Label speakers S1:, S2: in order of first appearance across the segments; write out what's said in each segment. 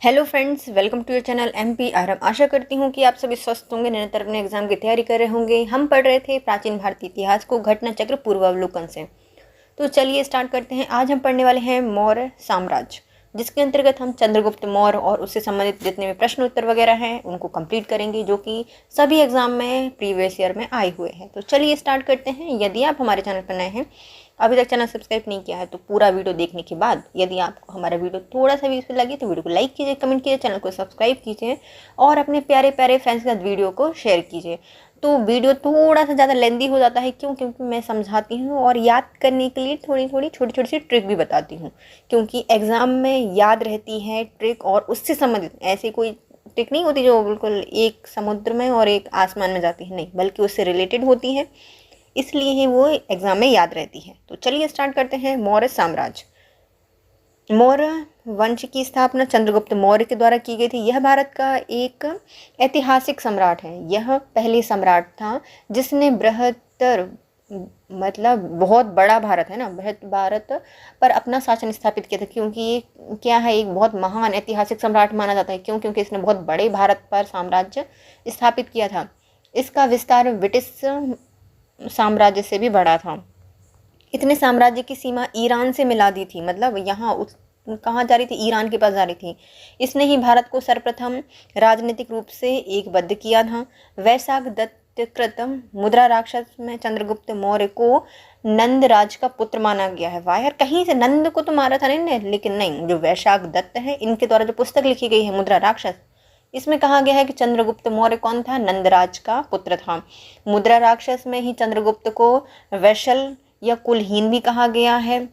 S1: Hello friends, welcome to your channel MPRM। आशा करती हूँ कि आप सभी स्वस्थ होंगे, निरंतर अपने एग्जाम की तैयारी कर रहे होंगे। हम पढ़ रहे थे प्राचीन भारतीय इतिहास को घटना चक्र पूर्वावलोकन से। तो चलिए स्टार्ट करते हैं। आज हम पढ़ने वाले हैं मौर्य साम्राज्य, जिसके अंतर्गत हम चंद्रगुप्त मौर्य और उससे संबंधित जितने भी प्रश्न उत्तर वगैरह हैं उनको कंप्लीट करेंगे, जो कि सभी एग्जाम में प्रीवियस ईयर में आए हुए हैं। तो चलिए स्टार्ट करते हैं। यदि आप हमारे चैनल पर नए हैं, अभी तक चैनल सब्सक्राइब नहीं किया है, तो पूरा वीडियो देखने के बाद यदि आपको हमारा वीडियो थोड़ा सा भी यूजफुल लगे तो वीडियो को लाइक कीजिए, कमेंट कीजिए, चैनल को सब्सक्राइब कीजिए और अपने प्यारे प्यारे फ्रेंड्स के साथ वीडियो को शेयर कीजिए। तो वीडियो थोड़ा सा ज़्यादा लेंदी हो जाता है, क्योंकि मैं समझाती हूँ और याद करने के लिए थोड़ी थोड़ी छोटी छोटी सी ट्रिक भी बताती हूँ, क्योंकि एग्ज़ाम में याद रहती है ट्रिक। और उससे संबंधित ऐसी कोई ट्रिक नहीं होती जो बिल्कुल एक समुद्र में और एक आसमान में जाती है, नहीं, बल्कि उससे रिलेटेड होती है, इसलिए ही वो एग्जाम में याद रहती है। तो चलिए स्टार्ट करते हैं। मौर्य साम्राज्य। मौर्य वंश की स्थापना चंद्रगुप्त मौर्य के द्वारा की गई थी। यह भारत का एक ऐतिहासिक सम्राट है। यह पहले सम्राट था जिसने बृहत्तर, मतलब बहुत बड़ा भारत है ना, बृहत भारत पर अपना शासन स्थापित किया था। क्योंकि ये क्या है, एक बहुत महान ऐतिहासिक सम्राट माना जाता है। क्योंकि इसने बहुत बड़े भारत पर साम्राज्य स्थापित किया था। इसका विस्तार ब्रिटिश साम्राज्य से भी बड़ा था। इतने साम्राज्य की सीमा ईरान से मिला दी थी, मतलब यहाँ कहाँ जा रही थी, ईरान के पास जा रही थी। इसने ही भारत को सर्वप्रथम राजनीतिक रूप से एकबद्ध किया था। वैशाख दत्त कृत मुद्रा राक्षस में चंद्रगुप्त मौर्य को नंद राज का पुत्र माना गया है। वाह यार, कहीं से नंद को तो मारा था नहीं, लेकिन नहीं, जो वैशाख दत्त है इनके द्वारा जो पुस्तक लिखी गई है मुद्रा राक्षस, इसमें कहा गया है कि चंद्रगुप्त मौर्य कौन था, नंदराज का पुत्र था। मुद्रा राक्षस में ही चंद्रगुप्त को वैशल या कुलहीन भी कहा गया है।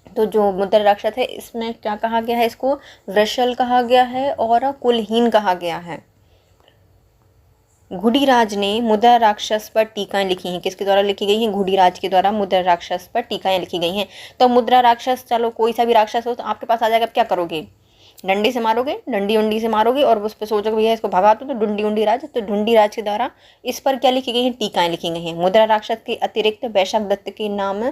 S1: तो जो मुद्रा राक्षस है इसमें क्या कहा गया है, इसको वृषल कहा गया है और कुलहीन कहा गया है। घुड़ीराज ने मुद्रा राक्षस पर टीकाएं लिखी हैं। किसके द्वारा लिखी गई हैं? घुड़ीराज के द्वारा मुद्रा राक्षस पर टीकाएं लिखी गई हैं। तो मुद्रा राक्षस, चलो कोई सा भी राक्षस हो तो आपके पास आ जाएगा, क्या करोगे? डंडी से मारोगे, डंडी उंडी से मारोगे और उस पर सोचोगे भैया इसको भगा दो, तो डुंडी उंडी राज। तो ढूंढी राज के द्वारा इस पर क्या लिखी गई है? टीकाएं लिखी गई हैं। मुद्रा राक्षस के अतिरिक्त वैशाख दत्त के नाम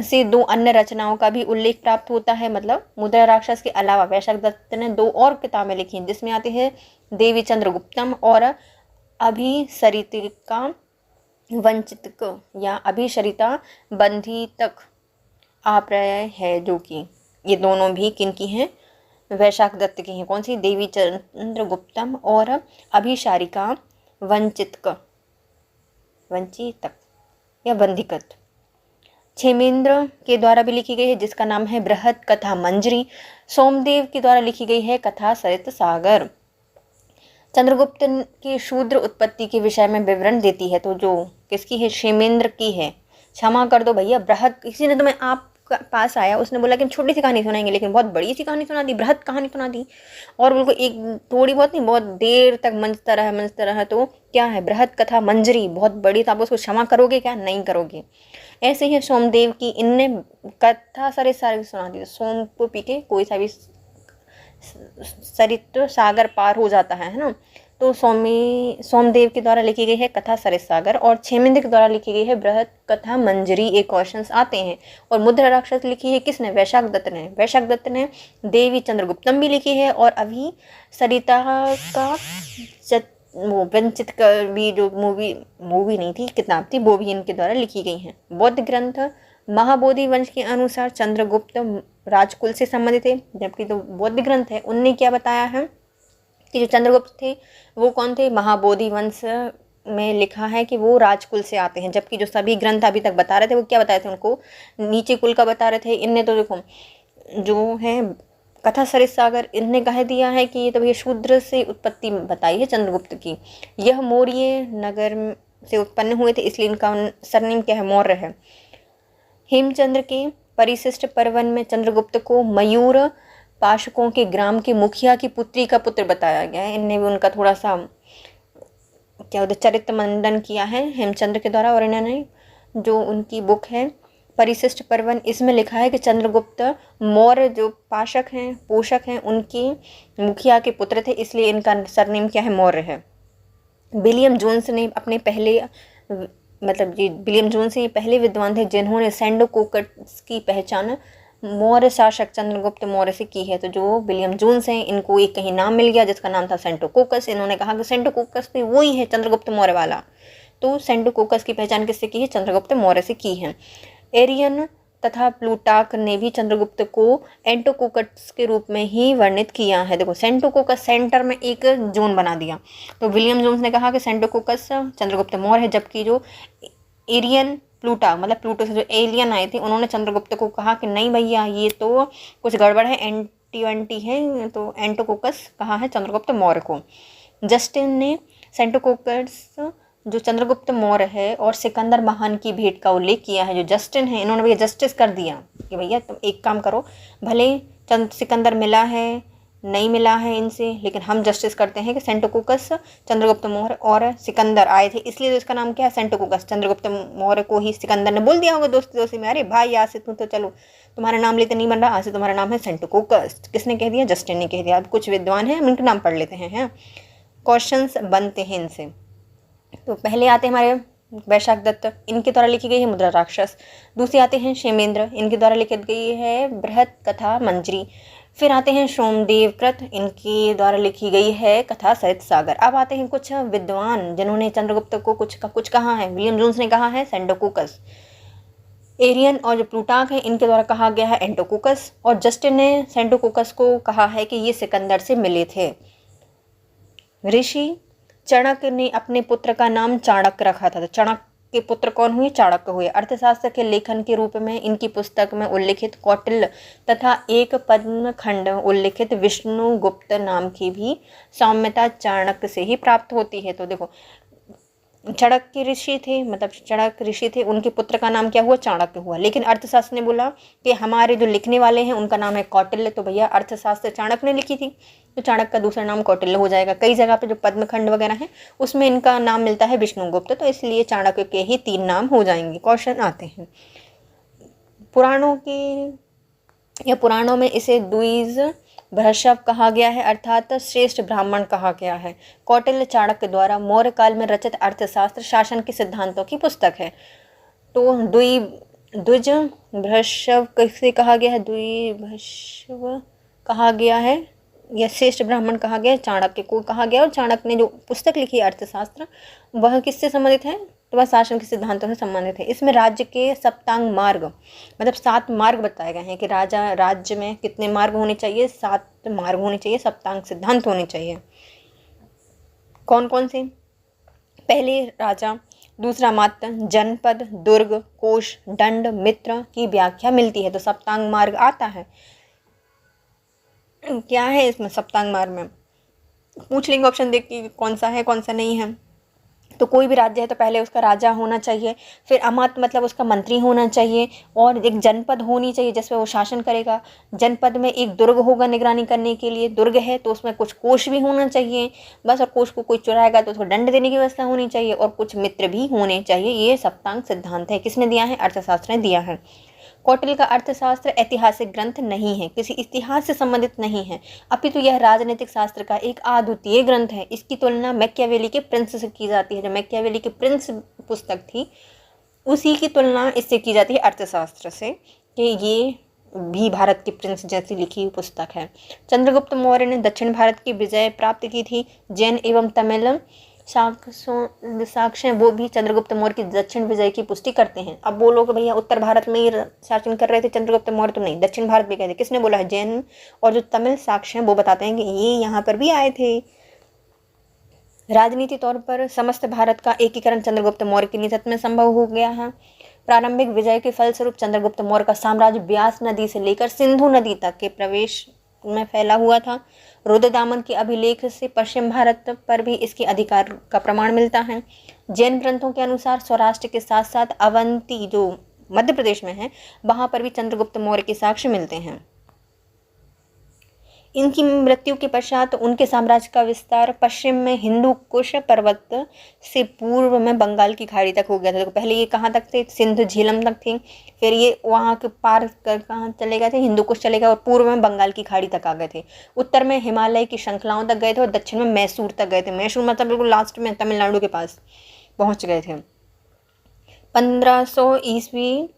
S1: से दो अन्य रचनाओं का भी उल्लेख प्राप्त होता है। मतलब मुद्रा राक्षस के अलावा वैशाख दत्त ने दो और किताबें लिखी हैं, जिसमें आती है देवी चंद्रगुप्तम और अभिसरितिका वंचितक या अभिसरिता बंधितक आप्रय है, जो कि ये दोनों भी किनकी हैं? वैशाख दत्त की हैं। कौन सी? देवी चंद्रगुप्तम और अभिसारिका वंचितक या बंधिकत। क्षेमेंद्र के द्वारा भी लिखी गई है, जिसका नाम है बृहत कथा मंजरी। सोमदेव के द्वारा लिखी गई है कथा सरित सागर। चंद्रगुप्त की शूद्र उत्पत्ति के विषय में विवरण देती है। तो जो किसकी है? क्षेमेंद्र की है। क्षमा कर दो भैया, बृहत किसी ने तो मैं आप पास आया, उसने बोला कि हम छोटी सी कहानी सुनाएंगे, लेकिन बहुत बड़ी सी कहानी सुना दी, बृहत कहानी सुना दी। और बिल्कुल एक थोड़ी बहुत नहीं, बहुत देर तक मंचता रहा। तो क्या है? बृहत कथा मंजरी, बहुत बड़ी। तो आप उसको क्षमा करोगे क्या? नहीं करोगे। ऐसे ही सोमदेव की, इनने कथा सारे सुना दी। सोम को पी के कोई सा भी सरित सागर पार हो जाता है ना। तो सोमदेव के द्वारा लिखी गई है कथा सरित सागर और क्षेमेंद्र के द्वारा लिखी गई है बृहत कथा मंजरी। एक क्वेश्चंस आते हैं। और मुद्रा राक्षस लिखी है किसने? वैशाख दत्त ने। वैशाख दत्त ने देवी चंद्रगुप्तम भी लिखी है और अभी सरिता का वो वंचित का भी, जो मूवी नहीं थी, किताब थी, वो भी इनके द्वारा लिखी गई है। बौद्ध ग्रंथ महाबोधि वंश के अनुसार चंद्रगुप्त राजकुल से संबंधित थे, जबकि जो बौद्ध ग्रंथ है उनने क्या बताया है कि जो चंद्रगुप्त थे वो कौन थे? महाबोधि वंश में लिखा है कि वो राजकुल से आते हैं। जबकि जो सभी ग्रंथ अभी तक बता रहे थे वो क्या बताए थे? उनको नीचे कुल का बता रहे थे। इनने तो देखो जो है कथा सरित सागर, इनने कह दिया है कि ये तो ये शूद्र से उत्पत्ति बताई है चंद्रगुप्त की। यह मौर्य नगर से उत्पन्न हुए थे, इसलिए इनका सरनेम क्या है? मौर्य है। हेमचंद्र के परिशिष्ट पर्वन में चंद्रगुप्त को मयूर पाशकों के ग्राम के मुखिया की पुत्री का पुत्र बताया गया है। इनने भी उनका थोड़ा सा क्या होता है, चरित्र मंडन किया है हेमचंद्र के द्वारा। और इन्होंने जो उनकी बुक है परिशिष्ट पर्वन, इसमें लिखा है कि चंद्रगुप्त मौर्य जो पाशक हैं, पोषक हैं, उनकी मुखिया के पुत्र थे, इसलिए इनका सरनेम क्या है? मौर्य है। विलियम जोन्स ने अपने पहले, मतलब जी विलियम जोन्स ये पहले विद्वान थे जिन्होंने सैंडो कोकट्स की पहचान मौर्य शासक चंद्रगुप्त मौर्य से की है। तो जो विलियम जोन्स हैं, इनको एक कहीं नाम मिल गया जिसका नाम था सेंटोकोकस। इन्होंने कहा कि सेंटोकोकस भी वही है चंद्रगुप्त मौर्य वाला। तो सेंटोकोकस की पहचान किससे की है? चंद्रगुप्त मौर्य से की है। एरियन तथा प्लूटार्क ने भी चंद्रगुप्त को एंटोकोकस के रूप में ही वर्णित किया है। देखो, सेंटोकोकस सेंटर में एक जोन बना दिया। तो विलियम जोन्स ने कहा कि सेंटोकोकस चंद्रगुप्त मौर्य है, जबकि जो एरियन प्लूटार्क मतलब प्लूटो से जो एलियन आए थे, उन्होंने चंद्रगुप्त को कहा कि नहीं भैया, ये तो कुछ गड़बड़ है, एंटी है। तो एंटोकोकस कहा है चंद्रगुप्त मौर्य को। जस्टिन ने सेंटोकोकस जो चंद्रगुप्त मौर्य है और सिकंदर महान की भेंट का उल्लेख किया है। जो जस्टिन है, इन्होंने भैया जस्टिस कर दिया कि भैया तुम एक काम करो, भले सिकंदर मिला है नहीं मिला है इनसे, लेकिन हम जस्टिस करते हैं कि सेंटोकोकस चंद्रगुप्त मौर्य और सिकंदर आए थे, इसलिए तो इसका नाम क्या है? सेंटोकोकस। चंद्रगुप्त मौर्य को ही सिकंदर ने बोल दिया होगा दोस्ती दोस्ती में, अरे भाई आज से तू तो चलो तुम्हारा नाम लेते नहीं बन रहा, आज से तुम्हारा नाम है सेंटोकोकस। किसने कह दिया? जस्टिन ने कह दिया। अब कुछ विद्वान हैं, हम इनके नाम पढ़ लेते हैं। क्वेश्चंस बनते हैं इनसे। तो पहले आते हैं हमारे वैशाख दत्त, इनके द्वारा लिखी गई है मुद्रा राक्षस। दूसरे आते हैं क्षेमेंद्र, इनके द्वारा लिखी गई है बृहत कथा मंजरी। फिर आते हैं सोमदेव कृत, इनके द्वारा लिखी गई है कथा सरित सागर। अब आते हैं कुछ विद्वान जिन्होंने चंद्रगुप्त को कुछ कहा है। विलियम जोन्स ने कहा है सेंटोकोकस। एरियन और जो प्लूटार्क है, इनके द्वारा कहा गया है एंटोकोकस। और जस्टिन ने सेंटोकोकस को कहा है कि ये सिकंदर से मिले थे। ऋषि चाणक्य ने अपने पुत्र का नाम चाणक्य रखा था। तो चाणक्य के पुत्र कौन हुए? चाणक्य हुए। अर्थशास्त्र के लेखन के रूप में इनकी पुस्तक में उल्लिखित कौटिल्य तथा एक पद्म खंड उल्लिखित विष्णुगुप्त नाम की भी साम्यता चाणक्य से ही प्राप्त होती है। तो देखो, चाणक्य ऋषि थे, मतलब चाणक्य ऋषि थे, उनके पुत्र का नाम क्या हुआ? चाणक्य हुआ। लेकिन अर्थशास्त्र ने बोला कि हमारे जो लिखने वाले हैं उनका नाम है कौटिल्य, तो भैया अर्थशास्त्र चाणक्य ने लिखी थी, तो चाणक्य का दूसरा नाम कौटिल्य हो जाएगा। कई जगह पे जो पद्मखंड वगैरह है उसमें इनका नाम मिलता है विष्णुगुप्त, तो इसलिए चाणक्य के ही 3 नाम हो जाएंगे। क्वेश्चन आते हैं पुराणों में इसे द्विज भ्रशव कहा गया है, अर्थात श्रेष्ठ ब्राह्मण कहा गया है। कौटिल्य चाणक्य द्वारा मौर्य काल में रचित अर्थशास्त्र शासन के सिद्धांतों की पुस्तक है। तो द्विज भ्रशव कैसे कहा गया है? द्विभ्रशव कहा गया है या श्रेष्ठ ब्राह्मण कहा गया है? चाणक्य को कहा गया। और चाणक्य ने जो पुस्तक लिखी है अर्थशास्त्र, वह किससे संबंधित है? तो वह शासन के सिद्धांतों से संबंधित है। इसमें राज्य के सप्तांग मार्ग मतलब 7 मार्ग बताए गए हैं कि राज्य में कितने मार्ग होने चाहिए? 7 मार्ग होने चाहिए, सप्तांग सिद्धांत होने चाहिए। कौन कौन से? पहले राजा, दूसरा मात्र, जनपद, दुर्ग, कोश, दंड, मित्र की व्याख्या मिलती है। तो सप्तांग मार्ग आता है। क्या है इसमें सप्तांग मार्ग में? पूछ लेंगे ऑप्शन देख के कौन सा है कौन सा नहीं है। तो कोई भी राज्य है तो पहले उसका राजा होना चाहिए, फिर अमात्य मतलब उसका मंत्री होना चाहिए, और एक जनपद होनी चाहिए जिसमें वो शासन करेगा। जनपद में एक दुर्ग होगा निगरानी करने के लिए, दुर्ग है तो उसमें कुछ कोष भी होना चाहिए बस, और कोष को कोई चुराएगा तो उसको दंड देने की व्यवस्था होनी चाहिए, और कुछ मित्र भी होने चाहिए। ये सप्तांग सिद्धांत है। किसने दिया है? अर्थशास्त्र ने दिया है। कौटिल्य का अर्थशास्त्र ऐतिहासिक ग्रंथ नहीं है, किसी इतिहास से संबंधित नहीं है, अपितु यह राजनीतिक शास्त्र का एक अद्वितीय ग्रंथ है। इसकी तुलना मैकियावेली के प्रिंस से की जाती है। जो मैकियावेली की प्रिंस पुस्तक थी, उसी की तुलना इससे की जाती है अर्थशास्त्र से, कि ये भी भारत के प्रिंस जैसी लिखी हुई पुस्तक है। चंद्रगुप्त मौर्य ने दक्षिण भारत की विजय प्राप्त की थी। जैन एवं तमिल साक्ष्य वो भी चंद्रगुप्त मौर्य की दक्षिण विजय की पुष्टि करते हैं। अब बोलो कि भैया उत्तर भारत में ही शासन कर रहे थे चंद्रगुप्त मौर्य, तो नहीं, दक्षिण भारत भी कहते। किसने बोला है? जैन और जो तमिल साक्ष्य हैं वो बताते हैं कि ये यहाँ पर भी आए थे। राजनीति तौर पर समस्त भारत का एकीकरण चंद्रगुप्त मौर्य के नेतृत्व में संभव हो गया है। प्रारंभिक विजय के फलस्वरूप चंद्रगुप्त मौर्य का साम्राज्य ब्यास नदी से लेकर सिंधु नदी तक के प्रवेश में फैला हुआ था। रुद्रदामन के अभिलेख से पश्चिम भारत पर भी इसके अधिकार का प्रमाण मिलता है। जैन ग्रंथों के अनुसार सौराष्ट्र के साथ साथ अवंती जो मध्य प्रदेश में है, वहां पर भी चंद्रगुप्त मौर्य के साक्ष्य मिलते हैं। इनकी मृत्यु के पश्चात उनके साम्राज्य का विस्तार पश्चिम में हिंदू कुश पर्वत से पूर्व में बंगाल की खाड़ी तक हो गया था। तो पहले ये कहाँ तक थे? सिंधु झीलम तक थी, फिर ये वहाँ के पार कर कहाँ चले गए थे? हिंदू कुश चले गए, और पूर्व में बंगाल की खाड़ी तक आ गए थे। उत्तर में हिमालय की श्रृंखलाओं तक गए थे, और दक्षिण में मैसूर तक गए थे। मैसूर मतलब बिल्कुल लास्ट में तमिलनाडु के पास पहुँच गए थे। 1500 ईस्वी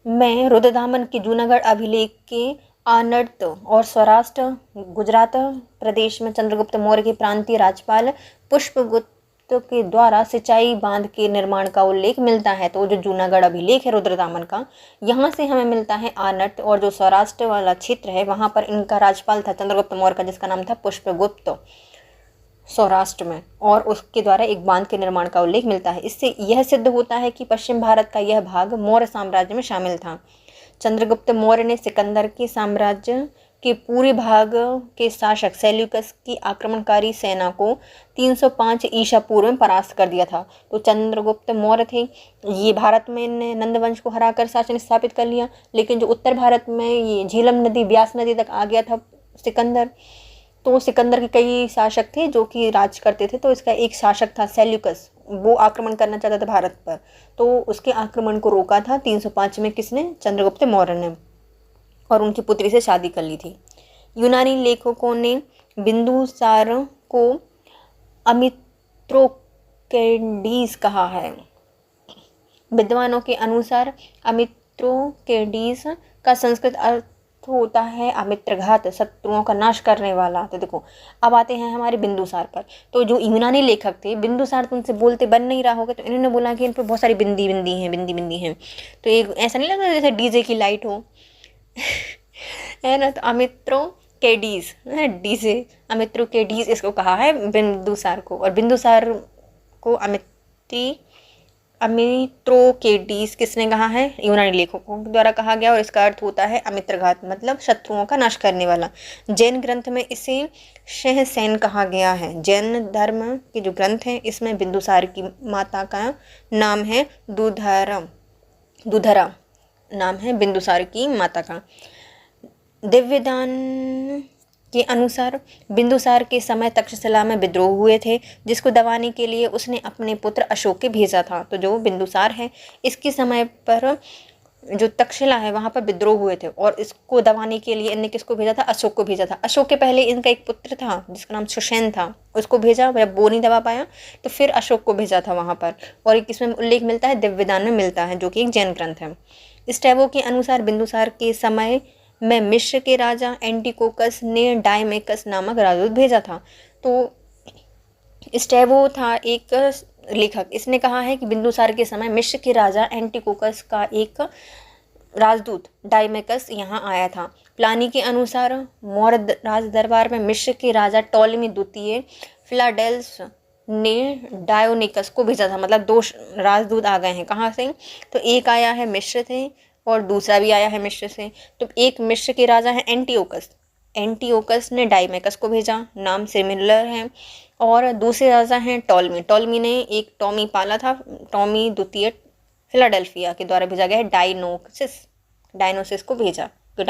S1: में रुद्रदामन के जूनागढ़ अभिलेख के आनर्त और सौराष्ट्र गुजरात प्रदेश में चंद्रगुप्त मौर्य के प्रांतीय राज्यपाल पुष्पगुप्त के द्वारा सिंचाई बांध के निर्माण का उल्लेख मिलता है। तो जो जूनागढ़ अभिलेख है रुद्रदामन का, यहाँ से हमें मिलता है आनर्त, और जो सौराष्ट्र वाला क्षेत्र है वहाँ पर इनका राज्यपाल था चंद्रगुप्त मौर्य का, जिसका नाम था पुष्पगुप्त, सौराष्ट्र में, और उसके द्वारा एक बांध के निर्माण का उल्लेख मिलता है। इससे यह सिद्ध होता है कि पश्चिम भारत का यह भाग मौर्य साम्राज्य में शामिल था। चंद्रगुप्त मौर्य ने सिकंदर के साम्राज्य के पूरे भाग के शासक सेल्यूकस की आक्रमणकारी सेना को 305 ईसा पूर्व में परास्त कर दिया था। तो चंद्रगुप्त मौर्य थे, ये भारत में इन्हें नंद वंश को हराकर शासन स्थापित कर लिया, लेकिन जो उत्तर भारत में ये झेलम नदी, ब्यास नदी तक आ गया था सिकंदर, तो सिकंदर के कई शासक थे जो कि राज करते थे। तो इसका एक शासक था सेल्यूकस, वो आक्रमण करना चाहता था भारत पर, तो उसके आक्रमण को रोका था 305 में किसने? चंद्रगुप्त मौर्य ने, और उनकी पुत्री से शादी कर ली थी। यूनानी लेखकों ने बिंदुसार को अमित्रोकेडीज कहा है। विद्वानों के अनुसार अमित्रोकेडीज का संस्कृत अर्थ होता है अमित्रघात, शत्रुओं का नाश करने वाला। तो देखो, अब आते हैं हमारे बिंदुसार पर। तो जो यूनानी लेखक थे, बिंदुसार तुमसे बोलते बन नहीं रहा होगा, तो इन्होंने बोला कि इन पर बहुत सारी बिंदी बिंदी हैं। तो एक ऐसा नहीं लगता जैसे डीजे की लाइट हो है ना। तो अमित्रोकेडीज, डीजे, अमित्रोकेडीज इसको कहा है बिंदुसार को, और बिंदुसार को अमित्रोकेडीज किसने कहा है? यूनानी लेखकों द्वारा कहा गया, और इसका अर्थ होता है अमित्रघात, मतलब शत्रुओं का नाश करने वाला। जैन ग्रंथ में इसे शहसेन कहा गया है। जैन धर्म के जो ग्रंथ हैं इसमें बिंदुसार की माता का नाम है दुधरा नाम है बिंदुसार की माता का। दिव्यदान के अनुसार बिंदुसार के समय तक्षशिला में विद्रोह हुए थे, जिसको दबाने के लिए उसने अपने पुत्र अशोक के भेजा था। तो जो बिंदुसार है, इसके समय पर जो तक्षशिला है वहाँ पर विद्रोह हुए थे, और इसको दबाने के लिए इनने किसको भेजा था? अशोक को भेजा था। अशोक के पहले इनका एक पुत्र था जिसका नाम सुषेण था, उसको भेजा, जब वो नहीं दबा पाया तो फिर अशोक को भेजा था वहाँ पर। और एक इसमें उल्लेख मिलता है दिव्यदान में मिलता है, जो कि एक जैन ग्रंथ है। स्ट्रैबो के अनुसार बिंदुसार के समय में मिस्र के राजा एंटिकोकस ने डायमेकस नामक राजदूत भेजा था। तो स्ट्रैबो था एक लेखक, इसने कहा है कि बिंदुसार के समय मिस्र के राजा एंटिकोकस का एक राजदूत डायमेकस यहाँ आया था। प्लानी के अनुसार मौर्य राज दरबार में मिस्र के राजा टॉलेमी द्वितीय फिलाडेल्स ने डायोनिकस को भेजा था। मतलब दो राजदूत आ गए हैं, कहाँ से? तो एक आया है मिस्र से और दूसरा भी आया है मिस्र से। तो एक मिस्र के राजा है एंटियोकस ने डायमेकस को भेजा, नाम सिमिलर है। और दूसरे राजा हैं टॉलमी ने एक टॉमी पाला था, टॉमी द्वितीय फिलाडेल्फिया के द्वारा भेजा गया है डायनोसिस को भेजा। तो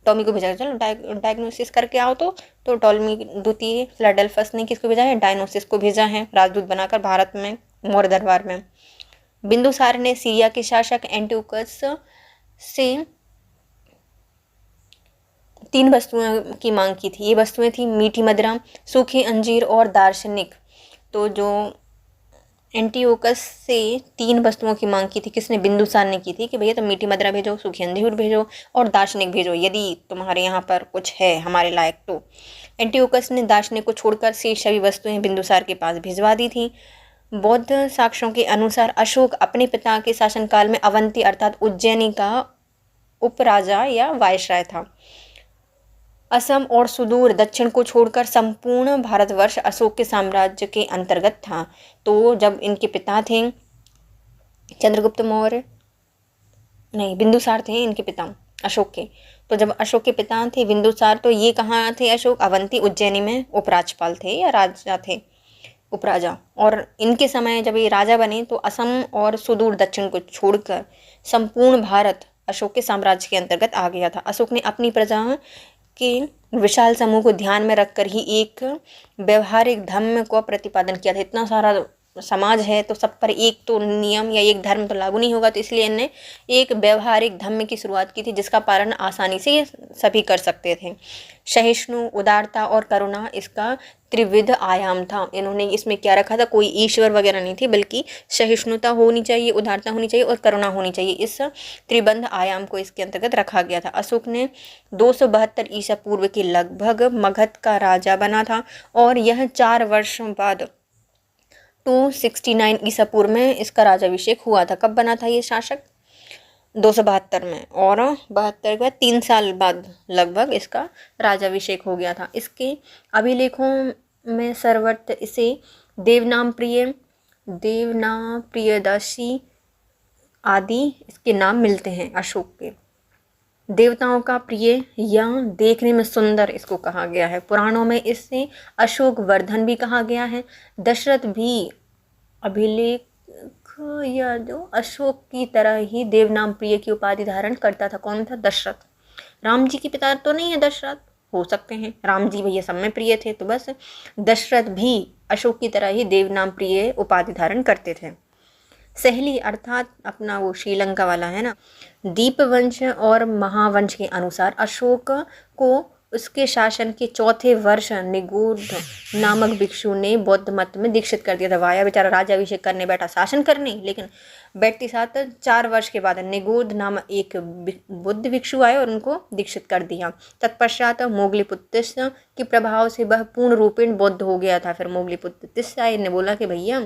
S1: टॉमी को भेजा, चलो डायग्नोसिस करके आओ। तो टॉलमी द्वितीय फिलाडेल्फस ने किसको भेजा है? डायनोसिस को भेजा है राजदूत बनाकर भारत में मौर्य दरबार में। बिंदुसार ने सीरिया के शासक एंटियोकस से 3 वस्तुओं की मांग की थी। ये वस्तुएं थी मीठी मदिरा, सूखी अंजीर और दार्शनिक। तो जो एंटियोकस से 3 वस्तुओं की मांग की थी, किसने? बिंदुसार ने की थी कि भैया तुम मीठी मदिरा भेजो, सूखी अंजीर भेजो और दार्शनिक भेजो, यदि तुम्हारे यहाँ पर कुछ है हमारे लायक। तो एंटियोकस ने दार्शनिक को छोड़कर शेष सभी वस्तुएं बिंदुसार के पास भिजवा दी थी। बौद्ध साक्ष्यों के अनुसार अशोक अपने पिता के शासनकाल में अवंती अर्थात उज्जैनी का उपराजा या वायसराय था। असम और सुदूर दक्षिण को छोड़कर संपूर्ण भारतवर्ष अशोक के साम्राज्य के अंतर्गत था। तो जब इनके पिता थे चंद्रगुप्त मौर्य, नहीं बिंदुसार थे इनके पिता अशोक के। तो जब अशोक के पिता थे बिंदुसार, तो ये कहाँ थे? अशोक अवंती उज्जैनी में उपराज्यपाल थे या राजा थे, उपराजा। और इनके समय जब ये राजा बने तो असम और सुदूर दक्षिण को छोड़कर संपूर्ण भारत अशोक के साम्राज्य के अंतर्गत आ गया था। अशोक ने अपनी प्रजा के विशाल समूह को ध्यान में रखकर ही एक व्यवहारिक धर्म को प्रतिपादन किया था। इतना सारा समाज है तो सब पर एक तो नियम या एक धर्म तो लागू नहीं होगा, तो इसलिए इन्हें एक व्यवहारिक धर्म की शुरुआत की थी जिसका पालन आसानी से ये सभी कर सकते थे। सहिष्णु, उदारता और करुणा इसका त्रिविध आयाम था। इन्होंने इसमें क्या रखा था, कोई ईश्वर वगैरह नहीं थी, बल्कि सहिष्णुता होनी चाहिए, उदारता होनी चाहिए और करुणा होनी चाहिए। इस त्रिबंध आयाम को इसके अंतर्गत रखा गया था। अशोक ने 272 ईसा पूर्व के लगभग मगध का राजा बना था और यह 4 वर्षों बाद 269 ईसा पूर्व में इसका राजाभिषेक हुआ था। कब बना था ये शासक? 272 में, और 72 के बाद 3 साल बाद लगभग इसका राजाभिषेक हो गया था। इसके अभिलेखों में सर्वत्र इसे देवनाम प्रियदर्शी आदि इसके नाम मिलते हैं। अशोक के देवताओं का प्रिय या देखने में सुंदर इसको कहा गया है। पुराणों में इससे अशोक वर्धन भी कहा गया है। दशरथ भी अभिलेख या जो अशोक की तरह ही देवनाम प्रिय की उपाधि धारण करता था। कौन था? दशरथ। राम जी के पिता तो नहीं है दशरथ, हो सकते हैं, राम जी भैया सब में प्रिय थे, तो बस दशरथ भी अशोक की तरह ही देवनाम प्रिय उपाधि धारण करते थे। सहली अर्थात अपना वो श्रीलंका वाला है ना, दीपवंश और महावंश के अनुसार अशोक को उसके शासन के 4थे वर्ष निगूढ़ नामक भिक्षु ने बौद्ध मत में दीक्षित कर दिया था। वाया बेचारा राजाभिषेक करने बैठा, शासन करने, लेकिन बैठते साथ 4 वर्ष के बाद निगूढ़ नामक एक बुद्ध भिक्षु आए और उनको दीक्षित कर दिया। तत्पश्चात मोगलीपुत्र तिस्सा के प्रभाव से वह पूर्ण रूपेण बौद्ध हो गया था। फिर मोगलीपुत्र तिस्सा ने बोला कि भैया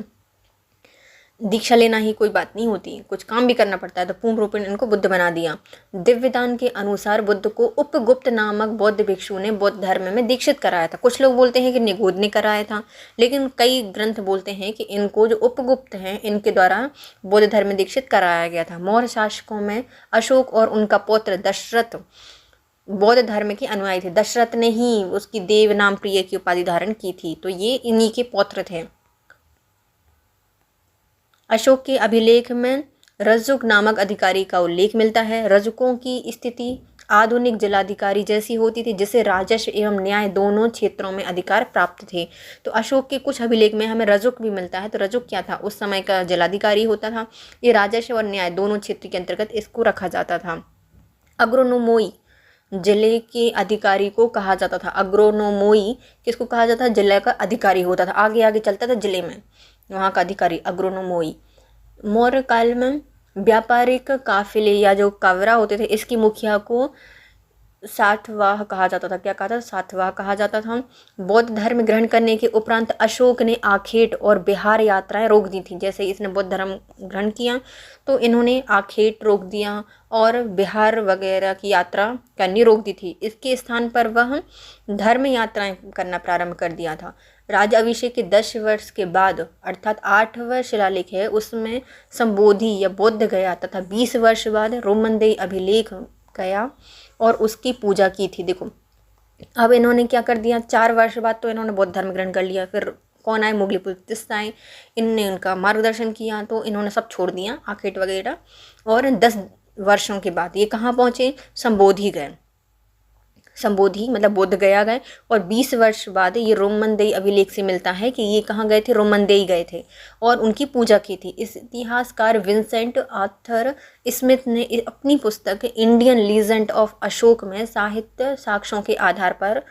S1: दीक्षा लेना ही कोई बात नहीं होती, कुछ काम भी करना पड़ता है, तो पूर्ण रूपेण इनको बुद्ध बना दिया। दिव्यदान के अनुसार बुद्ध को उपगुप्त नामक बौद्ध भिक्षु ने बौद्ध धर्म में दीक्षित कराया था। कुछ लोग बोलते हैं कि निगूढ़ ने कराया था, लेकिन कई ग्रंथ बोलते हैं कि इनको जो उपगुप्त हैं इनके द्वारा बौद्ध धर्म में दीक्षित कराया गया था। मौर्य शासकों में अशोक और उनका पौत्र दशरथ बौद्ध धर्म के अनुयायी थे। दशरथ ने ही उसकी देव नाम प्रिय की उपाधि धारण की थी, तो ये इन्हीं के पौत्र थे। अशोक के अभिलेख में रज्जुक नामक अधिकारी का उल्लेख मिलता है। रज्जुकों की स्थिति आधुनिक जिलाधिकारी जैसी होती थी, जिसे राजस्व एवं न्याय दोनों क्षेत्रों में अधिकार प्राप्त थे। तो अशोक के कुछ अभिलेख में हमें रज्जुक भी मिलता है। तो रज्जुक क्या था? उस समय का जिलाधिकारी होता था। ये राजस्व और न्याय दोनों क्षेत्र के अंतर्गत इसको रखा जाता था। अग्रोनोमोई जिले के अधिकारी को कहा जाता था। अग्रोनोमोई किसको कहा जाता था? जिले का अधिकारी होता था, आगे आगे चलता था जिले में, वहाँ का अधिकारी अग्रोनोमोई। मौर्य काल में व्यापारिक काफिले या जो कवरा होते थे, इसकी मुखिया को सातवाह कहा जाता था। क्या कहा था? सातवाह कहा जाता था। बौद्ध धर्म ग्रहण करने के उपरांत अशोक ने आखेट और बिहार यात्राएं रोक दी थी। जैसे इसने बौद्ध धर्म ग्रहण किया तो इन्होंने आखेट रोक दिया और बिहार वगैरह की यात्रा करनी रोक दी थी। इसके स्थान पर वह धर्म यात्राएं करना प्रारंभ कर दिया था। राजाभिषेक के 10 वर्ष के बाद अर्थात 8वां शिलालेख है, उसमें संबोधि या बोध गया तथा 20 वर्ष बाद रोमनदेई अभिलेख गया और उसकी पूजा की थी। देखो अब इन्होंने क्या कर दिया, 4 वर्ष बाद तो इन्होंने बौद्ध धर्म ग्रहण कर लिया। फिर कौन आए? मोगलीपुत्र तिस्सा आए, इनने उनका मार्गदर्शन किया तो इन्होंने सब छोड़ दिया आखेट वगैरह। और 10 वर्षों के बाद ये कहाँ पहुँचे? संबोधि गए। संबोधि मतलब बोध गया गए। और 20 वर्ष बाद ये रोमनदेई अभिलेख से मिलता है कि ये कहाँ गए थे? रोमनदेई गए थे और उनकी पूजा की थी। इस इतिहासकार विंसेंट आर्थर स्मिथ ने अपनी पुस्तक इंडियन लीजेंड ऑफ अशोक में साहित्य साक्ष्यों के आधार पर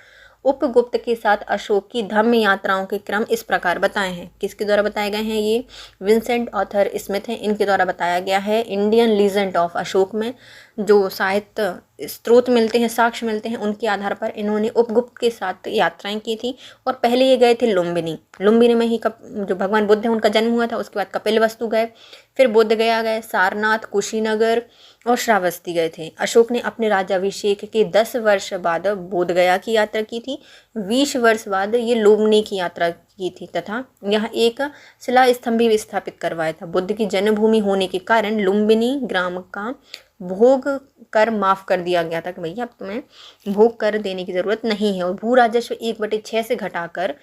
S1: उपगुप्त के साथ अशोक की धम्म यात्राओं के क्रम इस प्रकार बताए हैं। किसके द्वारा बताए गए हैं? ये विंसेंट आर्थर स्मिथ हैं, इनके द्वारा बताया गया है। इंडियन लीजेंड ऑफ अशोक में जो साहित्य स्रोत मिलते हैं, साक्ष्य मिलते हैं, उनके आधार पर इन्होंने उपगुप्त के साथ यात्राएं की थी। और पहले ये गए थे लुम्बिनी। लुम्बिनी में ही जो भगवान बुद्ध है उनका जन्म हुआ था। उसके बाद कपिलवस्तु गए, फिर बोध गया गए, सारनाथ, कुशीनगर और श्रावस्ती गए थे। अशोक ने अपने राज्याभिषेक के 10 वर्ष बाद बोध गया की यात्रा की थी। 20 वर्ष बाद ये लुम्बिनी की यात्रा की थी तथा यहाँ एक शिला स्तंभ भी स्थापित करवाया था। बुद्ध की जन्मभूमि होने के कारण लुम्बिनी ग्राम का भोग कर माफ़ कर दिया गया था कि भैया अब तुम्हें भोग कर देने की ज़रूरत नहीं है। और भू राजस्व 1/6 से घटाकर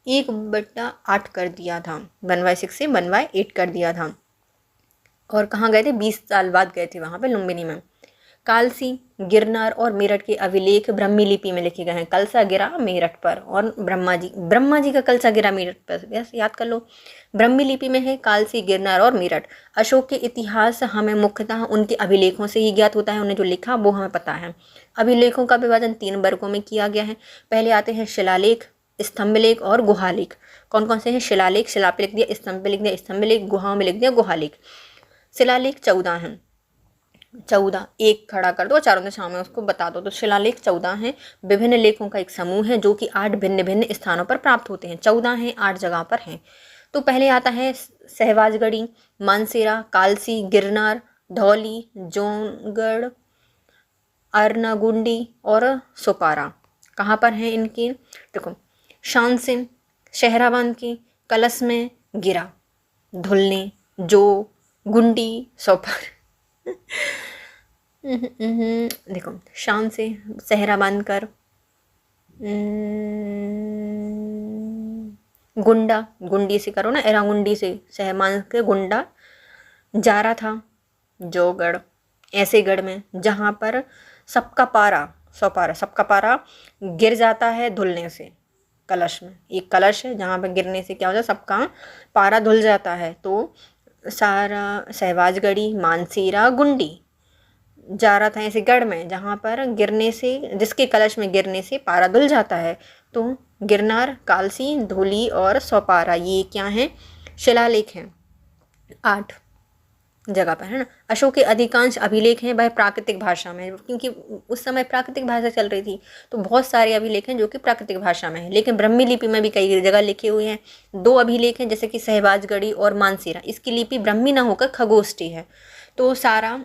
S1: 1/8 कर दिया था। 1/6 से 1/8 कर दिया था। और कहाँ गए थे? 20 साल बाद गए थे वहाँ पे लुम्बिनी में। कालसी, गिरनार और मेरठ के अभिलेख ब्रह्मी लिपि में लिखे गए हैं। कलसा गिरा मेरठ पर और ब्रह्मा जी का कलसा गिरा मेरठ पर, बस याद कर लो। ब्रह्मी लिपि में है कालसी, गिरनार और मेरठ। अशोक के इतिहास हमें मुख्यतः उनके अभिलेखों से ही ज्ञात होता है, उन्हें जो लिखा वो हमें पता है। अभिलेखों का विभाजन 3 वर्गों में किया गया है। पहले आते हैं शिलालेख, स्तंभलेख और गुहालेख। कौन कौन से हैं? शिलालेख, शिला पे लिख दिया, स्तंभ पे लिख दिया स्तंभलेख, गुहाओं में लिख दिया गुहालेख। शिलालेख 14 हैं, 14 एक खड़ा कर दो, चारों दिशाओं में उसको बता दो। तो शिलालेख 14 हैं, विभिन्न लेखों का एक समूह है जो कि 8 भिन्न भिन्न स्थानों पर प्राप्त होते हैं। 14 हैं, 8 जगह पर हैं। तो पहले आता है सहवाजगढ़ी, मानसेरा, कालसी, गिरनार, धौली, जोनगढ़, अर्नागुंडी और सोपारा। कहाँ पर हैं इनके? देखो, शानसिन, शहराबाद के, कलश में, गिरा, धुलने, जो, गुंडी, सोपारा। देखो, शान से सहरा बांध कर, गुंडा, गुंडी से करो ना, एरागुंडी से सहमान के गुंडा जा रहा था जो गढ़, ऐसे गढ़ में जहाँ पर सबका पारा, सोपारा, सबका पारा गिर जाता है धुलने से। कलश में एक कलश है जहाँ पर गिरने से क्या हो जाता है, सबका पारा धुल जाता है। तो सारा सहवाजगढ़ी, मानसेरा, गुंडी जा रहा था ऐसे गढ़ में जहाँ पर गिरने से, जिसके कलश में गिरने से पारा धुल जाता है। तो गिरनार, कालसी, धूली और सोपारा ये क्या हैं? शिलालेख हैं, 8 जगह पर, है ना। अशोक के अधिकांश अभिलेख हैं वह प्राकृतिक भाषा में, क्योंकि उस समय प्राकृतिक भाषा चल रही थी तो बहुत सारे अभिलेख हैं जो कि प्राकृतिक भाषा में है। लेकिन ब्रह्मी लिपि में भी कई जगह लिखे हुए हैं। 2 अभिलेख हैं जैसे कि सहवाजगढ़ी और मानसेरा, इसकी लिपि ब्रह्मी ना होकर खगोष्ठी है। तो सारा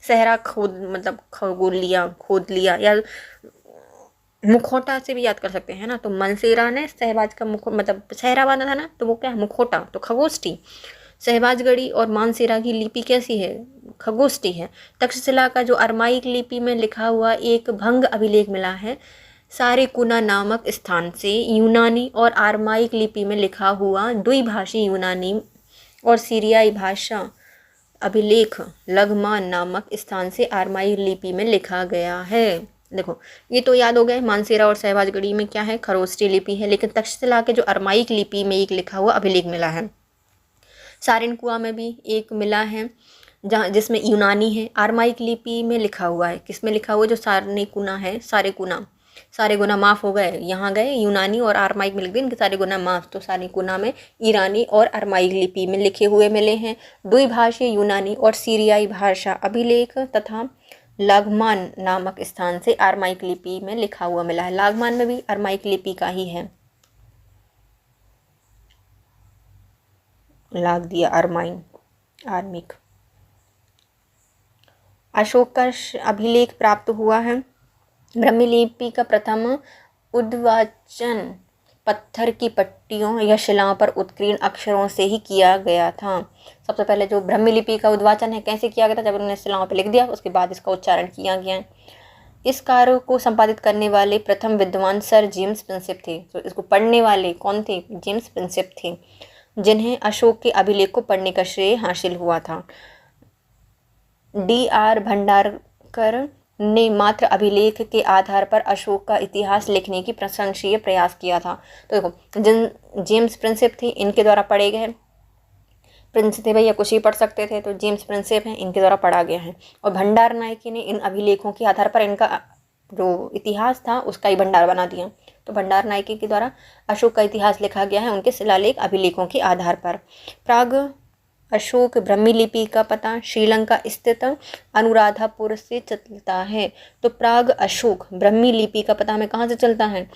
S1: सहरा खोद लिया या मुखौटा से भी याद कर सकते हैं ना। तो मनसेरा ने सहवाज का सहरा बांधा था ना, तो वो क्या है? मुखौटा। तो खगोष्ठी। सहवाजगढ़ी और मानसेरा की लिपि कैसी है? खगोष्ठी है। तक्षशिला का जो अरमाइक लिपि में लिखा हुआ एक भंग अभिलेख मिला है सारेकुना नामक स्थान से, यूनानी और अरमाइक लिपि में लिखा हुआ द्विभाषी यूनानी और सीरियाई भाषा अभिलेख लगमान नामक स्थान से अरमाइक लिपि में लिखा गया है। देखो, ये तो याद हो गए। मानसेरा और सहवाजगढ़ी में क्या है? खरोष्ठी लिपि है। लेकिन तक्षशिला के जो अरमाइक लिपि में एक लिखा हुआ अभिलेख मिला है। सारेकुना में भी एक मिला है जहाँ जिसमें यूनानी है। अरमाइक लिपि में लिखा हुआ है, किस में लिखा हुआ है? जो सारेकुना है, सारे गुना माफ़ हो गए, यहाँ गए यूनानी और अरमाइक में लिख दिए, इनके सारे गुना माफ़। तो सारेकुना में ईरानी और अरमाइक लिपि में लिखे हुए मिले हैं। द्विभाषीय यूनानी और सीरियाई भाषा अभिलेख तथा लगमान नामक स्थान से अरमाइक लिपि में लिखा हुआ मिला है। लगमान में भी अरमाइक लिपि का ही है, लाग दिया आर्मिक। अशोक का अभिलेख प्राप्त हुआ है। ब्रह्मी लिपि का प्रथम उद्वाचन पत्थर की पट्टियों या शिलाओं पर उत्कीर्ण अक्षरों से ही किया गया था। सबसे पहले जो ब्रह्मी लिपि का उद्वाचन है कैसे किया गया था? जब उन्होंने शिलाओं पर लिख दिया, उसके बाद इसका उच्चारण किया गया। इस कार्य को संपादित करने वाले प्रथम विद्वान सर जेम्स प्रिंसेप थे। तो इसको पढ़ने वाले कौन थे? जेम्स प्रिंसेप थे, जिन्हें अशोक के अभिलेख को पढ़ने का श्रेय हासिल हुआ था। D.R. भंडारकर ने मात्र अभिलेख के आधार पर अशोक का इतिहास लिखने की प्रशंसनीय प्रयास किया था। तो देखो, जेम्स प्रिंसेप थे, इनके द्वारा पढ़े गए। प्रिंस थे भैया, कुछ ही पढ़ सकते थे, तो जेम्स प्रिंसेप हैं, इनके द्वारा पढ़ा गया है। और भंडार नायकी ने इन अभिलेखों के आधार पर इनका जो इतिहास था उसका ही भंडार बना दिया। तो भंडार नायकी के द्वारा अशोक का इतिहास लिखा गया है उनके शिलालेख अभिलेखों के आधार पर। प्राग अशोक ब्रह्मी लिपि का पता श्रीलंका स्थित अनुराधापुर से चलता है। तो प्राग अशोक ब्रह्मी लिपि का पता हमें कहाँ से चलता है?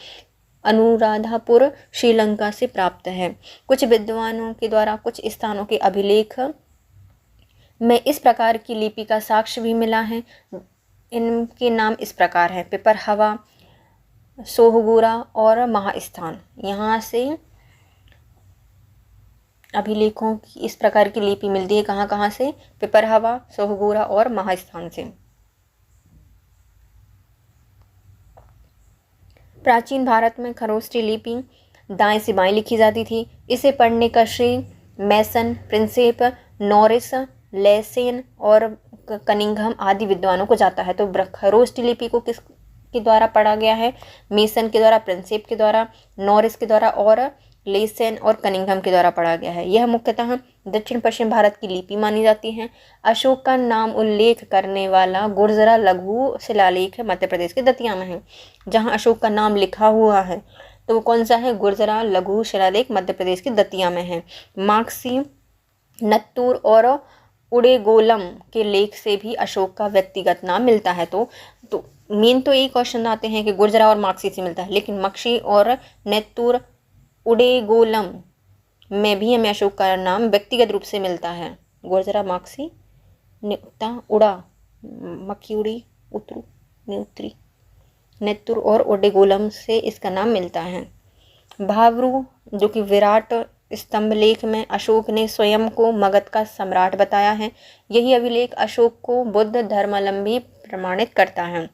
S1: अनुराधापुर श्रीलंका से प्राप्त है। कुछ विद्वानों के द्वारा कुछ स्थानों के अभिलेख में इस प्रकार की लिपि का साक्ष्य भी मिला है। इनके नाम इस प्रकार है: पिपरहवा, सोहगुरा और महास्थान। यहाँ से अभिलेखों की इस प्रकार की लिपि मिलती है। कहाँ कहाँ से? पिपरहवा, सोहगुरा और महास्थान से। प्राचीन भारत में खरोष्ठी लिपि दाएं से बाएं लिखी जाती थी। इसे पढ़ने का श्रेय मैसन, प्रिंसेप, नॉरिस, लेसेन और कनिंघम आदि विद्वानों को जाता है। तो खरोष्टी लिपि को किस के द्वारा पढ़ा गया है? मेसन के द्वारा, प्रिंसेप के द्वारा, नॉरिस के द्वारा और लेसेन और कनिंघम के द्वारा पढ़ा गया है। यह मुख्यतः दक्षिण पश्चिम भारत की लिपि मानी जाती है। अशोक का नाम उल्लेख करने वाला गुर्जरा लघु शिलालेख मध्य प्रदेश के दतिया में है। जहाँ अशोक का नाम लिखा हुआ है तो वो कौन सा है? गुर्जरा लघु शिलालेख मध्य प्रदेश के दतिया में है। मार्क्सी, नत्तूर और उडेगोलम के लेख से भी अशोक का व्यक्तिगत नाम मिलता है। तो मेन तो यही क्वेश्चन आते हैं कि गुर्जरा और मार्क्सी से मिलता है, लेकिन मक्षी और नेत्तूर, उडेगोलम में भी हमें अशोक का नाम व्यक्तिगत रूप से मिलता है। गुर्जरा, मार्क्सी, नेत्ता, उड़ा, मक्यूड़ी, उतरू, नेत्री, नेत्तूर और उडेगोलम से इसका नाम मिलता है। भावरू, जो कि विराट स्तंभ लेख में अशोक ने स्वयं को मगध का सम्राट बताया है। यही अभिलेख अशोक को बुद्ध धर्मावलंबी प्रमाणित करता है।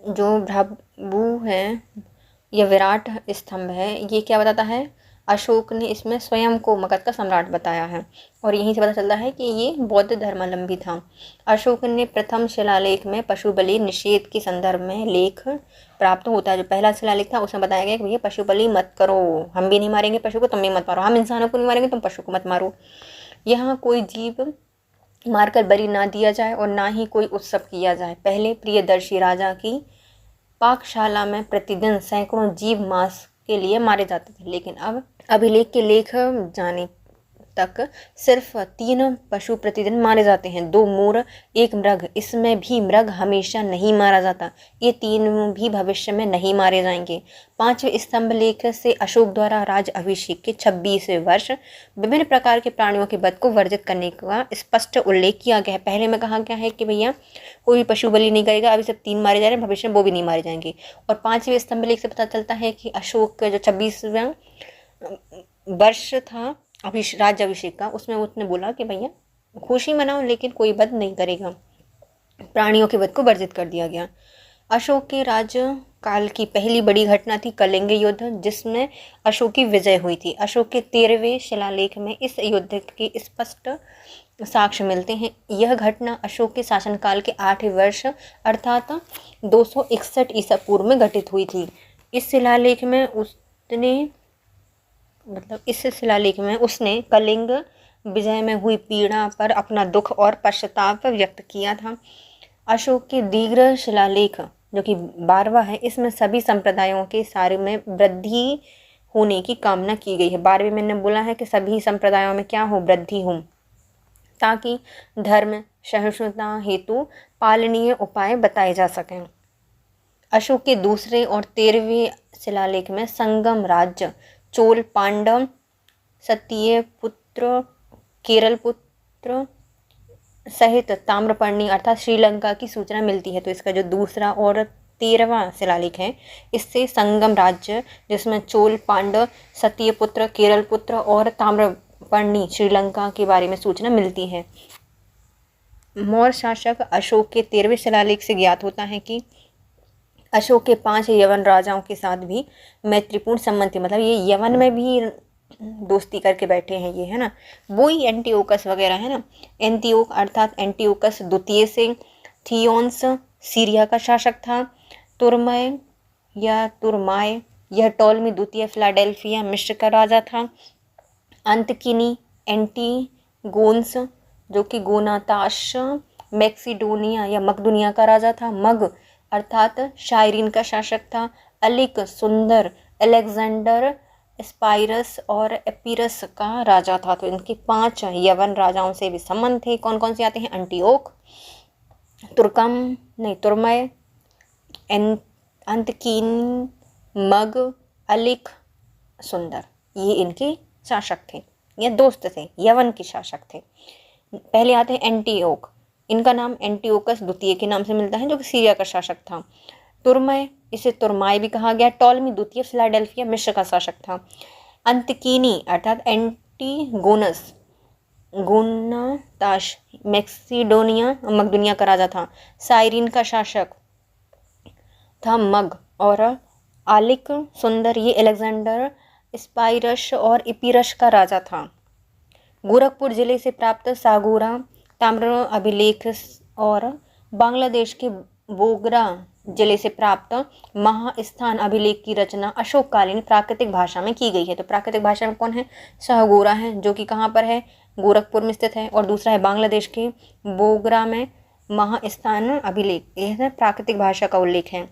S1: जो भावू है यह विराट स्तंभ है, ये क्या बताता है? अशोक ने इसमें स्वयं को मगध का सम्राट बताया है और यहीं से पता चलता है कि ये बौद्ध धर्मावलंबी था। अशोक ने प्रथम शिलालेख में पशु बलि निषेध के संदर्भ में लेख प्राप्त होता है। जो पहला शिलालेख था उसमें बताया गया कि भैया पशु बलि मत करो, हम भी नहीं मारेंगे पशु को, तुम भी मत मारो, हम इंसानों को नहीं मारेंगे, तुम पशु को मत मारो। यहाँ कोई जीव मारकर बलि ना दिया जाए और ना ही कोई उत्सव किया जाए। पहले प्रियदर्शी राजा की पाकशाला में प्रतिदिन सैकड़ों जीव मांस के लिए मारे जाते थे, लेकिन अब अभिलेख के लेख जाने तक सिर्फ 3 पशु प्रतिदिन मारे जाते हैं, 2 मोर, 1 मृग। इसमें भी मृग हमेशा नहीं मारा जाता, ये 3 भी भविष्य में नहीं मारे जाएंगे। 5वें स्तंभ लेख से अशोक द्वारा राज अभिषेक के 26वें वर्ष विभिन्न प्रकार के प्राणियों के वध को वर्जित करने का स्पष्ट उल्लेख किया गया है। पहले में कहा गया है कि भैया कोई पशु बलि नहीं करेगा, अभी सब 3 मारे जा रहे हैं, भविष्य में वो भी नहीं मारे जाएंगे। और 5वें स्तंभ लेख से पता चलता है कि अशोक का जो 26वां वर्ष था राज्य अभिषेक का, उसमें उसने बोला कि भैया खुशी मनाओ लेकिन कोई वध नहीं करेगा, प्राणियों के वध को वर्जित कर दिया गया। अशोक के राज्य काल की पहली बड़ी घटना थी कलिंग युद्ध, जिसमें अशोक की विजय हुई थी। अशोक के 13वें शिलालेख में इस युद्ध के स्पष्ट साक्ष्य मिलते हैं। यह घटना अशोक के शासनकाल के 8वें वर्ष अर्थात 261 ईसा पूर्व में घटित हुई थी। इस शिलालेख में उसने कलिंग विजय में हुई पीड़ा पर अपना दुख और पश्चाताप व्यक्त किया था। अशोक के दीर्घ शिलालेख जो कि 12वां है, इसमें सभी संप्रदायों के सारे में वृद्धि होने की कामना की गई है। 12वें में मैंने बोला है कि सभी संप्रदायों में क्या हो? वृद्धि हो, ताकि धर्म सहिष्णुता हेतु पालनीय उपाय बताए जा सकें। अशोक के दूसरे और 13वें शिलालेख में संगम राज्य, चोल, पांडव, सत्यपुत्र, केरलपुत्र सहित ताम्रपर्णी अर्थात श्रीलंका की सूचना मिलती है। तो इसका जो दूसरा और 13वां शिलालेख है, इससे संगम राज्य जिसमें चोल, पांडव, सत्यपुत्र, केरलपुत्र और ताम्रपर्णी श्रीलंका के बारे में सूचना मिलती है। मौर्य शासक अशोक के 13वें शिलालेख से ज्ञात होता है कि अशोक के 5 यवन राजाओं के साथ भी मैत्रीपूर्ण संबंध थे। मतलब ये यवन में भी दोस्ती करके बैठे हैं ये, है ना। वो ही एंटिओकस वगैरह है ना। एंटिओक अर्थात एंटिओकस द्वितीय से थियोन्स सीरिया का शासक था। तुर्मय या तुर्माय यह टोलमी द्वितीय फिलाडेल्फिया मिस्र का राजा था। अंतकिनी एंटीगोन्स जो कि गोनाताश मैक्सिडोनिया या मकदुनिया का राजा था। मग अर्थात शायरीन का शासक था। अलिक सुंदर अलेक्जेंडर स्पाइरस और एपीरस का राजा था। तो इनके 5 यवन राजाओं से भी संबंध थे। कौन कौन से आते हैं? अंटियोक, तुर्मय, अंतकीन, मग, अलिक, सुंदर, ये इनके शासक थे, ये दोस्त थे, यवन के शासक थे। पहले आते हैं एंटिओक। इनका नाम एंटिओकस द्वितीय के नाम से मिलता है जो कि सीरिया का शासक था। तुर्मय, इसे तुर्माय भी कहा गया, टॉलमी द्वितीय फिलाडेल्फिया मिस्र का शासक था। अंतकीनी अर्थात एंटीगोनस गोनाताश मैक्सिडोनिया मकदुनिया का राजा था। साइरिन का शासक था मग। और आलिक सुंदर ये अलेक्जेंडर स्पाइरस और इपीरस का राजा था। गोरखपुर जिले से प्राप्त सागोरा ताम्र अभिलेख और बांग्लादेश के बोगरा जिले से प्राप्त महास्थान अभिलेख की रचना अशोककालीन प्राकृतिक भाषा में की गई है। तो प्राकृतिक भाषा में कौन है? सहगोरा है, जो कि कहाँ पर है? गोरखपुर में स्थित है। और दूसरा है बांग्लादेश के बोगरा में महास्थान अभिलेख, यह प्राकृतिक भाषा का उल्लेख है।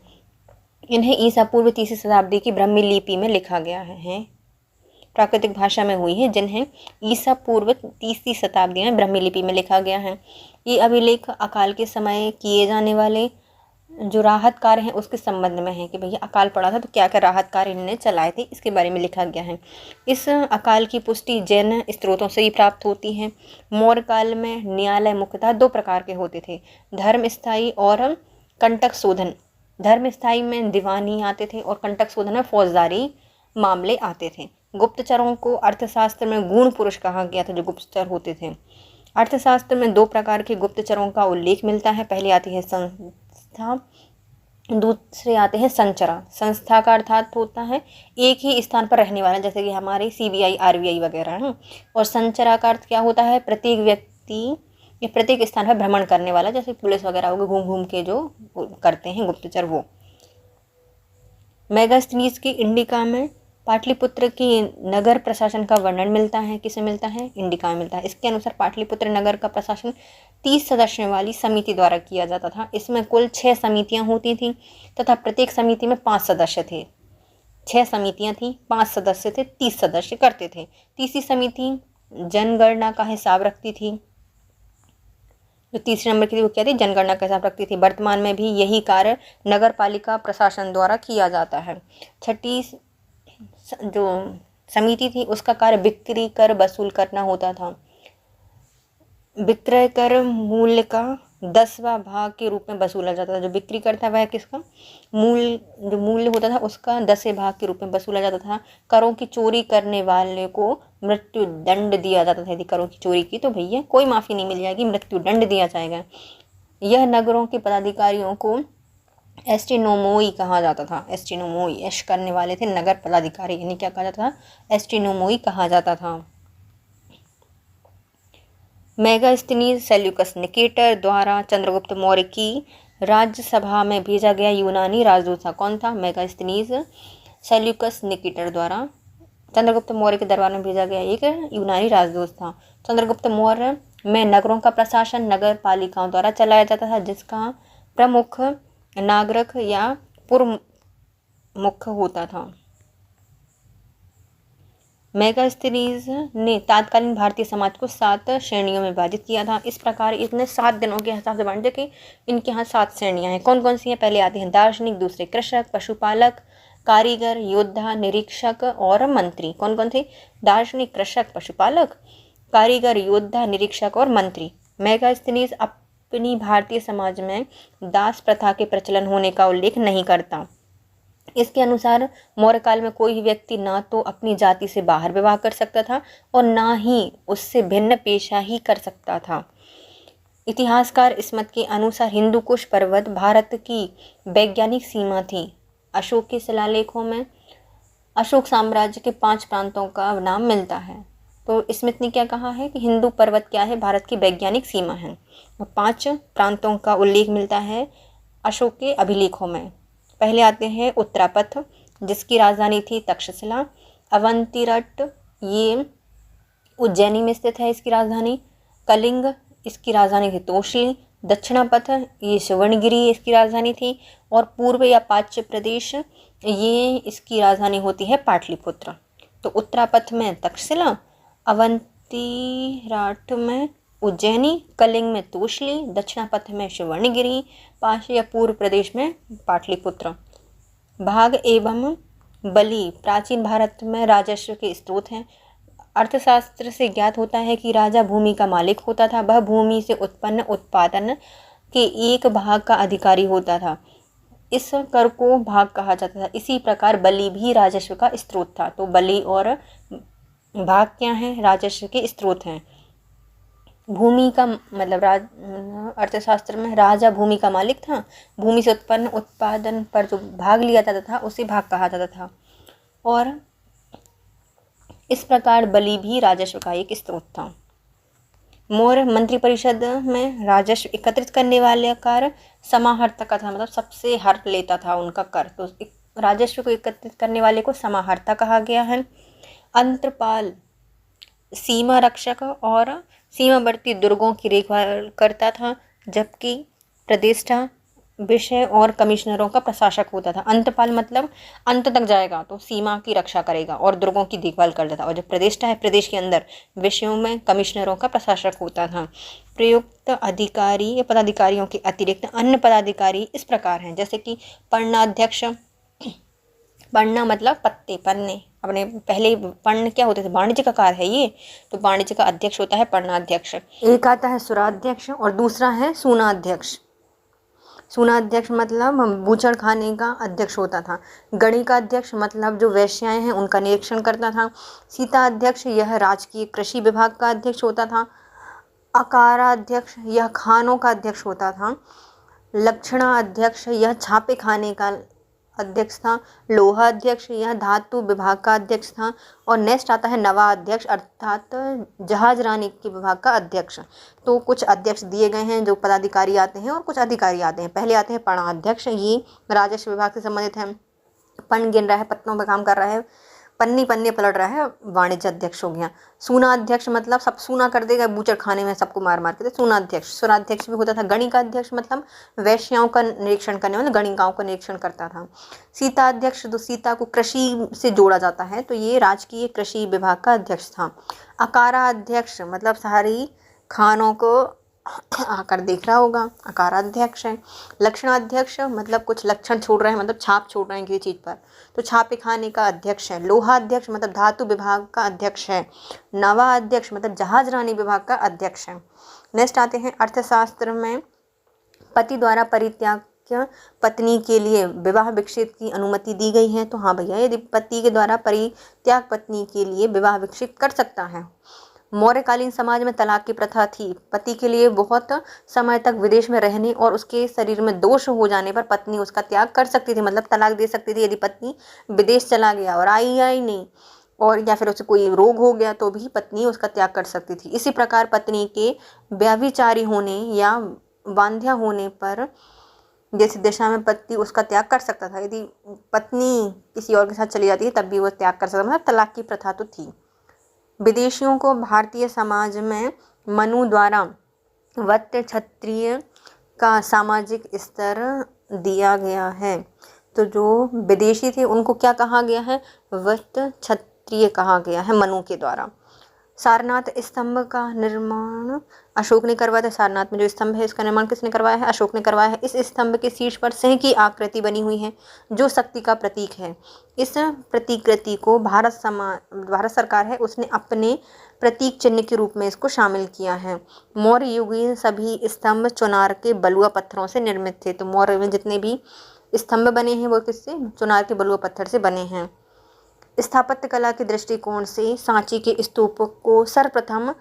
S1: इन्हें ईसा पूर्व 3वीं शताब्दी की ब्राह्मी लिपि में लिखा गया है, प्राकृतिक भाषा में हुई है, जिन्हें ईसा पूर्व 3वीं शताब्दी में ब्राह्मी लिपि में लिखा गया है। ये अभिलेख अकाल के समय किए जाने वाले जो राहत कार्य हैं उसके संबंध में है कि भैया अकाल पड़ा था तो क्या क्या राहत कार्य इन्होंने चलाए थे, इसके बारे में लिखा गया है। इस अकाल की पुष्टि जैन स्त्रोतों से ही प्राप्त होती है। मौर्य काल में न्यायालय मुख्यतः 2 प्रकार के होते थे, धर्म स्थायी और कंटक शोधन। धर्म स्थायी में दीवानी आते थे और कंटक शोधन में फौजदारी मामले आते थे। गुप्तचरों को अर्थशास्त्र में गुण पुरुष कहा गया था, जो गुप्तचर होते थे। अर्थशास्त्र में 2 प्रकार के गुप्तचरों का उल्लेख मिलता है। पहले आती है संस्था, दूसरे आते हैं संचरा। संस्था का अर्थात होता है एक ही स्थान पर रहने वाला, जैसे कि हमारे CBI RBI वगैरह हैं। और संचरा का अर्थ क्या होता है? प्रत्येक व्यक्ति या प्रत्येक स्थान पर भ्रमण करने वाला, जैसे पुलिस वगैरह हो गए, घूम घूम के जो करते हैं गुप्तचर, वो। मेगास्थनीज की इंडिका में पाटलिपुत्र की नगर प्रशासन का वर्णन मिलता है। किसे मिलता है? इंडिका में मिलता है। इसके अनुसार पाटलिपुत्र नगर का प्रशासन 30 सदस्यों वाली समिति द्वारा किया जाता था। इसमें कुल 6 समितियां होती थीं तथा प्रत्येक समिति में 5 सदस्य थे। 6 समितियां थीं, 5 सदस्य थे, 30 सदस्य करते थे। तीसरी समिति जनगणना का हिसाब रखती थी। जो तीसरे नंबर की थी वो क्या थी? जनगणना का हिसाब रखती थी। वर्तमान में भी यही कार्य नगर पालिका प्रशासन द्वारा किया जाता है। छठी जो समिति थी उसका कार्य बिक्री कर वसूल करना होता था। विक्रय कर मूल्य का 10वां भाग के रूप में वसूला जाता था। जो बिक्री करता वह किसका जो मूल्य होता था उसका 10वें भाग के रूप में वसूला जाता था। करों की चोरी करने वाले को मृत्यु दंड दिया जाता था। यदि करों की चोरी की तो भैया कोई माफ़ी नहीं मिल जाएगी, मृत्यु दंड दिया जाएगा। यह नगरों के पदाधिकारियों को एस्टिनोमोई कहा जाता था। एस्टिनोमोई ऐश करने वाले थे नगर पदाधिकारी, यानी क्या कहा जाता था? एस्टिनोमोई कहा जाता था। मेगास्थनीज सेल्यूकस निकेटर द्वारा चंद्रगुप्त मौर्य की राज्यसभा में भेजा गया यूनानी राजदूत था। कौन था? मेगास्थनीज सेल्यूकस निकेटर द्वारा चंद्रगुप्त मौर्य के दरबार में भेजा गया एक यूनानी राजदूत था। चंद्रगुप्त मौर्य में नगरों का प्रशासन नगर पालिकाओं द्वारा चलाया जाता था, जिसका प्रमुख नागरिक या पूर्व मुख्य होता था। मेगास्थनीज ने तत्कालीन भारतीय समाज को 7 श्रेणियों में विभाजित किया था। इस प्रकार इसने 7 दिनों के हिसाब से बांटे कि इनके यहाँ 7 श्रेणियाँ हैं। कौन कौन सी हैं? पहले आते हैं दार्शनिक, दूसरे कृषक, पशुपालक, कारीगर, योद्धा, निरीक्षक और मंत्री। कौन कौन थे? दार्शनिक, कृषक, पशुपालक, कारीगर, योद्धा, निरीक्षक और मंत्री। मेगास्थनीज अपनी भारतीय समाज में दास प्रथा के प्रचलन होने का उल्लेख नहीं करता। इसके अनुसार मौर्य काल में कोई व्यक्ति ना तो अपनी जाति से बाहर विवाह कर सकता था और ना ही उससे भिन्न पेशा ही कर सकता था। इतिहासकार स्मिथ के अनुसार हिंदू कुश पर्वत भारत की वैज्ञानिक सीमा थी। अशोक के शिलालेखों में अशोक साम्राज्य के 5 प्रांतों का नाम मिलता है। तो स्मिथ ने क्या कहा है कि हिंदू पर्वत क्या है? भारत की वैज्ञानिक सीमा है। 5 प्रांतों का उल्लेख मिलता है अशोक के अभिलेखों में। पहले आते हैं उत्तरापथ, जिसकी राजधानी थी तक्षशिला। अवंतिरट, ये उज्जैनी में स्थित है, इसकी राजधानी। कलिंग, इसकी राजधानी थी तोशली। दक्षिणापथ, ये सुवर्णगिरी इसकी राजधानी थी। और पूर्व या पाच्य प्रदेश, ये इसकी राजधानी होती है पाटलिपुत्र। तो उत्तरापथ में तक्षशिला, अवंतिराट में उज्जैनी, कलिंग में तोशली, दक्षिणापथ में सुवर्णगिरी, पाश या पूर्व प्रदेश में पाटलिपुत्र। भाग एवं बलि प्राचीन भारत में राजस्व के स्रोत हैं। अर्थशास्त्र से ज्ञात होता है कि राजा भूमि का मालिक होता था। वह भूमि से उत्पन्न उत्पादन के एक भाग का अधिकारी होता था। इस कर को भाग कहा जाता था। इसी प्रकार बलि भी राजस्व का स्रोत था। तो बलि और भाग क्या हैं? राजस्व के स्रोत हैं। भूमि का मतलब अर्थशास्त्र में राजा भूमि का मालिक था। भूमि से उत्पन्न उत्पादन पर जो भाग लिया जाता था उसे भाग कहा जाता था। और इस प्रकार बलि भी राजस्व का एक स्रोत था। मौर्य मंत्रिपरिषद में राजस्व एकत्रित करने वाले कार्य समाहर्ता का था, मतलब सबसे हर लेता था उनका कर, तो राजस्व को एकत्रित करने वाले को समाहर्ता कहा गया है। अंतपाल सीमा रक्षक और सीमावर्ती दुर्गों की देखभाल करता था, जबकि प्रतिष्ठा विषय और कमिश्नरों का प्रशासक होता था। अंतपाल मतलब अंत तक जाएगा तो सीमा की रक्षा करेगा और दुर्गों की देखभाल करता था, और जब प्रतिष्ठा है प्रदेश के अंदर विषयों में कमिश्नरों का प्रशासक होता था। प्रयुक्त अधिकारी या पदाधिकारियों के अतिरिक्त अन्य पदाधिकारी इस प्रकार हैं, जैसे कि पन्नाध्यक्ष, पन्ना मतलब पत्ते पन्ने, अपने पहले पन्न क्या होते थे, वाणिज्य का कार्य है ये, तो वाणिज्य का अध्यक्ष होता है पन्नाध्यक्ष। एक आता है सुराध्यक्ष और दूसरा है सूनाध्यक्ष। सूनाध्यक्ष मतलब बूचड़ खाने का अध्यक्ष होता था। गणिका अध्यक्ष मतलब जो वैश्याएं हैं उनका निरीक्षण करता था। सीता अध्यक्ष यह राजकीय कृषि विभाग का अध्यक्ष होता था। अकाराध्यक्ष यह खानों का अध्यक्ष होता था। लक्षणा अध्यक्ष यह छापे खाने का अध्यक्ष था। लोहा अध्यक्ष यह धातु विभाग का अध्यक्ष था। और नेक्स्ट आता है नवा अध्यक्ष अर्थात जहाज रानी के विभाग का अध्यक्ष। तो कुछ अध्यक्ष दिए गए हैं जो पदाधिकारी आते हैं और कुछ अधिकारी आते हैं। पहले आते हैं पणाध्यक्ष, ये राजस्व विभाग से संबंधित है, पन्न गिन रहा है, पत्तों पर काम कर रहा है, पन्नी पन्ने पलट रहा है, वाणिज्य अध्यक्ष हो गया। सूनाध्यक्ष मतलब सब सूना कर देगा, बूचड़ खाने में सबको मार मार के, सूनाध्यक्ष। सुराध्यक्ष भी होता था। गणिकाध्यक्ष मतलब वैश्याओं का निरीक्षण करने वाले, गणिकाओं का निरीक्षण करता था। सीता अध्यक्ष, तो सीता को कृषि से जोड़ा जाता है, तो ये राजकीय कृषि विभाग का अध्यक्ष था। अकारा अध्यक्ष मतलब सारी खानों को आकर देख रहा होगा, अकाराध्यक्ष है। लक्षणाध्यक्ष मतलब कुछ लक्षण छोड़ रहे हैं, मतलब छाप छोड़ रहे हैं किसी चीज़ पर, तो छापे खाने का अध्यक्ष है। लोहा अध्यक्ष मतलब धातु विभाग का अध्यक्ष है। नवा अध्यक्ष मतलब जहाज रानी विभाग का अध्यक्ष है। नेक्स्ट आते हैं अर्थशास्त्र में, पति द्वारा परित्याग पत्नी के लिए विवाह विच्छेद की अनुमति दी गई है। तो हाँ भैया, यदि पति के द्वारा परित्याग पत्नी के लिए विवाह विच्छेद कर सकता है। मौर्यकालीन समाज में तलाक की प्रथा थी। पति के लिए बहुत समय तक विदेश में रहने और उसके शरीर में दोष हो जाने पर पत्नी उसका त्याग कर सकती थी, मतलब तलाक दे सकती थी। यदि पत्नी विदेश चला गया और आई नहीं, और या फिर उसे कोई रोग हो गया, तो भी पत्नी उसका त्याग कर सकती थी। इसी प्रकार पत्नी के व्यभिचारी होने या बांध्या होने पर जैसे दिशा में पति उसका त्याग कर सकता था। यदि पत्नी किसी और के साथ चली जाती है तब भी वो त्याग कर सकता, मतलब तलाक की प्रथा तो थी। विदेशियों को भारतीय समाज में मनु द्वारा वत्स क्षत्रिय का सामाजिक स्तर दिया गया है। तो जो विदेशी थे उनको क्या कहा गया है, वत्स क्षत्रिय कहा गया है मनु के द्वारा। सारनाथ स्तंभ का निर्माण अशोक ने करवाया था। सारनाथ में जो स्तंभ है इसका निर्माण किसने करवाया है, अशोक ने करवाया है। इस स्तंभ के शीर्ष पर सिंह की आकृति बनी हुई है जो शक्ति का प्रतीक है। इस प्रतिकृति को भारत सरकार है उसने अपने प्रतीक चिन्ह के रूप में इसको शामिल किया है। मौर्य युगीन सभी स्तंभ चुनार के बलुआ पत्थरों से निर्मित थे। तो मौर्य में जितने भी स्तंभ बने हैं वो किससे, चुनार के बलुआ पत्थर से बने हैं। स्थापत्य कला के दृष्टिकोण से सांची के स्तूप को सर्वप्रथम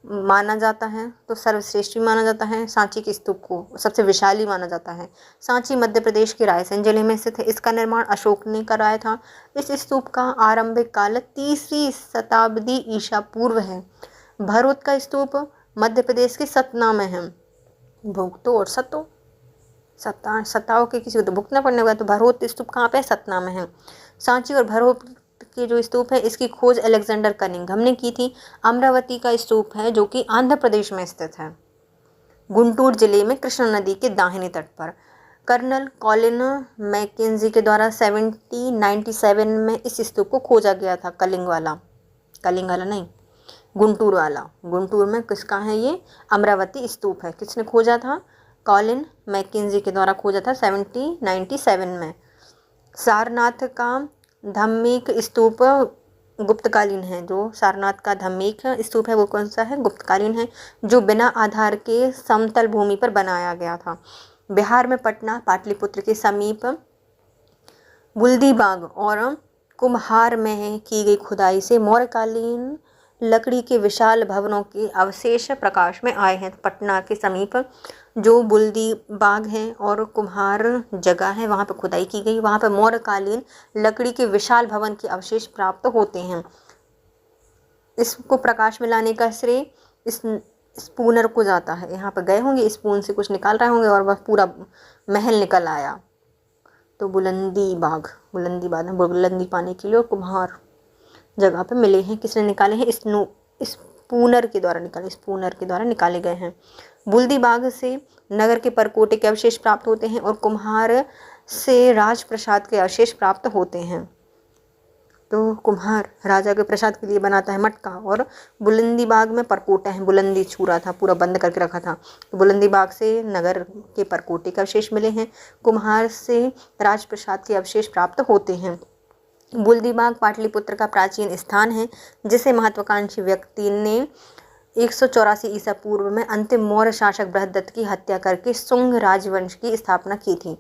S1: माना जाता है, तो सर्वश्रेष्ठ भी माना जाता है। सांची के स्तूप को सबसे विशाली माना जाता है। सांची मध्य प्रदेश के रायसेन जिले में स्थित है। इसका निर्माण अशोक ने कराया था। इस स्तूप का आरंभिक काल 3वीं शताब्दी ईसा पूर्व है। भरोत का स्तूप मध्य प्रदेश के सतना में है। भुगतो और सताओं के किसी को तो भुगतना पड़ने वाला, तो भरोत स्तूप कहाँ पे, सतना में है। सांची और भरोत के जो स्तूप है इसकी खोज अलेक्जेंडर कनिंघम ने की थी। अमरावती का स्तूप है जो कि आंध्र प्रदेश में स्थित है, गुंटूर जिले में कृष्णा नदी के दाहिने तट पर। कर्नल कॉलिन मैकेंजी के द्वारा 1797 में इस स्तूप को खोजा गया था। कलिंग वाला नहीं, गुंटूर वाला। गुंटूर में किसका है ये, अमरावती स्तूप है। किसने खोजा था, कॉलिन मैकेंजी के द्वारा खोजा था 1797 में। सारनाथ का धम्मिक स्तूप गुप्तकालीन है। जो सारनाथ का धम्मिक स्तूप है वो कौन सा है, गुप्तकालीन है, जो बिना आधार के समतल भूमि पर बनाया गया था। बिहार में पटना पाटलिपुत्र के समीप बुल्दीबाग और कुम्हार में की गई खुदाई से मौर्यकालीन लकड़ी के विशाल भवनों के अवशेष प्रकाश में आए हैं। तो पटना के समीप जो बुल्दी बाग है और कुम्हार जगह है वहाँ पर खुदाई की गई, वहाँ पर मौर्यकालीन लकड़ी के विशाल भवन के अवशेष प्राप्त होते हैं। इसको प्रकाश में लाने का श्रेय इस स्पूनर को जाता है। यहाँ पर गए होंगे, स्पून से कुछ निकाल रहे होंगे और वह पूरा महल निकल आया। तो बुलंदी बाग बुलंदी पाने के लिए और कुम्हार जगह पे मिले हैं। किसने निकाले हैं? स्पूनर के द्वारा निकाले गए हैं। बुलंदी बाग से नगर के परकोटे के अवशेष प्राप्त होते हैं और कुम्हार से राजप्रसाद के अवशेष प्राप्त होते हैं। तो कुम्हार राजा के प्रसाद के लिए बनाता है मटका, और बुलंदी बाग में परकोटा है, बुलंदी छूरा था, पूरा बंद करके रखा था। तो बुलंदी बाग से नगर के परकोटे के अवशेष मिले हैं, कुम्हार से राजप्रसाद के अवशेष प्राप्त होते हैं। बुलंदी बाग पाटलिपुत्र का प्राचीन स्थान है, जिसे महत्वाकांक्षी व्यक्ति ने 184 ईसा पूर्व में अंतिम मौर्य शासक बृहदत्त की हत्या करके शुंग राजवंश की स्थापना की थी।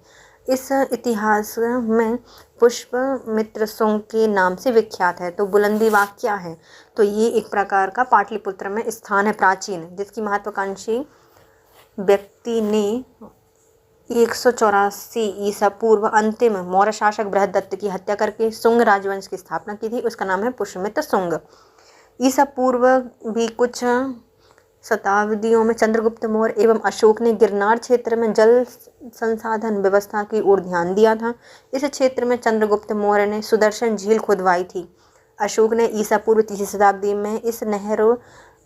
S1: इस इतिहास में पुष्यमित्र शुंग के नाम से विख्यात है। तो बुलंदी बाग क्या है? तो ये एक प्रकार का पाटलिपुत्र में स्थान है प्राचीन, जिसकी महत्वाकांक्षी व्यक्ति ने 184 ईसा पूर्व अंतिम मौर्य शासक बृहदत्त की हत्या करके शुंग राजवंश की स्थापना की थी। उसका नाम है पुष्यमित्र शुंग। ईसा पूर्व भी कुछ शताब्दियों में चंद्रगुप्त मौर्य एवं अशोक ने गिरनार क्षेत्र में जल संसाधन व्यवस्था की ओर ध्यान दिया था। इस क्षेत्र में चंद्रगुप्त मौर्य ने सुदर्शन झील खुदवाई थी। अशोक ने ईसा पूर्व 3वीं शताब्दी में इस नहर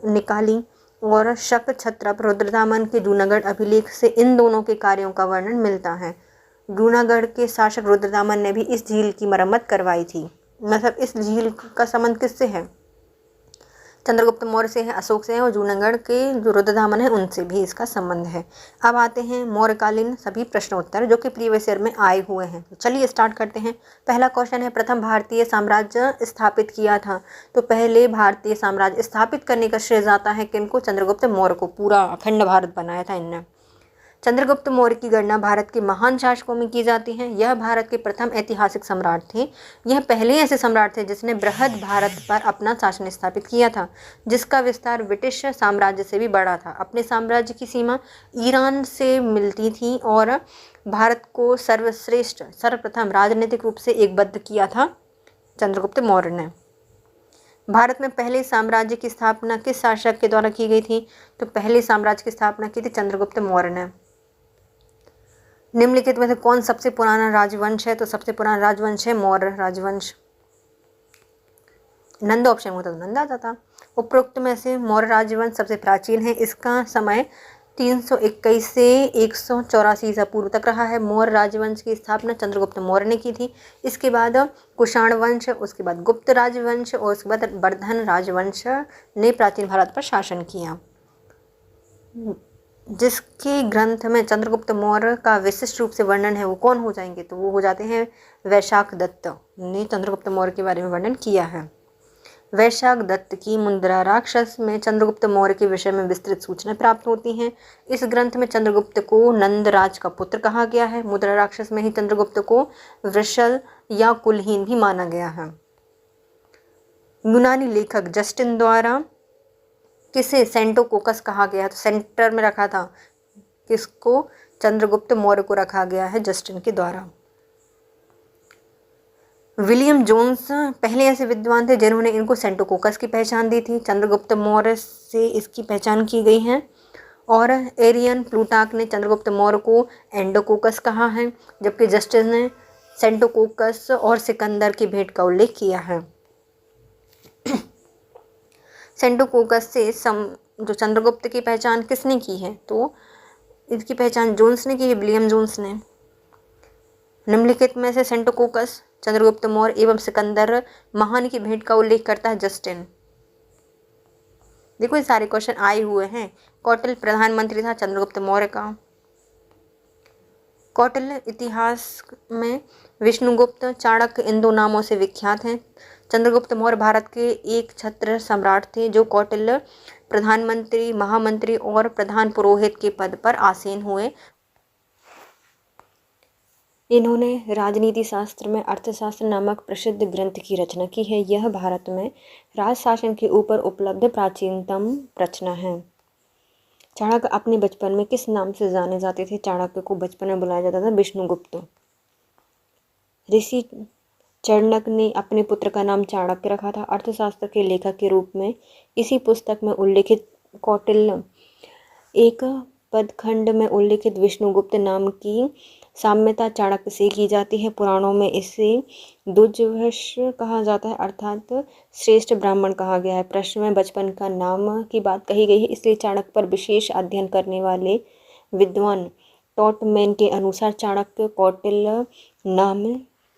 S1: निकाली और शक छत्रप रुद्रदामन के जूनागढ़ अभिलेख से इन दोनों के कार्यों का वर्णन मिलता है। जूनागढ़ के शासक रुद्रदामन ने भी इस झील की मरम्मत करवाई थी। मतलब इस झील का संबंध किससे है? चंद्रगुप्त मौर्य से है, अशोक से है, और जूनागढ़ के जो रुद्रदामन है उनसे भी इसका संबंध है। अब आते हैं मौर्यकालीन सभी प्रश्न उत्तर जो कि प्रीवियस ईयर में आए हुए हैं। तो चलिए स्टार्ट करते हैं। पहला क्वेश्चन है, प्रथम भारतीय साम्राज्य स्थापित किया था। तो पहले भारतीय साम्राज्य स्थापित करने का श्रेय जाता है किनको? चंद्रगुप्त मौर्य को। पूरा अखंड भारत बनाया था इनने। चंद्रगुप्त मौर्य की गणना भारत के महान शासकों में की जाती है। यह भारत के प्रथम ऐतिहासिक सम्राट थे। यह पहले ऐसे सम्राट थे जिसने बृहद भारत पर अपना शासन स्थापित किया था, जिसका विस्तार ब्रिटिश साम्राज्य से भी बड़ा था। अपने साम्राज्य की सीमा ईरान से मिलती थी और भारत को सर्वप्रथम राजनीतिक रूप से एकबद्ध किया था चंद्रगुप्त मौर्य ने। भारत में पहले साम्राज्य की स्थापना किस शासक के द्वारा की गई थी? तो पहले साम्राज्य की स्थापना की थी चंद्रगुप्त मौर्य ने। निम्नलिखित में से कौन सबसे पुराना राजवंश है? तो सबसे पुराना राजवंश है मौर्य राजवंश। नंद ऑप्शन होता तो नंद आ जाता। उपरोक्त में से मौर्य राजवंश सबसे प्राचीन है। इसका समय 321 से 184 ईसा पूर्व तक रहा है। मौर्य राजवंश की स्थापना चंद्रगुप्त मौर्य ने की थी। इसके बाद कुषाण वंश, उसके बाद गुप्त राजवंश और उसके बाद वर्धन राजवंश ने प्राचीन भारत पर शासन किया। जिसके ग्रंथ में चंद्रगुप्त मौर्य का विशिष्ट रूप से वर्णन है वो कौन हो जाएंगे? तो वो हो जाते हैं वैशाख दत्त ने चंद्रगुप्त मौर्य के बारे में वर्णन किया है। वैशाख दत्त की मुद्रा राक्षस में चंद्रगुप्त मौर्य के विषय में विस्तृत सूचनाएं प्राप्त होती हैं। इस ग्रंथ में चंद्रगुप्त को नंदराज का पुत्र कहा गया है। मुद्रा राक्षस में ही चंद्रगुप्त को वृषल या कुलहीन भी माना गया है। यूनानी लेखक जस्टिन द्वारा किसे सेंटोकोकस कहा गया? तो सेंटर में रखा था किसको? चंद्रगुप्त मौर्य को रखा गया है जस्टिन के द्वारा। विलियम जोन्स पहले ऐसे विद्वान थे जिन्होंने इनको सेंटोकोकस की पहचान दी थी। चंद्रगुप्त मौर्य से इसकी पहचान की गई है। और एरियन प्लूटार्क ने चंद्रगुप्त मौर्य को एंडोकोकस कहा है, जबकि जस्टिन ने सेंटोकोकस और सिकंदर की भेंट का उल्लेख किया है। सेंटोकोकस से जो चंद्रगुप्त की पहचान किसने की है? तो इसकी पहचान जोन्स ने की है, विलियम जोन्स ने। निम्नलिखित में से सेंटोकोकस, चंद्रगुप्त मौर्य एवं सिकंदर महान की भेंट का उल्लेख करता है जस्टिन। देखो ये सारे क्वेश्चन आए हुए हैं। कौटिल्य प्रधानमंत्री था चंद्रगुप्त मौर्य का। कौटिल्य इतिहास में विष्णुगुप्त, चाणक्य इन दो नामों से विख्यात हैं। चंद्रगुप्त मौर्य भारत के एक छत्र सम्राट थे जो कौटिल्य प्रधानमंत्री, महामंत्री और प्रधान पुरोहित के पद पर आसीन हुए। इन्होंने राजनीति शास्त्र में अर्थशास्त्र नामक प्रसिद्ध ग्रंथ की रचना की है। यह भारत में राजशासन के ऊपर उपलब्ध प्राचीनतम रचना है। चाणक्य अपने बचपन में किस नाम से जाने जाते थे? चाणक्य को बचपन में बुलाया जाता था विष्णुगुप्त। ऋषि चाणक्य ने अपने पुत्र का नाम चाणक्य रखा था। अर्थशास्त्र के लेखक के रूप में इसी पुस्तक में उल्लेखित कौटिल्य एक पदखंड में उल्लिखित विष्णुगुप्त नाम की साम्यता चाणक्य से की जाती है। पुराणों में इसे दुर्जवश कहा जाता है, अर्थात श्रेष्ठ ब्राह्मण कहा गया है। प्रश्न में बचपन का नाम की बात कही गई है, इसलिए चाणक्य पर विशेष अध्ययन करने वाले विद्वान टॉटमैन के अनुसार चाणक्य कौटिल्य नाम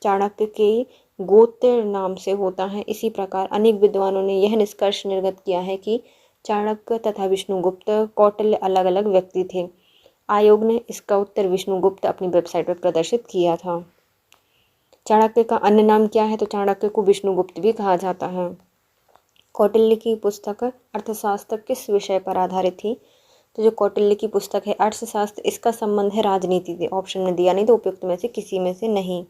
S1: चाणक्य के गोत्र नाम से होता है। इसी प्रकार अनेक विद्वानों ने यह निष्कर्ष निर्गत किया है कि चाणक्य तथा विष्णुगुप्त कौटिल्य अलग अलग व्यक्ति थे। आयोग ने इसका उत्तर विष्णुगुप्त अपनी वेबसाइट पर प्रदर्शित किया था। चाणक्य का अन्य नाम क्या है? तो चाणक्य को विष्णुगुप्त भी कहा जाता है। कौटिल्य की पुस्तक अर्थशास्त्र किस विषय पर आधारित थी? तो जो कौटिल्य की पुस्तक है अर्थशास्त्र, इसका संबंध है राजनीति से। ऑप्शन में दिया नहीं तो उपयुक्त में से किसी में से नहीं।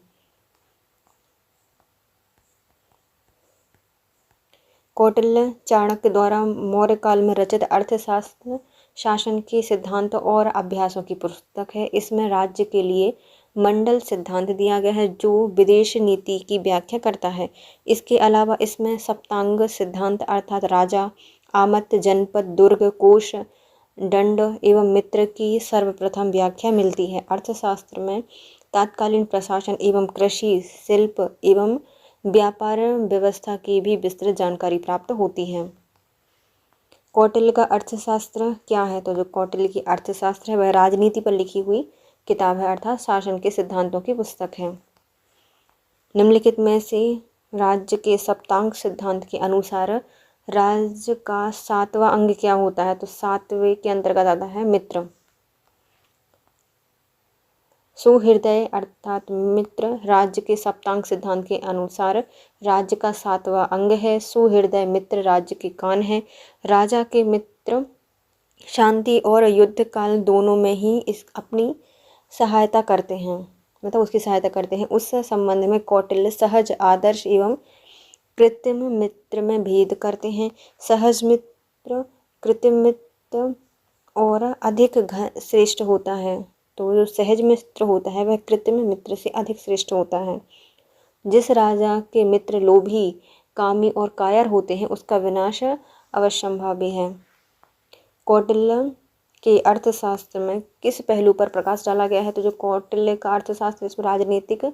S1: कौटिल्य चाणक्य द्वारा मौर्य काल में रचित अर्थशास्त्र शासन के सिद्धांत और अभ्यासों की पुस्तक है। इसमें राज्य के लिए मंडल सिद्धांत दिया गया है जो विदेश नीति की व्याख्या करता है। इसके अलावा इसमें सप्तांग सिद्धांत अर्थात राजा, आमत, जनपद, दुर्ग, कोश, दंड एवं मित्र की सर्वप्रथम व्याख्या मिलती है। अर्थशास्त्र में तत्कालीन प्रशासन एवं कृषि, शिल्प एवं व्यापार व्यवस्था की भी विस्तृत जानकारी प्राप्त होती है। कौटिल्य का अर्थशास्त्र क्या है? तो जो कौटिल्य की अर्थशास्त्र है वह राजनीति पर लिखी हुई किताब है, अर्थात शासन के सिद्धांतों की पुस्तक है। निम्नलिखित में से राज्य के सप्तांग सिद्धांत के अनुसार राज्य का 7वां अंग क्या होता है? तो 7वें के अंतर्गत आता है मित्र। सुहृदय अर्थात मित्र राज्य के सप्तांग सिद्धांत के अनुसार राज्य का 7वां अंग है। सुहृदय मित्र राज्य के कान है। राजा के मित्र शांति और युद्ध काल दोनों में ही अपनी सहायता करते हैं, मतलब उसकी सहायता करते हैं। उस संबंध में कौटिल्य सहज, आदर्श एवं कृत्रिम मित्र में भेद करते हैं। सहज मित्र कृत्रिम मित्र और अधिक श्रेष्ठ होता है। तो जो सहज मित्र होता है वह कृत्रिम मित्र से अधिक श्रेष्ठ होता है। जिस राजा के मित्र लोभी, कामी और कायर होते हैं उसका विनाश अवश्यंभावी है। कौटिल्य के अर्थशास्त्र में किस पहलू पर प्रकाश डाला गया है? तो जो कौटिल्य का अर्थशास्त्र इसमें राजनीतिक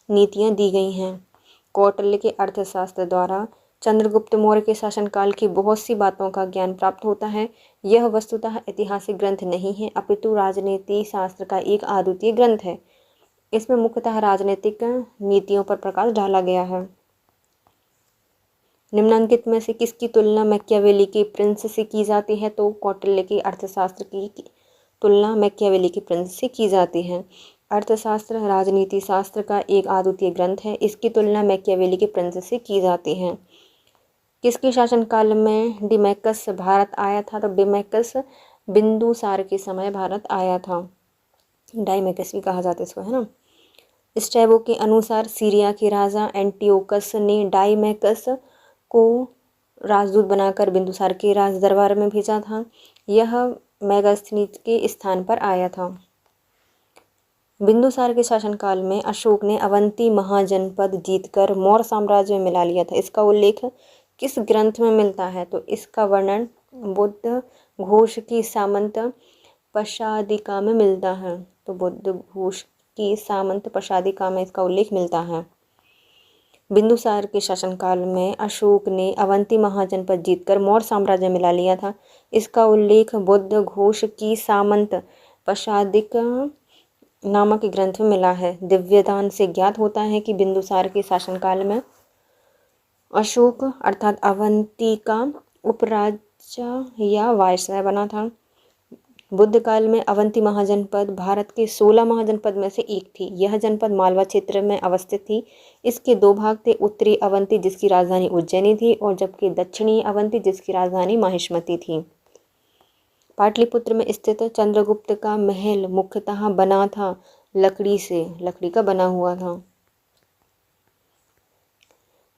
S1: नीतियां दी गई हैं। कौटिल्य के अर्थशास्त्र द्वारा चंद्रगुप्त मौर्य के शासनकाल की बहुत सी बातों का ज्ञान प्राप्त होता है। यह वस्तुतः ऐतिहासिक ग्रंथ नहीं है अपितु राजनीति शास्त्र का एक अद्वितीय ग्रंथ है। इसमें मुख्यतः राजनीतिक नीतियों पर प्रकाश डाला गया है। निम्नलिखित में से किसकी तुलना मैकियावेली के प्रिंस से की जाती है? तो कौटिल्य के अर्थशास्त्र की तुलना मैकियावेली के प्रिंस से की जाती है। अर्थशास्त्र राजनीति शास्त्र का एक अद्वितीय ग्रंथ है। इसकी तुलना मैकियावेली के प्रिंस से की जाती है। किसके शासनकाल में डिमैकस भारत आया था? तो डिमैकस बिंदुसार के समय भारत आया था। डाइमैकस भी कहा जाता है इसको, है ना। स्ट्रैबो के अनुसार सीरिया के राजा एंटियोकस ने डाइमैकस को राजदूत बनाकर बिंदुसार के राज दरबार में भेजा था। यह मेगास्थनीज के स्थान पर आया था। बिंदुसार के शासनकाल में अशोक ने अवंती महाजनपद जीतकर मौर्य साम्राज्य में मिला लिया था। इसका उल्लेख किस ग्रंथ में मिलता है? तो इसका वर्णन बुद्ध घोष की सामंत पशादिका में मिलता है। तो बुद्ध घोष की सामंत पशादिका में इसका उल्लेख मिलता है। बिंदुसार के शासनकाल में अशोक ने अवंती महाजनपद जीतकर मौर्य साम्राज्य में मिला लिया था। इसका उल्लेख बुद्ध घोष की सामंत पशादिका नामक ग्रंथ में मिला है। दिव्यदान से ज्ञात होता है कि बिंदुसार के शासनकाल में अशोक अर्थात अवंती का उपराजा या वायसराय बना था। बुद्ध काल में अवंती महाजनपद भारत के 16 महाजनपद में से एक थी। यह जनपद मालवा क्षेत्र में अवस्थित थी। इसके 2 भाग थे, उत्तरी अवंती जिसकी राजधानी उज्जैनी थी और जबकि दक्षिणी अवंती जिसकी राजधानी माहिष्मती थी। पाटलिपुत्र में स्थित चंद्रगुप्त का महल मुख्यतः बना था लकड़ी से, लकड़ी का बना हुआ था।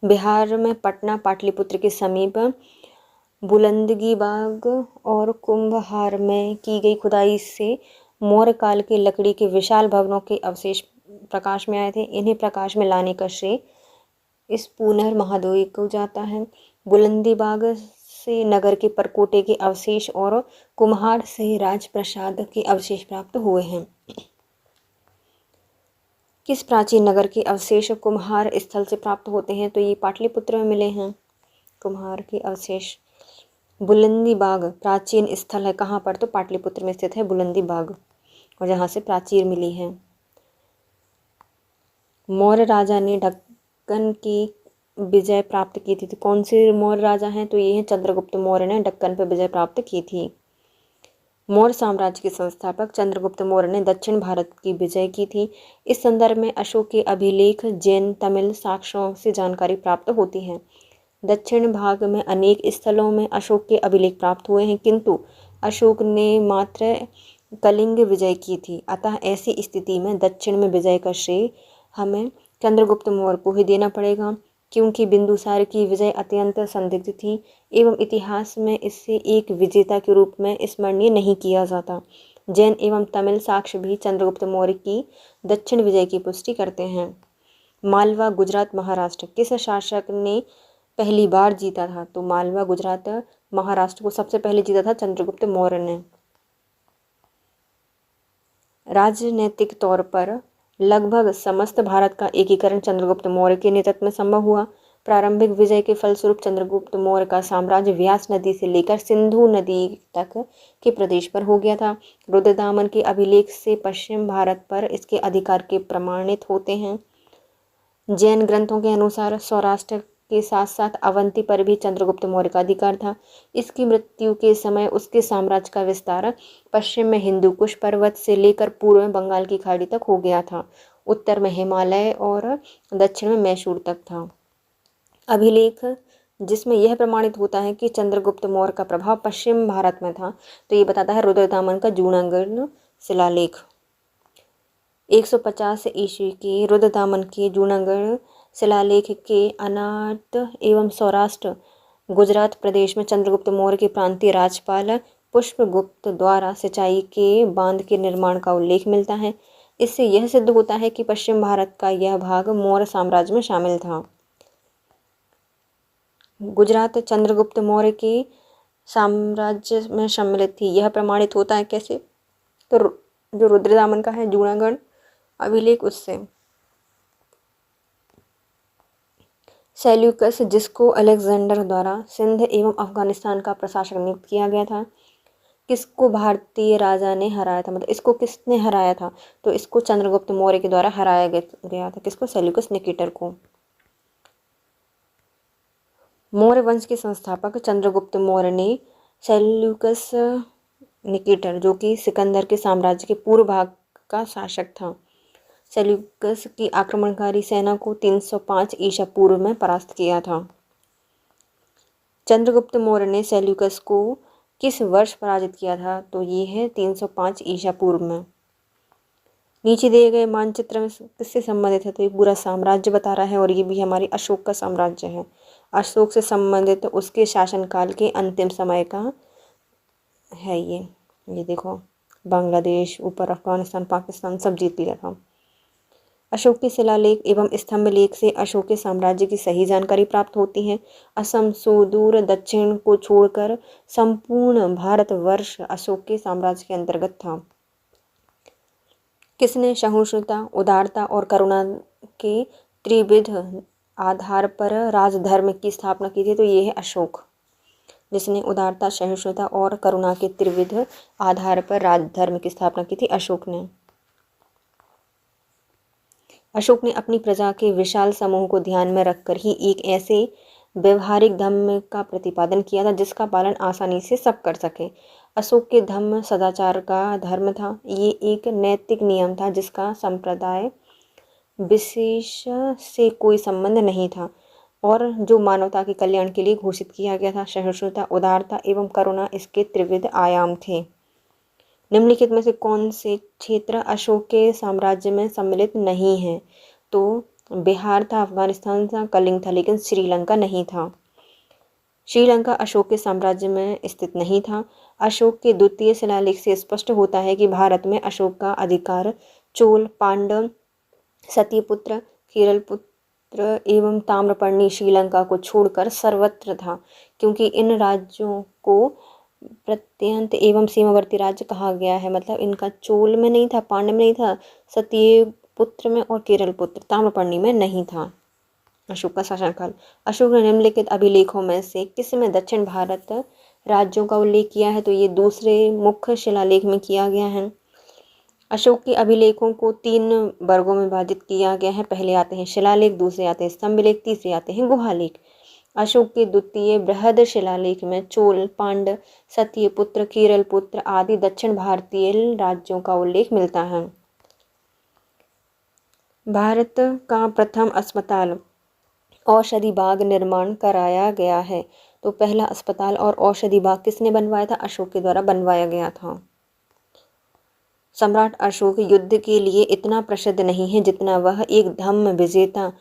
S1: बिहार में पटना पाटलिपुत्र के समीप बुलंदगीबाग और कुंभहार में की गई खुदाई से मौर्य काल के लकड़ी के विशाल भवनों के अवशेष प्रकाश में आए थे। इन्हें प्रकाश में लाने का श्रेय इस पुनर्महादेव को जाता है। बुलंदीबाग से नगर के परकोटे के अवशेष और कुम्हार से राजप्रसाद के अवशेष प्राप्त हुए हैं। किस प्राचीन नगर के अवशेष कुम्हार स्थल से प्राप्त होते हैं? तो ये पाटलिपुत्र में मिले हैं कुम्हार के अवशेष। बुलंदी बाग प्राचीन स्थल है कहाँ पर? तो पाटलिपुत्र में स्थित है बुलंदी बाग, और जहाँ से प्राचीर मिली है। मौर्य राजा ने दक्कन की विजय प्राप्त की थी, तो कौन से मौर्य राजा हैं? तो ये हैं चंद्रगुप्त मौर्य ने दक्कन पर विजय प्राप्त की थी। मौर्य साम्राज्य के संस्थापक चंद्रगुप्त मौर्य ने दक्षिण भारत की विजय की थी। इस संदर्भ में अशोक के अभिलेख, जैन, तमिल साक्ष्यों से जानकारी प्राप्त होती है। दक्षिण भाग में अनेक स्थलों में अशोक के अभिलेख प्राप्त हुए हैं, किंतु अशोक ने मात्र कलिंग विजय की थी। अतः ऐसी स्थिति में दक्षिण में विजय का श्रेय हमें चंद्रगुप्त मौर्य को ही देना पड़ेगा, क्योंकि बिंदुसार की विजय अत्यंत संदिग्ध थी एवं इतिहास में इसे एक विजेता के रूप में स्मरणीय नहीं किया जाता। जैन एवं तमिल साक्ष्य भी चंद्रगुप्त मौर्य की दक्षिण विजय की पुष्टि करते हैं। मालवा, गुजरात, महाराष्ट्र किस शासक ने पहली बार जीता था? तो मालवा, गुजरात, महाराष्ट्र को सबसे पहले जीता था चंद्रगुप्त मौर्य ने। राजनीतिक तौर पर लगभग समस्त भारत का एकीकरण चंद्रगुप्त मौर्य के नेतृत्व में संभव हुआ। प्रारंभिक विजय के फलस्वरूप चंद्रगुप्त मौर्य का साम्राज्य व्यास नदी से लेकर सिंधु नदी तक के प्रदेश पर हो गया था। रुद्रदामन के अभिलेख से पश्चिम भारत पर इसके अधिकार के प्रमाणित होते हैं। जैन ग्रंथों के अनुसार सौराष्ट्र के साथ साथ अवंती पर भी चंद्रगुप्त मौर्य का अधिकार था। इसकी मृत्यु के समय उसके साम्राज्य का विस्तार पश्चिम में हिंदू कुश पर्वत से लेकर पूर्व में बंगाल की खाड़ी तक हो गया था, उत्तर में हिमालय और दक्षिण में मैसूर तक था। अभिलेख जिसमें यह प्रमाणित होता है कि चंद्रगुप्त मौर्य का प्रभाव पश्चिम भारत में था, तो ये बताता है रुद्रदामन का जूनागढ़ शिलालेख। 150 ईस्वी के रुद्रदामन के जूनागढ़ शिलालेख के अनाथ एवं सौराष्ट्र गुजरात प्रदेश में चंद्रगुप्त मौर्य के प्रांतीय राज्यपाल पुष्पगुप्त द्वारा सिंचाई के बांध के निर्माण का उल्लेख मिलता है। इससे यह सिद्ध होता है कि पश्चिम भारत का यह भाग मौर्य साम्राज्य में शामिल था। गुजरात चंद्रगुप्त मौर्य के साम्राज्य में सम्मिलित थी, यह प्रमाणित होता है कैसे? तो जो रुद्रदामन का है जूनागढ़ अभिलेख उससे। सेल्यूकस, जिसको अलेक्जेंडर द्वारा सिंध एवं अफगानिस्तान का प्रशासक नियुक्त किया गया था, किसको भारतीय राजा ने हराया था? मतलब इसको किसने हराया था? तो इसको चंद्रगुप्त मौर्य के द्वारा हराया गया था। किसको? सेल्यूकस निकेटर को। मौर्य वंश के संस्थापक चंद्रगुप्त मौर्य ने सेल्यूकस निकेटर, जो कि सिकंदर के साम्राज्य के पूर्व भाग का शासक था, सेल्यूकस की आक्रमणकारी सेना को 305 ईसा पूर्व में परास्त किया था। चंद्रगुप्त मौर्य ने सेल्यूकस को किस वर्ष पराजित किया था? तो ये है 305 ईसा पूर्व में। नीचे दिए गए मानचित्र में किससे संबंधित है? तो ये पूरा साम्राज्य बता रहा है, और ये भी हमारी अशोक का साम्राज्य है। अशोक से संबंधित उसके शासनकाल के अंतिम समय का है ये देखो, बांग्लादेश, ऊपर अफगानिस्तान, पाकिस्तान सब जीत लिया था। अशोक के शिलालेख एवं स्तंभ लेख से अशोक के साम्राज्य की सही जानकारी प्राप्त होती है। असम, सुदूर दक्षिण को छोड़कर संपूर्ण भारतवर्ष अशोक के साम्राज्य के अंतर्गत था। किसने सहिष्णुता, उदारता और करुणा के त्रिविध आधार पर राजधर्म की स्थापना की थी? तो ये है अशोक, जिसने उदारता, सहिष्णुता और करुणा के त्रिविध आधार पर राजधर्म की स्थापना की थी, अशोक ने। अशोक ने अपनी प्रजा के विशाल समूह को ध्यान में रखकर ही एक ऐसे व्यवहारिक धर्म का प्रतिपादन किया था जिसका पालन आसानी से सब कर सके। अशोक के धर्म सदाचार का धर्म था। ये एक नैतिक नियम था जिसका संप्रदाय विशेष से कोई संबंध नहीं था और जो मानवता के कल्याण के लिए घोषित किया गया था। सहिष्णुता, उदारता एवं करुणा इसके त्रिविध आयाम थे। निम्नलिखित में से कौन से क्षेत्र अशोक के साम्राज्य में सम्मिलित नहीं है? तो बिहार था, अफगानिस्तान था, कलिंग था, लेकिन श्रीलंका नहीं था। श्रीलंका अशोक के साम्राज्य में स्थित नहीं था। अशोक के द्वितीय शिलालेख से स्पष्ट होता है कि भारत में अशोक का अधिकार चोल, पांडव, सत्यपुत्र, खीरलपुत्र पाटलिपुत्र एवं ताम्रपर्णी श्रीलंका को छोड़कर सर्वत्र था, क्योंकि इन राज्यों को प्रत्यंत एवं सीमावर्ती राज्य कहा गया है। मतलब इनका चोल में नहीं था, पांड्य में नहीं था, सत्यपुत्र में और केरल पुत्र ताम्रपर्णी में नहीं था। अशोक का शासनकाल। अशोक ने निम्नलिखित अभिलेखों में से किस में दक्षिण भारत राज्यों का उल्लेख किया है? तो ये दूसरे मुख्य शिलालेख में किया गया है। अशोक के अभिलेखों को 3 वर्गों में विभाजित किया गया है। पहले आते हैं शिलालेख, दूसरे आते हैं स्तंभलेख, तीसरे आते हैं गुहालेख। अशोक के द्वितीय बृहद शिलालेख में चोल, पांड्य, सत्यपुत्र, केरल पुत्र आदि दक्षिण भारतीय राज्यों का उल्लेख मिलता है। भारत का प्रथम अस्पताल औषधि बाग निर्माण कराया गया है। तो पहला अस्पताल और औषधि बाग किसने बनवाया था? अशोक के द्वारा बनवाया गया था। सम्राट अशोक युद्ध के लिए इतना प्रसिद्ध नहीं है जितना वह एक धम्म विजेता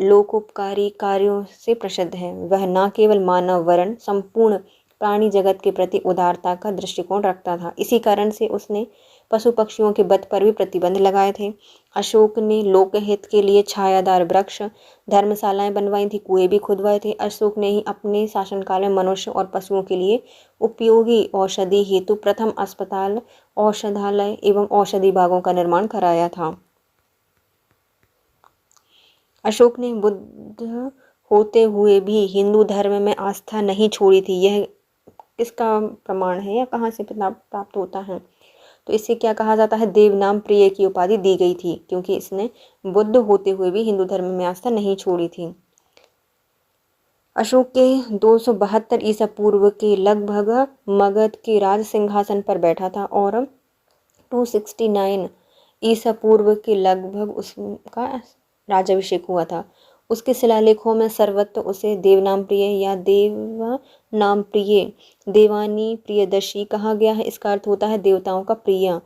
S1: लोकोपकारी कार्यों से प्रसिद्ध है। वह न केवल मानव वर्ण संपूर्ण प्राणी जगत के प्रति उदारता का दृष्टिकोण रखता था। इसी कारण से उसने पशु पक्षियों के वध पर भी प्रतिबंध लगाए थे। अशोक ने लोकहित के लिए छायादार वृक्ष, धर्मशालाएं बनवाई थी, कुएं भी खुदवाए थे। अशोक ने ही अपने शासनकाल में मनुष्य और पशुओं के लिए उपयोगी औषधि हेतु प्रथम अस्पताल, औषधालय एवं औषधि बागों का निर्माण कराया था। अशोक ने बुद्ध होते हुए भी हिंदू धर्म में आस्था नहीं छोड़ी थी। यह किसका प्रमाण है या कहाँ से प्राप्त होता है? तो इससे क्या कहा जाता है? देवनाम प्रिय की उपाधि दी गई थी, क्योंकि इसने बुद्ध होते हुए भी हिंदू धर्म में आस्था नहीं छोड़ी थी। अशोक के 272 ईसा पूर्व के लगभग मगध के राज सिंहासन पर बैठा था और 269 ईसा पूर्व के लगभग उसका राज्याभिषेक हुआ था। उसके शिलालेखों में सर्वत्र उसे देवनाम प्रिय या देवनाम प्रिय, देवानी प्रियदर्शी कहा गया है। इसका अर्थ होता है देवताओं का प्रिय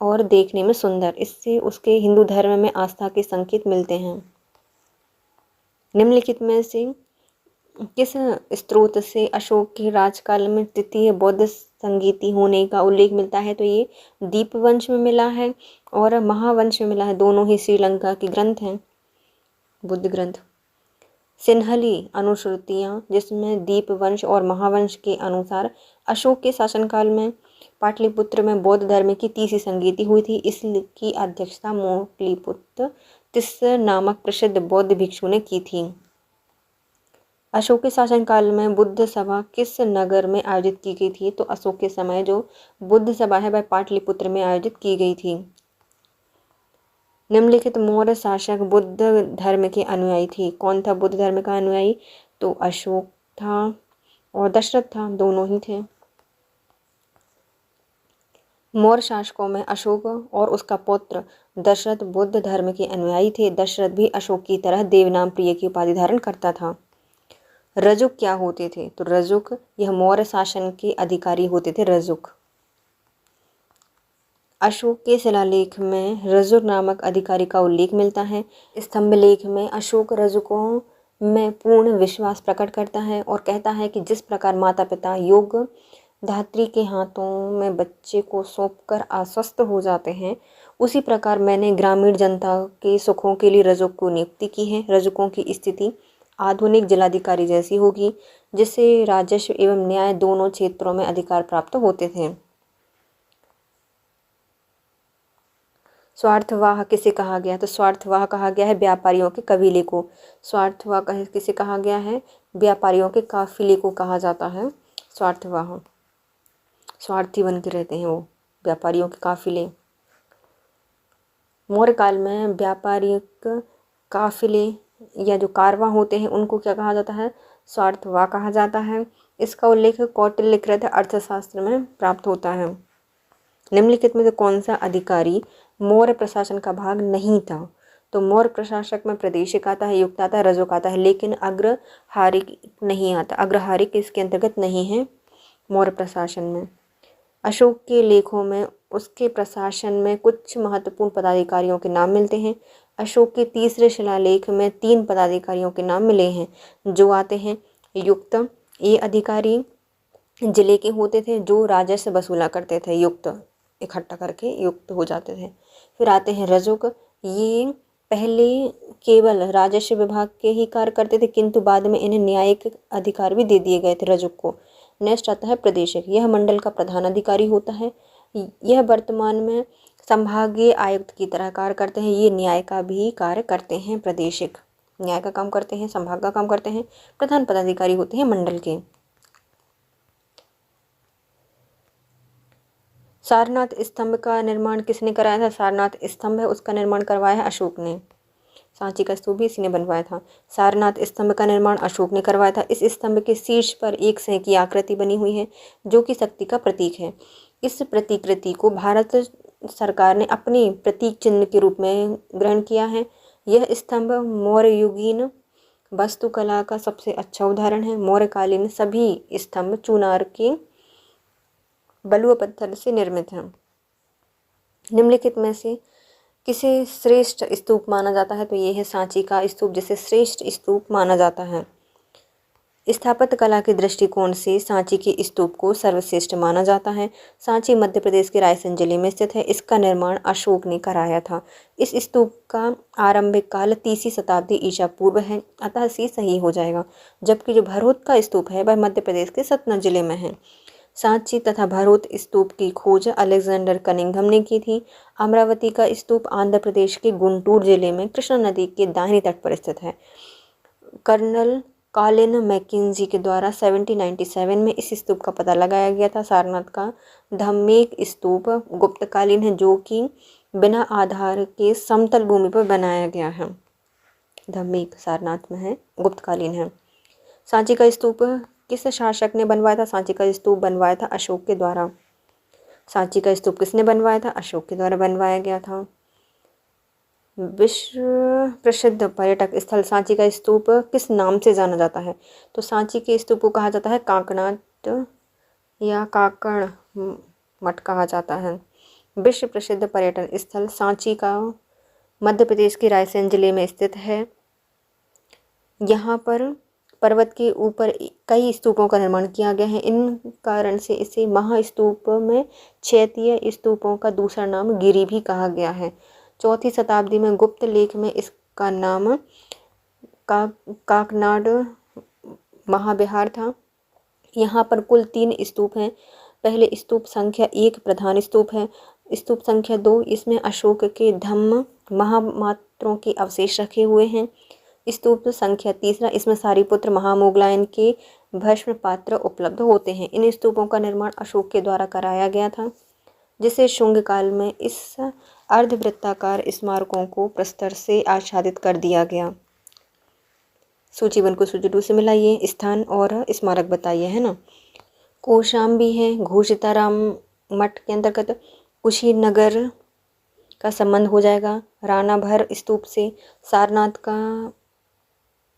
S1: और देखने में सुंदर। इससे उसके हिंदू धर्म में आस्था के संकेत मिलते हैं। निम्नलिखित में से किस स्रोत से अशोक के राजकाल में तृतीय बौद्ध संगीति होने का उल्लेख मिलता है? तो ये दीपवंश में मिला है और महावंश में मिला है। दोनों ही श्रीलंका के ग्रंथ हैं, बुद्ध ग्रंथ। सिन्हली अनुश्रुतियाँ, जिसमें दीपवंश और महावंश के अनुसार अशोक के शासनकाल में पाटलिपुत्र में बौद्ध धर्म की तीसरी संगीति हुई थी। इसकी अध्यक्षता मोकलीपुत्र तिस्र नामक प्रसिद्ध बौद्ध भिक्षु ने की थी। अशोक के शासनकाल में बुद्ध सभा किस नगर में आयोजित की गई थी? तो अशोक के समय जो बुद्ध सभा है वह पाटलिपुत्र में आयोजित की गई थी। निम्नलिखित मौर्य शासक बुद्ध धर्म के अनुयायी थे। कौन था बुद्ध धर्म का अनुयायी? तो अशोक था और दशरथ था, दोनों ही थे। मौर्य शासकों में अशोक और उसका पुत्र दशरथ बुद्ध धर्म के अनुयायी थे। दशरथ भी अशोक की तरह देवनाम प्रिय की उपाधि धारण करता था। रजुक क्या होते थे? तो रजुक यह मौर्य शासन के अधिकारी होते थे। रजुक अशोक के शिलालेख में रजुक नामक अधिकारी का उल्लेख मिलता है। स्तंभलेख में अशोक रजुकों में पूर्ण विश्वास प्रकट करता है और कहता है कि जिस प्रकार माता पिता योग धात्री के हाथों में बच्चे को सौंपकर आश्वस्त हो जाते हैं, उसी प्रकार मैंने ग्रामीण जनता के सुखों के लिए रजुक को नियुक्ति की है। रजुकों की स्थिति आधुनिक जिलाधिकारी जैसी होगी, जिससे राजस्व एवं न्याय दोनों क्षेत्रों में अधिकार प्राप्त होते थे। स्वार्थवाह किसे कहा गया? तो स्वार्थवाह कहा गया है व्यापारियों के कबीले को। स्वार्थवाह किसे कहा गया है? व्यापारियों के काफिले को कहा जाता है स्वार्थवाह। स्वार्थी बन के रहते हैं वो, व्यापारियों के काफिले। मौर्य काल में व्यापारिक काफिले या जो कारवां होते हैं उनको क्या कहा जाता है? स्वार्थवाह कहा जाता है। इसका उल्लेख कौटिल्यकृत अर्थशास्त्र में प्राप्त होता है। निम्नलिखित में से कौन सा अधिकारी मौर्य प्रशासन का भाग नहीं था? तो मौर्य प्रशासक में प्रदेशिक आता है, युक्त आता है, रजुक आता है, लेकिन अग्रहारिक नहीं आता। अग्रहारिक इसके अंतर्गत नहीं है मौर्य प्रशासन में। अशोक के लेखों में उसके प्रशासन में कुछ महत्वपूर्ण पदाधिकारियों के नाम मिलते हैं। अशोक के तीसरे शिलालेख में 3 पदाधिकारियों के नाम मिले हैं, जो आते हैं युक्त। ये अधिकारी जिले के होते थे जो राजस्व वसूला करते थे, युक्त इकट्ठा करके युक्त हो जाते थे। फिर आते हैं रजुक, ये पहले केवल राजस्व विभाग के ही कार्य करते थे, किंतु बाद में इन्हें न्यायिक अधिकार भी दे दिए गए थे रजुक को। नेक्स्ट आता है प्रदेशक। यह मंडल का प्रधान अधिकारी होता है। यह वर्तमान में संभागीय आयुक्त की तरह कार्य करते हैं। ये न्याय का भी कार्य करते हैं। प्रदेशक न्याय का काम करते हैं, संभाग का काम करते हैं, प्रधान पदाधिकारी होते हैं मंडल के। सारनाथ स्तंभ का निर्माण किसने कराया था? सारनाथ स्तंभ है उसका निर्माण करवाया है अशोक ने। सांची का स्तूप भी इसी ने बनवाया था। सारनाथ स्तंभ का निर्माण अशोक ने करवाया था। इस स्तंभ के शीर्ष पर एक सिंह की आकृति बनी हुई है जो कि शक्ति का प्रतीक है। इस प्रतिकृति को भारत सरकार ने अपने प्रतीक चिन्ह के रूप में ग्रहण किया है। यह स्तंभ मौर्ययुगीन वास्तुकला का सबसे अच्छा उदाहरण है। मौर्यकालीन सभी स्तंभ चूनार के बलुआ पत्थर से निर्मित हैं। निम्नलिखित में से किसे श्रेष्ठ स्तूप माना जाता है? तो ये है सांची का स्तूप जिसे श्रेष्ठ स्तूप माना जाता है। स्थापत्य कला के दृष्टिकोण से सांची के स्तूप को सर्वश्रेष्ठ माना जाता है। सांची मध्य प्रदेश के रायसेन जिले में स्थित है। इसका निर्माण अशोक ने कराया था। इस स्तूप का आरंभिक काल 3वीं शताब्दी ईसा पूर्व है, अतः सी सही हो जाएगा। जबकि जो भरहुत का स्तूप है वह मध्य प्रदेश के सतना जिले में है। सांची तथा भरहुत स्तूप की खोज अलेक्जेंडर कनिंघम ने की थी। अमरावती का स्तूप आंध्र प्रदेश के गुंटूर जिले में कृष्णा नदी के दाहिने तट पर स्थित है। कर्नल कॉलिन मैकेंजी के द्वारा 1797 में इस स्तूप का पता लगाया गया था। सारनाथ का धम्मेक स्तूप गुप्तकालीन है जो कि बिना आधार के समतल भूमि पर बनाया गया है। धम्मेक सारनाथ में है, गुप्तकालीन है। सांची का स्तूप किस शासक ने बनवाया था? सांची का स्तूप बनवाया था अशोक के द्वारा। सांची का स्तूप किसने बनवाया था? अशोक के द्वारा बनवाया गया था। विश्व प्रसिद्ध पर्यटक स्थल सांची का स्तूप किस नाम से जाना जाता है? तो सांची के स्तूप को कहा जाता है काकनाथ या काकण मठ कहा जाता है। विश्व प्रसिद्ध पर्यटन स्थल सांची का मध्य प्रदेश के रायसेन जिले में स्थित है। यहाँ पर पर्वत के ऊपर कई स्तूपों का निर्माण किया गया है। इन कारण से इसे महास्तूप में क्षेत्रीय स्तूपों का दूसरा नाम गिरि भी कहा गया है। 4वीं शताब्दी में गुप्त लेख में इसका नाम काकनाड महाविहार था। यहाँ पर कुल 3 स्तूप हैं। पहले स्तूप संख्या 1 प्रधान स्तूप है। स्तूप संख्या 2 इसमें अशोक के धम्म महामात्रों के अवशेष रखे हुए हैं। स्तूप संख्या 3 इसमें सारीपुत्र महामोगलायन के भस्म पात्र उपलब्ध होते हैं। इन स्तूपों का निर्माण अशोक के द्वारा कराया गया था, जिसे शुंग काल में इस अर्धवृत्ताकार स्मारकों को प्रस्तर से आच्छादित कर दिया गया। सूची 1 को सूची 2 से मिलाइए, स्थान और स्मारक बताइए, है ना। कौशाम्बी है घोषिताराम मठ के अंतर्गत। कुशीनगर का संबंध हो जाएगा रानाभर स्तूप से। सारनाथ का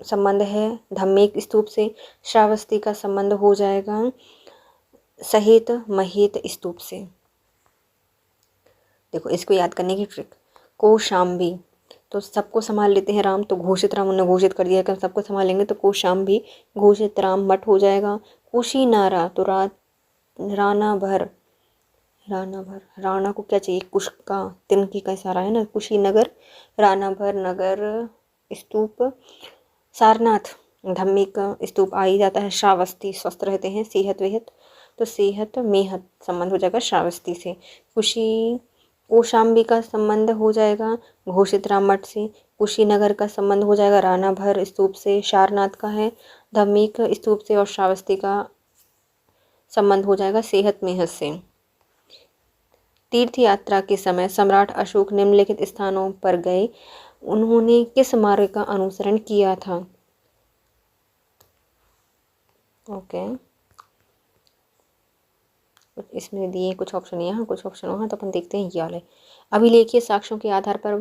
S1: संबंध है धम्मेक स्तूप से। श्रावस्ती का संबंध हो जाएगा सहित महेत स्तूप से। देखो इसको याद करने की ट्रिक। कौशाम्बी तो सबको संभाल लेते हैं राम, तो घोषित राम उन्होंने घोषित कर दिया कि सबको संभालेंगे, तो कौशाम्बी घोषित राम मठ हो जाएगा। कुशीनारा तो रानाभर राणा को क्या चाहिए? कुश का तिनकी का इशारा है ना। कुशीनगर रानाभर नगर स्तूप। सारनाथ धम्मेक स्तूप आ ही जाता है। श्रावस्ती स्वस्थ रहते हैं, सेहत वेहत, तो सेहत मेहत संबंध हो जाएगा श्रावस्ती से। कौशाम्बी का संबंध हो जाएगा घोषित राम मठ से। कुशीनगर का संबंध हो जाएगा रानाभर स्तूप से। सारनाथ का है धम्मेक स्तूप से। और श्रावस्ती का संबंध हो जाएगा सेहत मेहत से। तीर्थ यात्रा के समय सम्राट अशोक निम्नलिखित स्थानों पर गए। उन्होंने किस मार्ग का अनुसरण किया था? ओके, इसमें दिए कुछ ऑप्शन यहाँ कुछ ऑप्शन वहाँ, तो अपन देखते हैं ये वाले। अभिलेखीय साक्ष्यों के आधार पर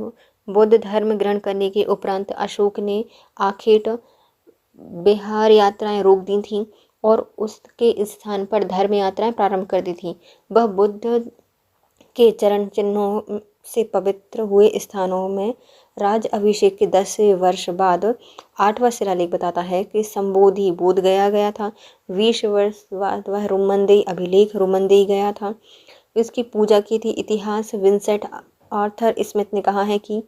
S1: बौद्ध धर्म ग्रहण करने के उपरांत अशोक ने आखेट बिहार यात्राएं रोक दी थीं और उसके स्थान पर धर्म यात्राएं प्रारंभ कर दी थीं। वह बुद्ध के चरण चिन्हों से पवित्र हुए स्थानों में राज अभिषेक के 10वें वर्ष बाद 8वां शिलालेख बताता है कि संबोधि बोध गया था। 20 वर्ष बाद वह रुमंदेई अभिलेख रुमंदेई गया था, इसकी पूजा की थी। इतिहास विंसेंट आर्थर स्मिथ ने कहा है कि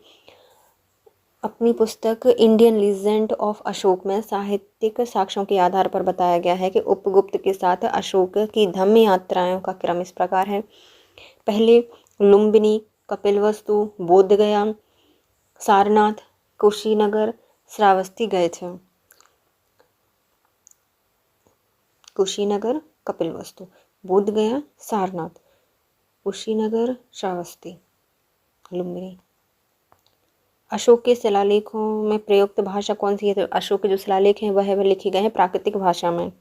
S1: अपनी पुस्तक इंडियन लीजेंड ऑफ अशोक में साहित्यिक साक्ष्यों के आधार पर बताया गया है कि उपगुप्त के साथ अशोक की धम्म यात्राओं का क्रम इस प्रकार है। पहले लुम्बिनी, कपिलवस्तु, बोधगया, सारनाथ, कुशीनगर, श्रावस्ती गए थे। कुशीनगर, कपिलवस्तु, बोधगया, सारनाथ, कुशीनगर, श्रावस्ती, लुम्बिनी। अशोक के शिलालेखों में प्रयुक्त भाषा कौन सी है? तो अशोक के जो शिलालेख हैं वह लिखे गए हैं प्राकृतिक भाषा में।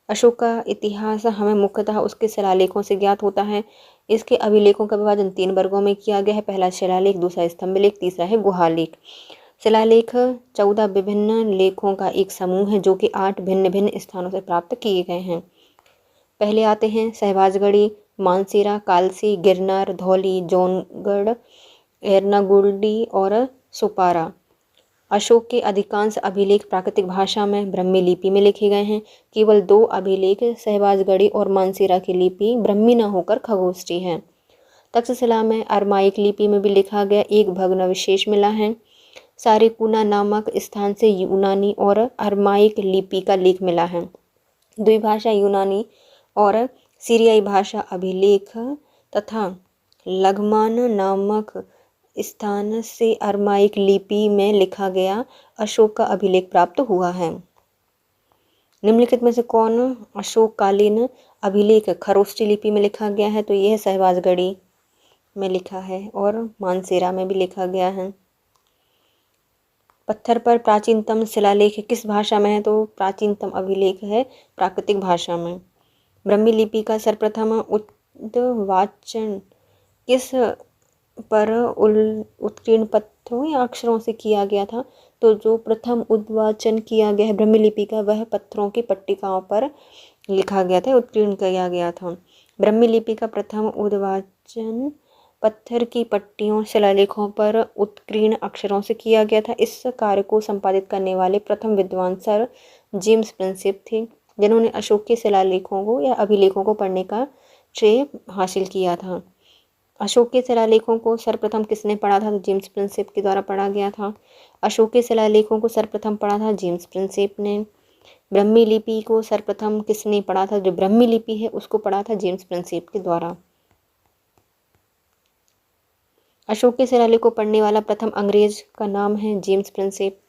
S1: अशोक का इतिहास हमें मुख्यतः उसके शिलालेखों से ज्ञात होता है। इसके अभिलेखों का विभाजन 3 वर्गों में किया गया है। पहला शिलालेख, दूसरा स्तंभलेख, तीसरा है गुहालेख। शिलालेख 14 विभिन्न लेखों का एक समूह है जो कि 8 भिन्न भिन्न स्थानों से प्राप्त किए गए हैं। पहले आते हैं सहबाजगढ़ी, मानसेरा, कालसी, गिरनार, धौली, जौनगढ़, एर्नाकुलम और सुपारा। अशोक के अधिकांश अभिलेख प्राकृतिक भाषा में ब्राह्मी लिपि में लिखे गए हैं। केवल 2 अभिलेख सहबाजगढ़ी और मानसेरा की लिपि ब्राह्मी न होकर खगोष्ठी है। तक्षशिला में अरमाइक लिपि में भी लिखा गया एक भग्नावशेष मिला है। सारिकुना नामक स्थान से यूनानी और अरमाइक लिपि का लेख मिला है। द्विभाषा यूनानी और सीरियाई भाषा अभिलेख तथा लघमान नामक स्थान से अरमाइक लिपि में लिखा गया अशोक का अभिलेख प्राप्त हुआ है। निम्नलिखित में से कौन अशोककालीन अभिलेख खरोष्ठी लिपि में लिखा गया है? तो यह सहबाजगढ़ी में लिखा है और मानसेरा में भी लिखा गया है। पत्थर पर प्राचीनतम शिलालेख किस भाषा में है? तो प्राचीनतम अभिलेख है प्राकृतिक भाषा में। ब्राह्मी लिपि का सर्वप्रथम उद्वाचन किस पर उत्कीर्ण पत्थरों या अक्षरों से किया गया था? तो जो प्रथम उद्वाचन किया गया है ब्राह्मी लिपि का वह पत्थरों की पट्टिकाओं पर लिखा गया था, उत्कीर्ण किया गया था। ब्राह्मी लिपि का प्रथम उद्वाचन पत्थर की पट्टियों शिलालेखों पर उत्कीर्ण अक्षरों से किया गया था। इस कार्य को संपादित करने वाले प्रथम विद्वान सर जेम्स प्रिंसेप थे, जिन्होंने अशोक के शिलालेखों को या अभिलेखों को पढ़ने का श्रेय हासिल किया था। अशोक के शिलालेखों को सर्वप्रथम किसने पढ़ा था? तो जेम्स प्रिंसेप के द्वारा पढ़ा गया था। अशोक के शिलालेखों को सर्वप्रथम पढ़ा था जेम्स प्रिंसेप ने। ब्राह्मी लिपि को सर्वप्रथम किसने पढ़ा था? जो ब्राह्मी लिपि है उसको पढ़ा था जेम्स प्रिंसेप के द्वारा। अशोक के शिलालेख को पढ़ने वाला प्रथम अंग्रेज का नाम है जेम्स प्रिंसेप।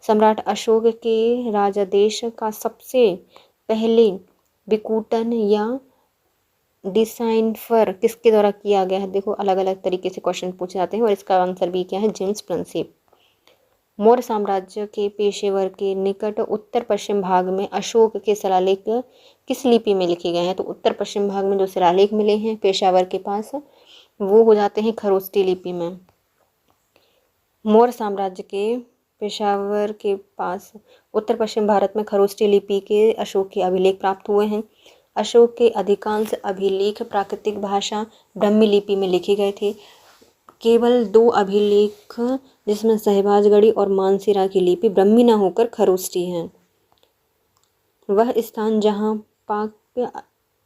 S1: सम्राट अशोक के राजादेश का सबसे पहले विकूटन या डिसाइफर किसके द्वारा किया गया है? देखो अलग अलग तरीके से क्वेश्चन पूछे जाते हैं और इसका आंसर भी क्या है? James Prinsep. मौर्य साम्राज्य के पेशेवर के निकट उत्तर पश्चिम भाग में अशोक के शिलालेख किस लिपि में लिखे गए हैं? तो उत्तर पश्चिम भाग में जो शिलालेख मिले हैं पेशावर के पास वो हो जाते हैं खरोष्ठी लिपि में। मौर्य साम्राज्य के पेशावर के पास उत्तर पश्चिम भारत में खरोष्ठी लिपि के अशोक के अभिलेख प्राप्त हुए हैं। अशोक के अधिकांश अभिलेख प्राकृतिक भाषा ब्राह्मी लिपि में लिखे गए थे। केवल 2 अभिलेख जिसमें सहबाजगढ़ी और मानसेरा की लिपि ब्राह्मी न होकर खरोष्ठी हैं। वह स्थान जहाँ प्राक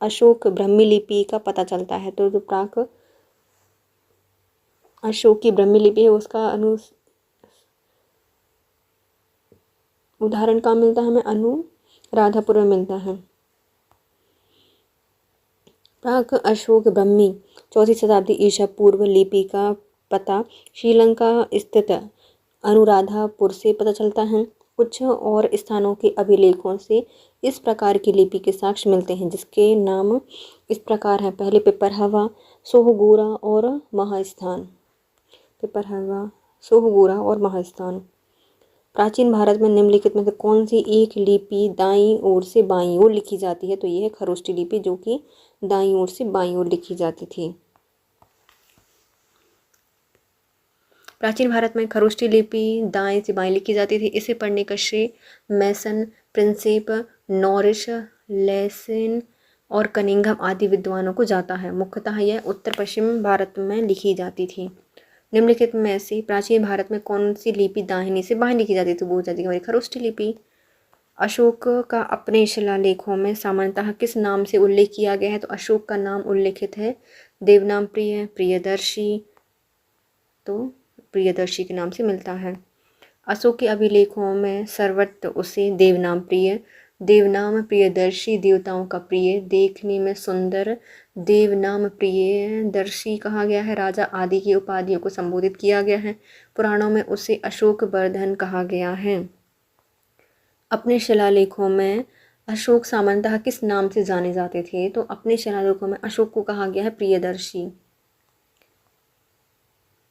S1: अशोक ब्राह्मी लिपि का पता चलता है, तो जो प्राक अशोक की ब्राह्मी लिपि है उसका उदाहरण कहाँ मिलता है हमें? अनुराधापुर में मिलता है। प्राक अशोक ब्राह्मी 4वीं शताब्दी ईसा पूर्व लिपि का पता श्रीलंका स्थित अनुराधापुर से पता चलता है। कुछ और स्थानों के अभिलेखों से इस प्रकार की लिपि के साक्ष्य मिलते हैं जिसके नाम इस प्रकार हैं। पहले पिपरहवा, सोहगोरा और महास्थान। पिपरहवा, सोहगोरा और महास्थान। प्राचीन भारत में निम्नलिखित में से कौन सी एक लिपि दाईं ओर से बाईं ओर लिखी जाती है? तो यह है खरोष्ठी लिपि जो कि दाईं ओर से बाईं ओर लिखी जाती थी। प्राचीन भारत में खरोष्ठी लिपि दाएं से बाएं लिखी जाती थी। इसे पढ़ने का श्रेय मैसन, प्रिंसेप, नॉरिस, लेसिन और कनिंघम आदि विद्वानों को जाता है। मुख्यतः यह उत्तर पश्चिम भारत में लिखी जाती थी। निम्नलिखित में से प्राचीन भारत में कौन सी लिपि दाहिनी से बाएं लिखी जाती थी? वो जाती है खरोष्ठी लिपि। अशोक का अपने शिलालेखों में सामान्यतः किस नाम से उल्लेख किया गया है? तो अशोक का नाम उल्लेखित है देवनाम प्रिय, प्रियदर्शी। तो प्रियदर्शी के नाम से मिलता है। अशोक के अभिलेखों में सर्वत्र उसे देवनाम प्रिय, देवनाम प्रियदर्शी, देवताओं का प्रिय, देखने में सुंदर, देवनाम प्रियदर्शी कहा गया है। राजा आदि की उपाधियों को संबोधित किया गया है। पुराणों में उसे अशोक वर्धन कहा गया है। अपने शिलालेखों में अशोक सामान्यतः किस नाम से जाने जाते थे? तो अपने शिलालेखों में अशोक को कहा गया है प्रियदर्शी।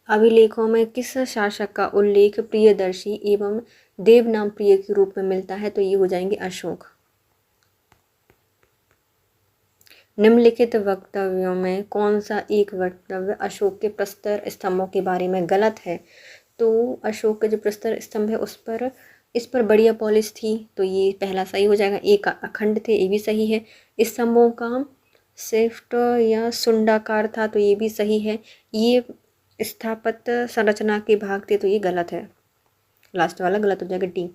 S1: अभिलेखों में किस शासक का उल्लेख प्रियदर्शी एवं देवनाम प्रिय के रूप में मिलता है? तो ये हो जाएंगे अशोक। निम्नलिखित वक्तव्यों में कौन सा एक वक्तव्य अशोक के प्रस्तर स्तंभों के बारे में गलत है? तो अशोक का जो प्रस्तर स्तंभ है इस पर बढ़िया पॉलिश थी, तो ये पहला सही हो जाएगा। एक अखंड थे, ये भी सही है। स्तंभों का शिफ्ट या सुंडाकार था, तो ये भी सही है। ये स्थापत्य संरचना के भाग थे, तो ये गलत है। लास्ट वाला गलत हो जाएगा डी।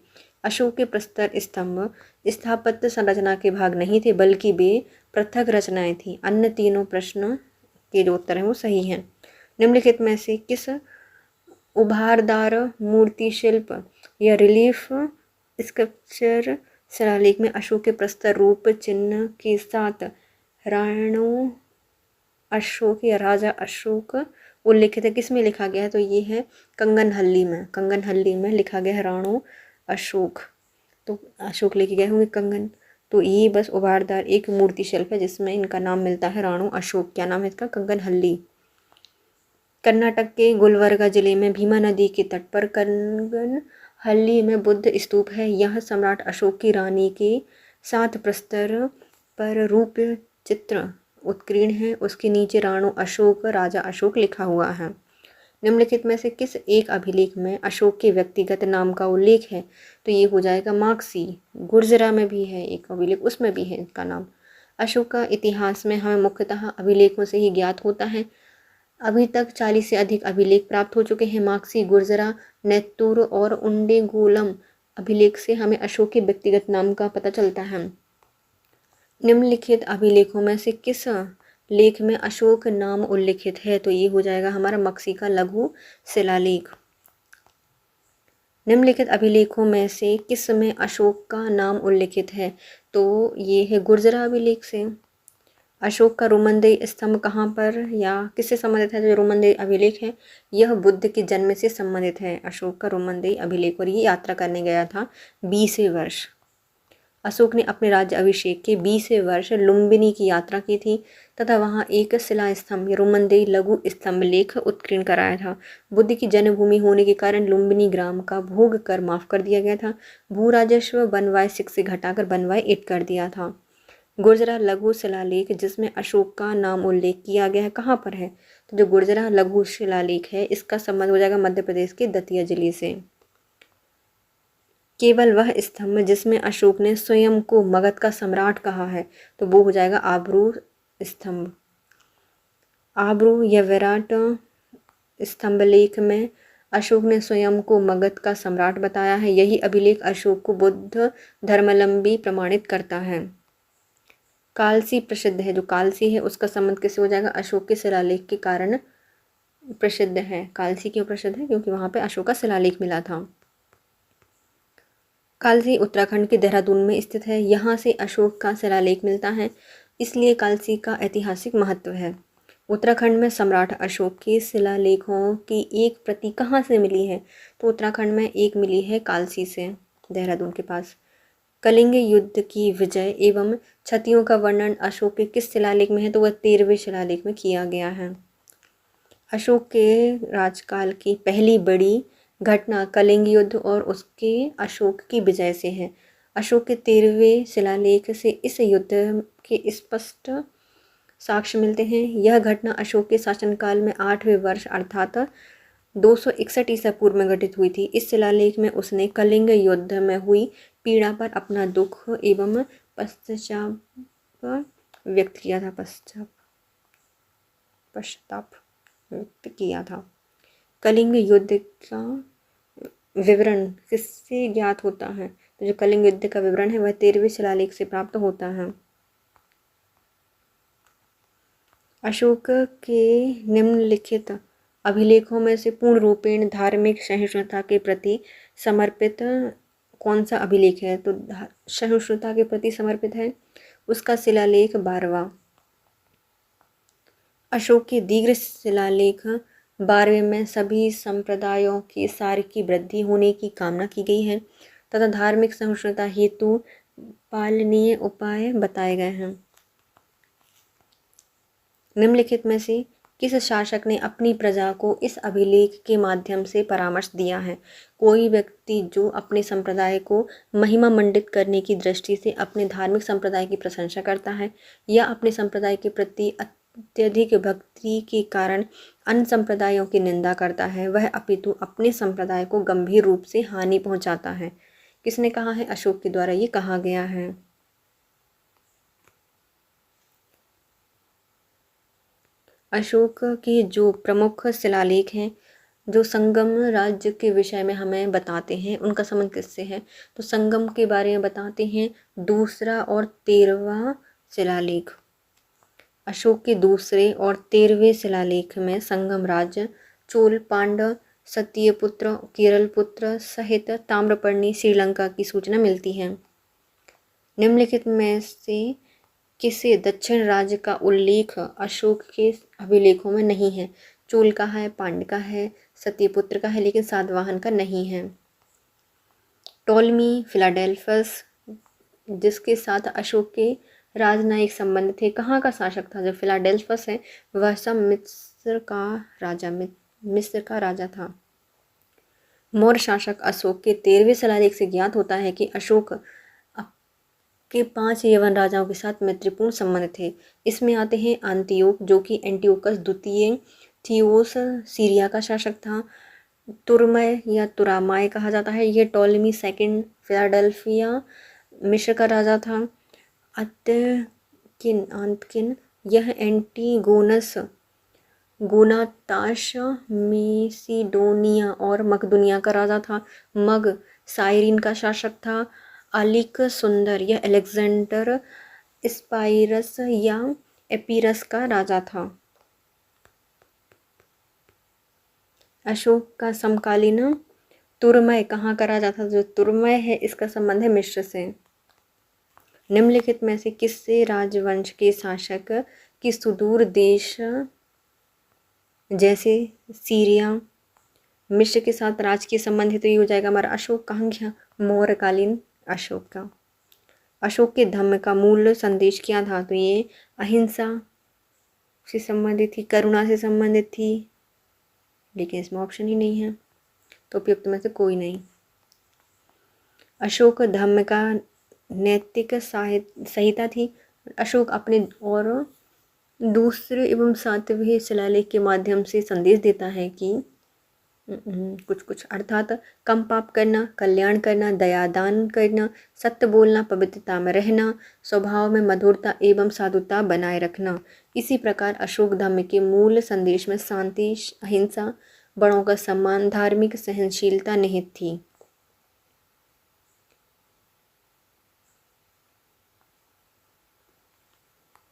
S1: अशोक के प्रस्तर स्तंभ स्थापत्य संरचना के भाग नहीं थे, बल्कि वे पृथक रचनाएं थी। अन्य तीनों प्रश्न के जो उत्तर हैं वो सही हैं। निम्नलिखित में से किस उभारदार मूर्ति शिल्प या रिलीफ स्कल्पचर शिलालेख में अशोक के प्रस्तर रूप चिन्ह के साथ राणो अशोक या राजा अशोक उल्लिखित है? किस में लिखा गया है? तो ये है कंगनहल्ली में। कंगनहल्ली में लिखा गया है राणो अशोक, तो अशोक लेके गए होंगे कंगन। तो ये बस उभारदार एक मूर्ति शिल्प है जिसमें इनका नाम मिलता है राणो अशोक। क्या नाम है इसका? कंगनहल्ली। कर्नाटक के गुलबर्गा जिले में भीमा नदी के तट पर कंगनहल्ली में बुद्ध स्तूप है। यह सम्राट अशोक की रानी के साथ प्रस्तर पर रूप चित्र उत्कीर्ण है। उसके नीचे राणो अशोक, राजा अशोक लिखा हुआ है। निम्नलिखित में से किस एक अभिलेख में अशोक के व्यक्तिगत नाम का उल्लेख है? तो ये हो जाएगा मार्क्सी। गुर्जरा में भी है एक अभिलेख, उसमें भी है इसका नाम। अशोक का इतिहास में हमें मुख्यतः अभिलेखों से ही ज्ञात होता है। अभी तक 40 से अधिक अभिलेख प्राप्त हो चुके हैं। मार्क्सी, गुर्जरा, नेत्तूर और उंडेगोलम अभिलेख से हमें अशोक के व्यक्तिगत नाम का पता चलता है। निम्नलिखित अभिलेखों में से किस लेख में अशोक नाम उल्लिखित है? तो ये हो जाएगा हमारा मक्सी का लघु शिलालेख। निम्नलिखित अभिलेखों में से किस में अशोक का नाम उल्लिखित है? तो ये है गुर्जरा अभिलेख से। अशोक का रोमनदेही स्तंभ कहाँ पर या किससे संबंधित है? जो रोमनदेही अभिलेख है यह बुद्ध के जन्म से संबंधित है। अशोक का रोमनदेही अभिलेख, और ये यात्रा करने गया था 20वें वर्ष। अशोक ने अपने राज्य अभिषेक के 20वें वर्ष लुम्बिनी की यात्रा की थी तथा वहां एक शिला स्तंभ रोमनदेही लघु स्तंभ लेख उत्कीर्ण कराया था। बुद्ध की जन्मभूमि होने के कारण लुम्बिनी ग्राम का भोग कर माफ कर दिया गया था। भू राजस्व बनवाय 6 से घटाकर बनवाय 8 कर दिया था। गुर्जरा लघु शिलालेख जिसमें अशोक का नाम उल्लेख किया गया है कहाँ पर है? तो जो गुर्जरा लघु शिलालेख है इसका संबंध हो जाएगा मध्य प्रदेश के दतिया जिले से। केवल वह स्तंभ जिसमें अशोक ने स्वयं को मगध का सम्राट कहा है तो वो हो जाएगा आब्रू स्तंभ। आब्रू या विराट स्तंभ लेख में अशोक ने स्वयं को मगध का सम्राट बताया है। यही अभिलेख अशोक को बुद्ध धर्मावलंबी प्रमाणित करता है। कालसी प्रसिद्ध है, जो कालसी है उसका संबंध किससे हो जाएगा? अशोक के शिलालेख के कारण प्रसिद्ध है। कालसी क्यों प्रसिद्ध है? क्योंकि वहां पे अशोक का शिलालेख मिला था। कालसी उत्तराखंड के देहरादून में स्थित है। यहाँ से अशोक का शिलालेख मिलता है, इसलिए कालसी का ऐतिहासिक महत्व है। उत्तराखंड में सम्राट अशोक के शिलालेखों की एक प्रति कहाँ से मिली है? तो उत्तराखंड में एक मिली है कालसी से, देहरादून के पास। कलिंग युद्ध की विजय एवं क्षतियों का वर्णन अशोक के किस शिलालेख में है? तो वह 13वें शिलालेख में किया गया है। अशोक के राजकाल की पहली बड़ी घटना कलिंग युद्ध और उसके अशोक की विजय से है। अशोक के 13वें शिलालेख से इस युद्ध के स्पष्ट साक्ष्य मिलते हैं। यह घटना अशोक के शासनकाल में 8वें वर्ष अर्थात 261 ईसा पूर्व में घटित हुई थी। इस शिलालेख में उसने कलिंग युद्ध में हुई पीड़ा पर अपना दुख एवं पश्चाताप व्यक्त किया था। पश्चाताप व्यक्त किया था। कलिंग युद्ध का विवरण किससे ज्ञात होता है? तो जो कलिंग युद्ध का विवरण है वह 13वें शिलालेख से प्राप्त होता है। अशोक के निम्नलिखित अभिलेखों में से पूर्ण रूपेण धार्मिक सहिष्णुता के प्रति समर्पित कौन सा अभिलेख है? तो सहिष्णुता के प्रति समर्पित है उसका शिलालेख 12वां। अशोक के दीर्घ शिलालेख 12वें में सभी संप्रदायों के सार की वृद्धि होने की कामना की गई है तथा धार्मिक सहिष्णुता हेतु पालनीय उपाय बताए गए हैं। निम्नलिखित में से किस शासक ने अपनी प्रजा को इस अभिलेख के माध्यम से परामर्श दिया है? कोई व्यक्ति जो अपने संप्रदाय को महिमा मंडित करने की दृष्टि से अपने धार्मिक संप्रदाय की प्रशंसा करता है या अपने संप्रदाय के प्रति अत्यधिक भक्ति के कारण अन्य संप्रदायों की निंदा करता है, वह अपितु अपने संप्रदाय को गंभीर रूप से हानि पहुंचाता है। किसने कहा है? अशोक के द्वारा ये कहा गया है। अशोक के जो प्रमुख शिलालेख हैं जो संगम राज्य के विषय में हमें बताते हैं उनका संबंध किससे है? तो संगम के बारे में बताते हैं दूसरा और 13वां शिलालेख। अशोक के दूसरे और 13वें शिलालेख में संगम राज्य, चोल, पांड्य, सत्यपुत्र, केरलपुत्र सहित ताम्रपर्णी, श्रीलंका की सूचना मिलती है। निम्नलिखित में से किसी दक्षिण राज्य का उल्लेख अशोक के अभिलेखों में नहीं है? चोल का है, पांड्य का है, सत्यपुत्र का है, लेकिन सातवाहन का नहीं है। टॉलमी फिलाडेल्फस जिसके साथ अशोक के राजनयिक संबंध थे, कहाँ का शासक था? जो फिलाडेल्फस है वह सब मिस्र का राजा था। मौर्य शासक अशोक के 13वें शिलालेख से ज्ञात होता है कि अशोक के 5 यवन राजाओं के साथ मैत्रीपूर्ण संबंध थे। इसमें आते हैं अंतियोक जो कि एंटियोकस द्वितीय थियोस सीरिया का शासक था। तुरमय या तुरामाय कहा जाता है, यह टॉलमी सेकंड फिलाडेल्फिया मिस्र का राजा था। अंतकिन यह एंटीगोनस गोनाताश मेसिडोनिया और मकदुनिया का राजा था। मग साइरिन का शासक था। अलिक सुंदर यह अलेक्जेंडर स्पाइरस या एपीरस का राजा था। अशोक का समकालीन तुरमय कहाँ का राजा था? जो तुरमय है इसका संबंध है मिस्र से। निम्नलिखित में से किससे राजवंश के शासक की सुदूर देश जैसे सीरिया, मिस्र के साथ राजकीय संबंध है? तो ये हो जाएगा हमारा अशोक। कहाँ गया? मौर्यकालीन अशोक का। अशोक के धम्म का मूल संदेश क्या था? तो ये अहिंसा से संबंधित थी, करुणा से संबंधित थी, लेकिन इसमें ऑप्शन ही नहीं है, तो उपयुक्त में से कोई नहीं। अशोक धम्म का नैतिक संहिता थी। अशोक अपने और दूसरे एवं 7वें शिलालेख के माध्यम से संदेश देता है कि कुछ अर्थात कम पाप करना, कल्याण करना, दयादान करना, सत्य बोलना, पवित्रता में रहना, स्वभाव में मधुरता एवं साधुता बनाए रखना। इसी प्रकार अशोक धम्म के मूल संदेश में शांति, अहिंसा, बड़ों का सम्मान, धार्मिक सहनशीलता निहित थी।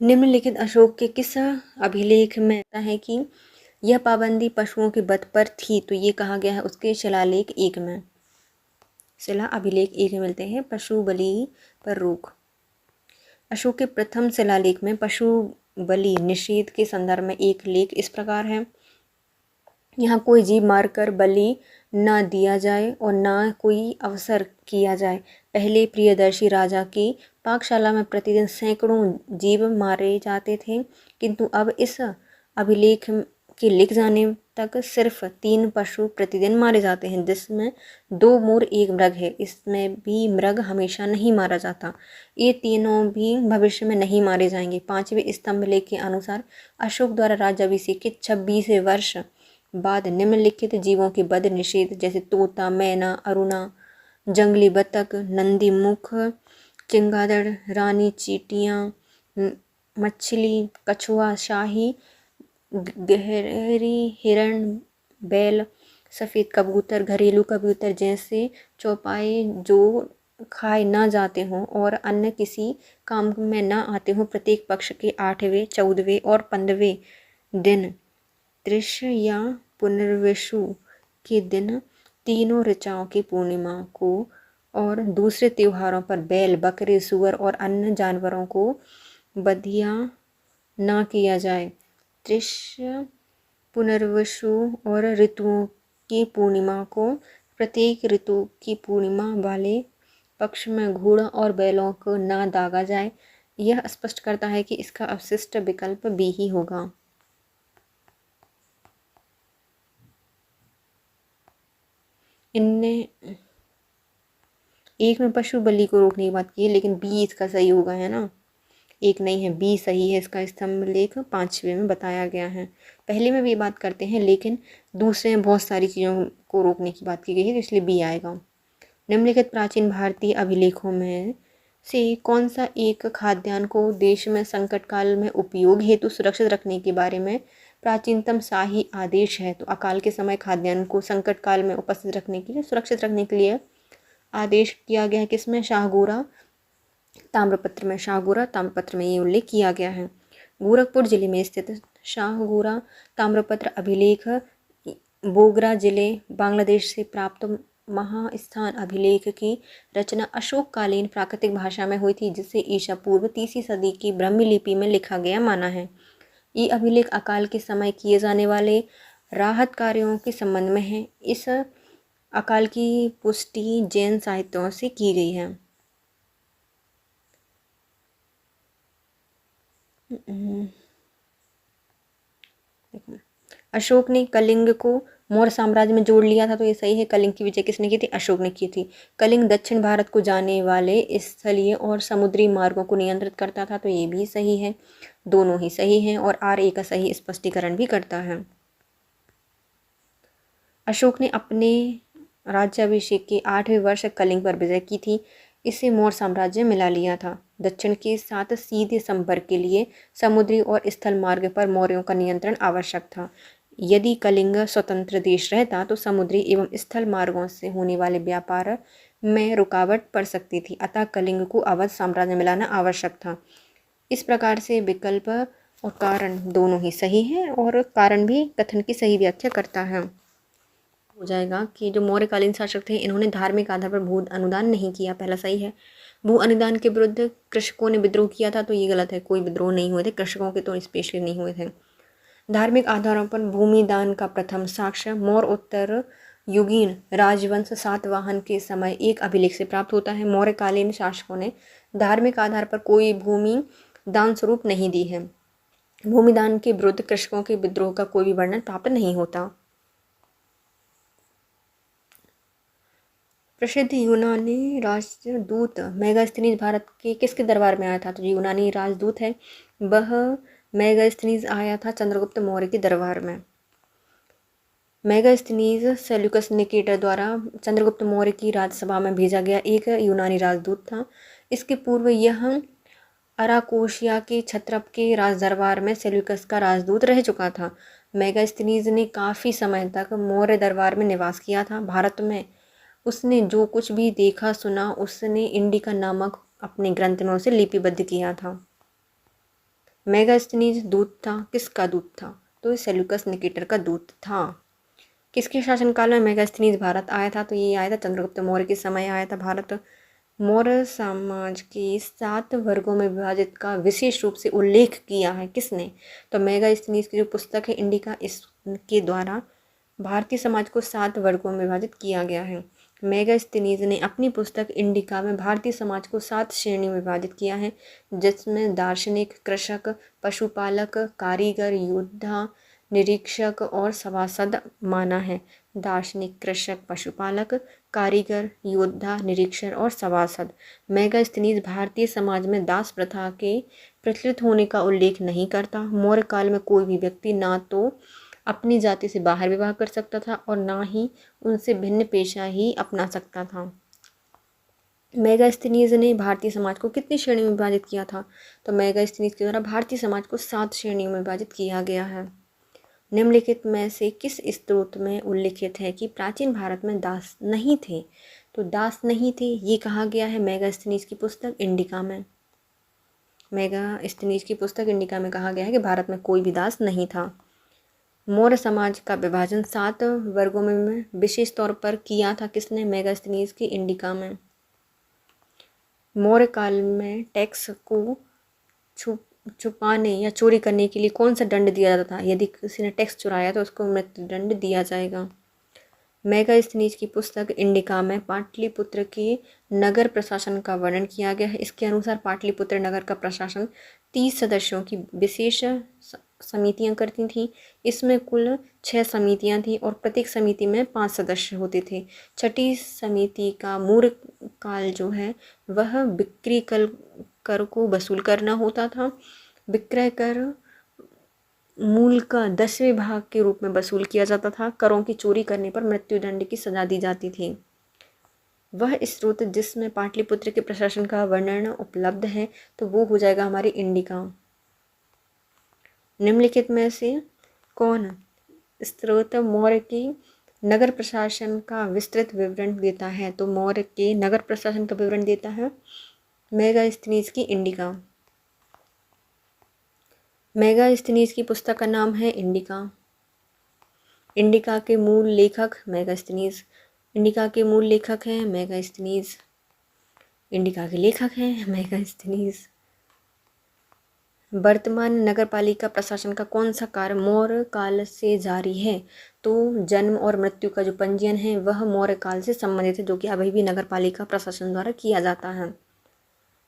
S1: निम्नलिखित अशोक के किस अभिलेख में आता है कि यह पाबंदी पशुओं के वध पर थी? तो ये कहा गया है उसके शिलालेख 1 में। शिला अभिलेख 1 में मिलते हैं पशु बलि पर रोक। अशोक के प्रथम शिलालेख में पशु बलि निषेध के संदर्भ में एक लेख इस प्रकार है। यहाँ कोई जीव मारकर बलि न दिया जाए और न कोई अवसर किया जाए। पहले प्रियदर्शी राजा की पाकशाला में प्रतिदिन सैकड़ों जीव मारे जाते थे, किंतु अब इस अभिलेख के लिख जाने तक सिर्फ 3 पशु प्रतिदिन मारे जाते हैं, जिसमें 2 मोर 1 मृग है। इसमें भी मृग हमेशा नहीं मारा जाता। ये तीनों भी भविष्य में नहीं मारे जाएंगे। 5वें स्तंभ लेख के अनुसार अशोक द्वारा राज्याभिषेक के 26वें वर्ष बाद निम्नलिखित जीवों के वध निषेध जैसे तोता, मैना, अरुणा, जंगली बतख, नंदी मुख, चिंगादड़, रानी चींटियाँ, मछली, कछुआ, शाही, गहरी हिरण, बैल, सफ़ेद कबूतर, घरेलू कबूतर जैसे चौपाए जो खाए ना जाते हों और अन्य किसी काम में ना आते हों, प्रत्येक पक्ष के 8वें, 14वें और 15वें दिन दृश्य या पुनर्वसु के दिन तीनों ऋचाओं की पूर्णिमा को और दूसरे त्योहारों पर बैल, बकरे, सूअर और अन्य जानवरों को बधिया ना किया जाए। तृतीय पुनर्वसु और ऋतुओं की पूर्णिमा को प्रत्येक ऋतु की पूर्णिमा वाले पक्ष में घोड़ा और बैलों को ना दागा जाए। यह स्पष्ट करता है कि इसका अवशिष्ट विकल्प बी ही होगा। इनने एक में पशु बलि को रोकने की बात की है, लेकिन बी इसका सही होगा, है ना। एक नहीं है, बी सही है। इसका स्तंभ लेख 5वें में बताया गया है। पहले में भी बात करते हैं, लेकिन दूसरे में बहुत सारी चीज़ों को रोकने की बात की गई है, तो इसलिए बी आएगा। निम्नलिखित प्राचीन भारतीय अभिलेखों में से कौन सा एक खाद्यान्न को देश में संकट काल में उपयोग हेतु सुरक्षित रखने के बारे में प्राचीनतम शाही आदेश है? तो अकाल के समय खाद्यान्न को संकट काल में उपस्थित रखने के लिए, सुरक्षित रखने के लिए आदेश किया गया है। किसमें? शाहगोरा ताम्रपत्र में। शाहगोरा ताम्रपत्र में ये उल्लेख किया गया है। गोरखपुर जिले में स्थित शाहगोरा ताम्रपत्र अभिलेख बोगरा जिले बांग्लादेश से प्राप्त महास्थान अभिलेख की रचना अशोककालीन प्राकृतिक भाषा में हुई थी, जिसे ईसा पूर्व 3वीं सदी की ब्राह्मी लिपि में लिखा गया माना है। ये अभिलेख अकाल के समय किए जाने वाले राहत कार्यों के संबंध में है। इस अकाल की पुष्टि जैन साहित्यों से की गई है। अशोक ने कलिंग को मौर्य साम्राज्य में जोड़ लिया था, तो ये सही है। कलिंग की विजय किसने की थी? अशोक ने की थी। कलिंग दक्षिण भारत को जाने वाले स्थलीय और समुद्री मार्गों को नियंत्रित करता था, तो ये भी सही है। दोनों ही सही हैं और आर का सही स्पष्टीकरण भी करता है। अशोक ने अपने राज्याभिषेक के 8वें वर्ष कलिंग पर विजय की थी। इसे मौर्य साम्राज्य मिला लिया था। दक्षिण के साथ सीधे संपर्क के लिए समुद्री और स्थल मार्ग पर मौर्यों का नियंत्रण आवश्यक था। यदि कलिंग स्वतंत्र देश रहता तो समुद्री एवं स्थल मार्गों से होने वाले व्यापार में रुकावट पड़ सकती थी, अतः कलिंग को अवध साम्राज्य मिलाना आवश्यक था। इस प्रकार से विकल्प और कारण दोनों ही सही हैं और कारण भी कथन की सही व्याख्या करता है। हो जाएगा कि जो मौर्यकालीन शासक थे इन्होंने धार्मिक आधार पर भू अनुदान नहीं किया, पहला सही है। भू अनुदान के विरुद्ध कृषकों ने विद्रोह किया था, तो ये गलत है। कोई विद्रोह नहीं हुए थे, कृषकों के तो स्पेशली नहीं हुए थे। धार्मिक आधारों पर भूमि दान का प्रथम साक्ष्य मौर्य उत्तर युगीन राजवंश सातवाहन के समय एक अभिलेख से प्राप्त होता है। मौर्यकालीन शासकों ने धार्मिक आधार पर कोई भूमि दान स्वरूप नहीं दी है। भूमि दान के विरुद्ध कृषकों के विद्रोह का कोई भी वर्णन प्राप्त नहीं होता। प्रसिद्ध यूनानी राजदूत मेगास्थनीज भारत के किसके दरबार में आया था? तो यूनानी राजदूत है वह मेगास्थनीज आया था चंद्रगुप्त मौर्य के दरबार में। मेगास्थनीज सेल्यूकस निकेटर द्वारा चंद्रगुप्त मौर्य की राजसभा में भेजा गया एक यूनानी राजदूत था। इसके पूर्व यह अराकोशिया के क्षत्रप के राज दरबार में सेल्यूकस का राजदूत रह चुका था। मेगास्थनीज ने काफ़ी समय तक मौर्य दरबार में निवास किया था। भारत में उसने जो कुछ भी देखा सुना उसने इंडिका नामक अपने ग्रंथ में उसे लिपिबद्ध किया था। मेगास्थनीज दूत था, किसका दूत था? तो सेल्यूकस निकेटर का दूत था। किसके शासनकाल में मेगास्थनीज भारत आया था? तो ये आया था चंद्रगुप्त मौर्य के समय आया था भारत। मौर्य समाज के 7 वर्गों में विभाजित का विशेष रूप से उल्लेख किया है किसने? तो मेगास्थनीज की जो पुस्तक है इंडिका, इसके द्वारा भारतीय समाज को 7 वर्गों में विभाजित किया गया है। मेगास्थनीज ने अपनी पुस्तक इंडिका में भारतीय समाज को 7 श्रेणियों में विभाजित किया है, जिसमें दार्शनिक, कृषक, पशुपालक, कारीगर, योद्धा, निरीक्षक और सभासद माना है। दार्शनिक, कृषक, पशुपालक, कारीगर, योद्धा, निरीक्षक और सभासद। मेगास्थनीज भारतीय समाज में दास प्रथा के प्रचलित होने का उल्लेख नहीं करता। मौर्य काल में कोई भी व्यक्ति ना तो अपनी जाति से बाहर विवाह कर सकता था और ना ही उनसे भिन्न पेशा ही अपना सकता था। मेगास्थनीज ने भारतीय समाज को कितनी श्रेणियों में विभाजित किया था? तो मेगास्थनीज के द्वारा भारतीय समाज को 7 श्रेणियों में विभाजित किया गया है। निम्नलिखित में से किस स्त्रोत में उल्लिखित है कि प्राचीन भारत में दास नहीं थे? तो दास नहीं थे ये कहा गया है मेगास्थनीज की पुस्तक इंडिका में। मेगास्थनीज की पुस्तक इंडिका में कहा गया है कि भारत में कोई भी दास नहीं था। मौर्य समाज का विभाजन 7 वर्गों में विशेष तौर पर किया था किसने? मेगास्थनीज की इंडिका में। मौर्य काल में टैक्स को छुपाने या चोरी करने के लिए कौन सा दंड दिया जाता था? यदि किसी ने टैक्स चुराया तो उसको मृत्युदंड दिया जाएगा। मेगास्थनीज की पुस्तक इंडिका में पाटलिपुत्र के नगर प्रशासन का वर्णन किया गया है। इसके अनुसार पाटलिपुत्र नगर का प्रशासन 30 सदस्यों की विशेष समितियां करती थीं। इसमें कुल 6 समितियां थीं और प्रत्येक समिति में 5 सदस्य होते थे। छठी समिति का मूल काल जो है वह बिक्री कर को वसूल करना होता था। विक्रय कर मूल का 10वें भाग के रूप में वसूल किया जाता था। करों की चोरी करने पर मृत्युदंड की सजा दी जाती थी। वह स्रोत जिसमें पाटलिपुत्र के प्रशासन का वर्णन उपलब्ध है तो वो हो जाएगा हमारी इंडिका। निम्नलिखित में से कौन स्रोत मौर्य की नगर प्रशासन का विस्तृत विवरण देता है? तो मौर्य के नगर प्रशासन का विवरण देता है मेगास्थनीज की इंडिका। मेगास्थनीज की पुस्तक का नाम है इंडिका। इंडिका के मूल लेखक मेगास्थनीज। इंडिका के मूल लेखक हैं मेगास्थनीज। इंडिका के लेखक हैं मेगास्थनीज। वर्तमान नगरपालिका प्रशासन का कौन सा कार्य मौर्य काल से जारी है? तो जन्म और मृत्यु का जो पंजीयन है वह मौर्य काल से संबंधित है, जो कि अभी भी नगरपालिका प्रशासन द्वारा किया जाता है।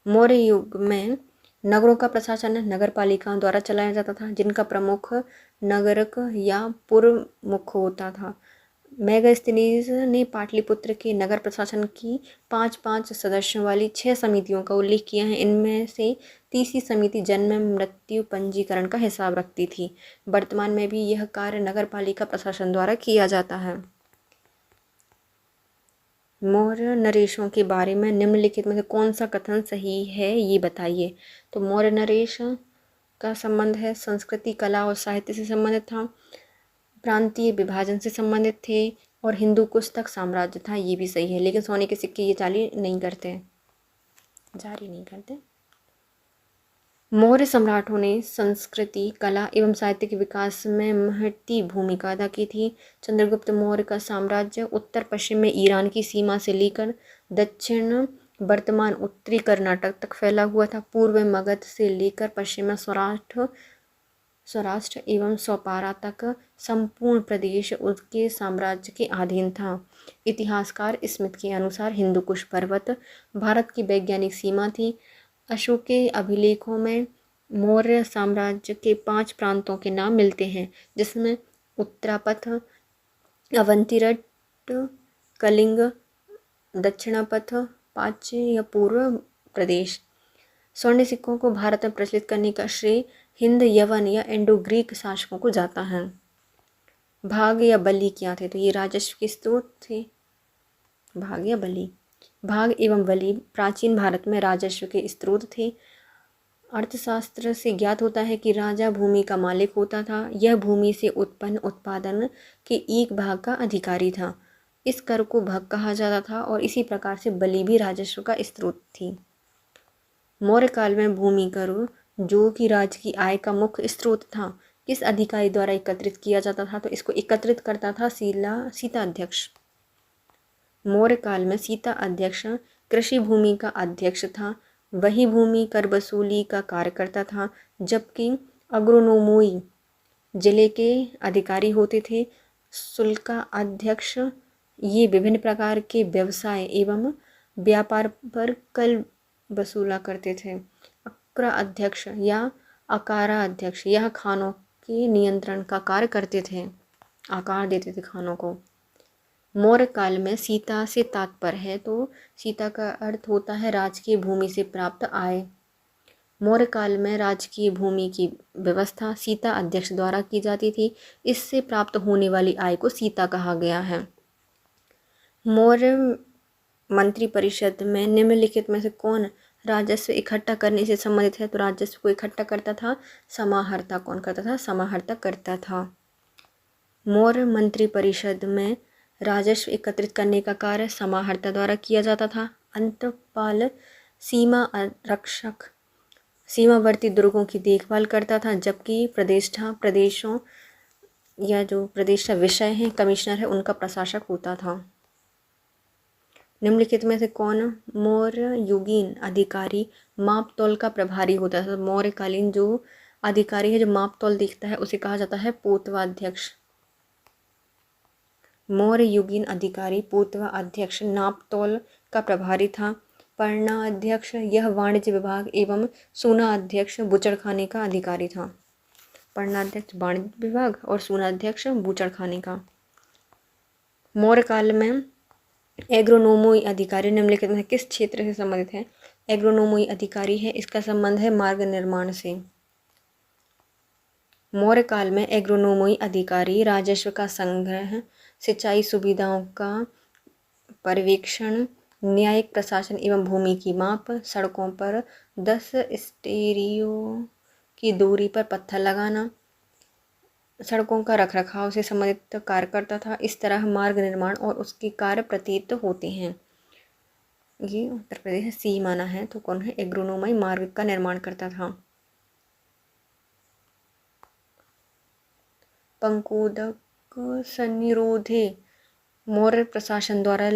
S1: मौर्य युग में नगरों का प्रशासन नगरपालिकाओं द्वारा चलाया जाता था, जिनका प्रमुख नगरक या पूर्व मुख्य होता था। मेगास्थनीज ने पाटलिपुत्र के नगर प्रशासन की 5-5 सदस्यों वाली 6 समितियों का उल्लेख किया है। इनमें से तीसरी समिति जन्म मृत्यु पंजीकरण का हिसाब रखती थी। वर्तमान में भी यह कार्य नगरपालिका प्रशासन द्वारा किया जाता है। मौर्य नरेशों के बारे में निम्नलिखित में से कौन सा कथन सही है ये बताइए? तो मौर्य नरेश का संबंध है संस्कृति, कला और साहित्य से संबंधित था, प्रांतीय विभाजन से संबंधित थे और हिंदू कुश तक साम्राज्य था। ये भी सही है, लेकिन सोने के सिक्के ये जारी नहीं करते। मौर्य सम्राटों ने संस्कृति, कला एवं साहित्य के विकास में महती भूमिका अदा की थी। चंद्रगुप्त मौर्य का साम्राज्य उत्तर पश्चिम में ईरान की सीमा से लेकर दक्षिण वर्तमान उत्तरी कर्नाटक तक फैला हुआ था। पूर्व में मगध से लेकर पश्चिम में सौराष्ट्र एवं सौपारा तक संपूर्ण प्रदेश उसके साम्राज्य के अधीन था। इतिहासकार स्मिथ के अनुसार हिंदू कुश पर्वत भारत की वैज्ञानिक सीमा थी। अशोक के अभिलेखों में मौर्य साम्राज्य के 5 प्रांतों के नाम मिलते हैं, जिसमें उत्तरापथ, अवंतिरट, कलिंग, दक्षिणापथ, पाच्य या पूर्व प्रदेश। स्वर्ण सिक्कों को भारत में प्रचलित करने का श्रेय हिंद, यवन या इंडो ग्रीक शासकों को जाता है। भाग या बलि क्या थे? तो ये राजस्व के स्रोत थे। भाग या बलि, भाग एवं बलि प्राचीन भारत में राजस्व के स्रोत थे। अर्थशास्त्र से ज्ञात होता है कि राजा भूमि का मालिक होता था। यह भूमि से उत्पन्न उत्पादन के एक भाग का अधिकारी था। इस कर को भग कहा जाता था और इसी प्रकार से बलि भी राजस्व का स्रोत थी। मौर्य काल में भूमि कर, जो कि राज्य की आय का मुख्य स्रोत था, किस अधिकारी द्वारा एकत्रित किया जाता था? तो इसको एकत्रित करता था सीता अध्यक्ष। मौर्य काल में सीता अध्यक्ष कृषि भूमि का अध्यक्ष था। वही भूमि कर वसूली का कार्य करता था, जबकि अग्रोनोमोई जिले के अधिकारी होते थे। शुल्का अध्यक्ष ये विभिन्न प्रकार के व्यवसाय एवं व्यापार पर कर वसूला करते थे। अक्रा अध्यक्ष या अकारा अध्यक्ष यह खानों के नियंत्रण का कार्य करते थे, आकार देते थे खानों को। मौर्य काल में सीता से तात्पर्य है तो सीता का अर्थ होता है राजकीय भूमि से प्राप्त आय। मौर्य काल में राजकीय भूमि की व्यवस्था सीता अध्यक्ष द्वारा की जाती थी। इससे प्राप्त होने वाली आय को सीता कहा गया है। मौर्य मंत्री परिषद में निम्नलिखित में से कौन राजस्व इकट्ठा करने से संबंधित है? तो राजस्व को इकट्ठा करता था समाहर्ता। कौन करता था? समाहर्ता करता था। मौर्य मंत्री परिषद में राजस्व एकत्रित करने का कार्य समाहर्ता द्वारा किया जाता था। अंतपाल सीमा रक्षक सीमावर्ती दुर्गों की देखभाल करता था, जबकि प्रतिष्ठा प्रदेशों यह जो प्रदेश का विषय है, कमिश्नर है, उनका प्रशासक होता था। निम्नलिखित में से कौन मौर्ययुगीन अधिकारी माप तौल का प्रभारी होता है? तो मौर्यकालीन जो अधिकारी है, जो माप तौल देखता है, उसे कहा जाता है पोतवाध्यक्ष। मौर्ययुगीन अधिकारी पोतवा अध्यक्ष नाप तौल का प्रभारी था। परणाध्यक्ष यह वाणिज्य विभाग एवं सूनाध्यक्ष बूचड़खाने का अधिकारी था। परणाध्यक्ष वाणिज्य विभाग और सूनाध्यक्ष बूचड़खाने का। मौर्य काल में एग्रोनोमोई अधिकारी निम्नलिखित में किस क्षेत्र से संबंधित है? एग्रोनोमोई अधिकारी है, इसका संबंध है मार्ग निर्माण से। मौर्य काल में एग्रोनोमोई अधिकारी राजस्व का संग्रह, सिंचाई सुविधाओं का पर्यवेक्षण, न्यायिक प्रशासन एवं भूमि की माप, सड़कों पर 10 स्टेरियो की दूरी पर पत्थर लगाना, सड़कों का रखरखाव से संबंधित कार्य करता था। इस तरह मार्ग निर्माण और उसके कार्य प्रतीत होते हैं। ये उत्तर प्रदेश सी माना है, तो कौन है? एग्रोनोमोई मार्ग का निर्माण करता था। पंकोदक सन्निरोधे मौर्य प्रशासन द्वारा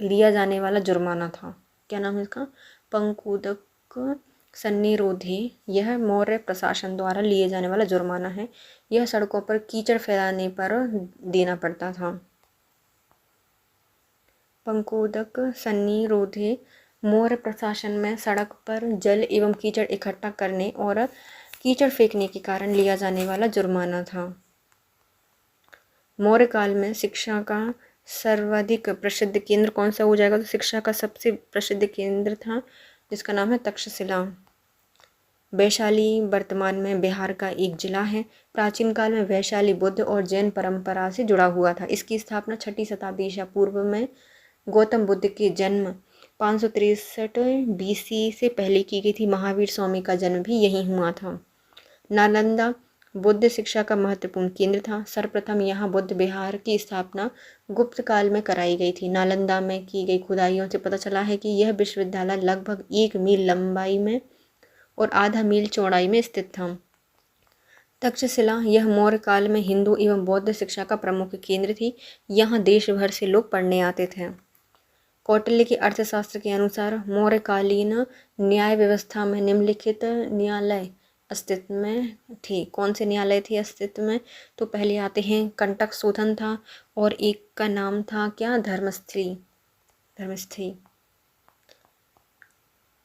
S1: लिया जाने वाला जुर्माना था। क्या नाम है इसका? पंकोदक सन्निरोधे, यह मौर्य प्रशासन द्वारा लिए जाने वाला जुर्माना है। यह सड़कों पर कीचड़ फैलाने पर देना पड़ता था। पंकोदक सन्निरोधे मौर्य प्रशासन में सड़क पर जल एवं कीचड़ इकट्ठा करने और कीचड़ फेंकने के कारण लिया जाने वाला जुर्माना था। मौर्य काल में शिक्षा का सर्वाधिक प्रसिद्ध केंद्र कौन सा हो जाएगा? तो शिक्षा का सबसे प्रसिद्ध केंद्र था जिसका नाम है तक्षशिला। वैशाली वर्तमान में बिहार का एक जिला है। प्राचीन काल में वैशाली बुद्ध और जैन परंपरा से जुड़ा हुआ था। इसकी स्थापना 6ठी शताब्दी ईसा पूर्व में गौतम बुद्ध के जन्म 563 BC से पहले की गई थी। महावीर स्वामी का जन्म भी यहीं हुआ था। नालंदा बुद्ध शिक्षा का महत्वपूर्ण केंद्र था। सर्वप्रथम यहाँ बुद्ध विहार की स्थापना गुप्त काल में कराई गई थी। नालंदा में की गई खुदाइयों से पता चला है कि यह विश्वविद्यालय लगभग 1 मील लंबाई में और आधा मील चौड़ाई में स्थित था। तक्षशिला यह मौर्य काल में हिंदू एवं बौद्ध शिक्षा का प्रमुख केंद्र थी। यहाँ देश भर से लोग पढ़ने आते थे। कौटिल्य के अर्थशास्त्र के अनुसार मौर्यकालीन न्याय व्यवस्था में निम्नलिखित न्यायालय अस्तित्व में थे। कौन से न्यायालय थे अस्तित्व में? तो पहले आते हैं कंटक शोधन था और एक का नाम था क्या? धर्मस्थली।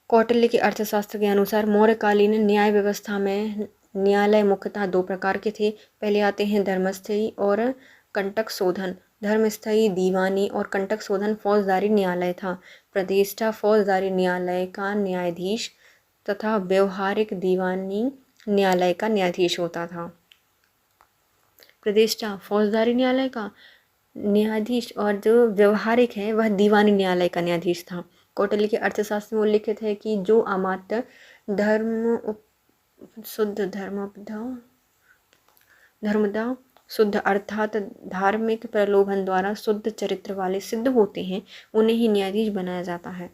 S1: कौटिल्य के अर्थशास्त्र के अनुसार मौर्यकालीन न्याय व्यवस्था में न्यायालय मुख्यतः 2 प्रकार के थे। पहले आते हैं धर्मस्थली और कंटक शोधन। धर्मस्थली दीवानी और कंटक शोधन फौजदारी न्यायालय था। प्रतिष्ठा फौजदारी न्यायालय का न्यायाधीश तथा व्यवहारिक दीवानी न्यायालय का न्यायाधीश होता था। प्रतिष्ठा फौजदारी न्यायालय का न्यायाधीश और जो व्यवहारिक है वह दीवानी न्यायालय का न्यायाधीश था। कौटिल्य के अर्थशास्त्र में उल्लिखित है कि जो अमात्य धर्मदा शुद्ध अर्थात धार्मिक प्रलोभन द्वारा शुद्ध चरित्र वाले सिद्ध होते हैं, उन्हें ही न्यायाधीश बनाया जाता है।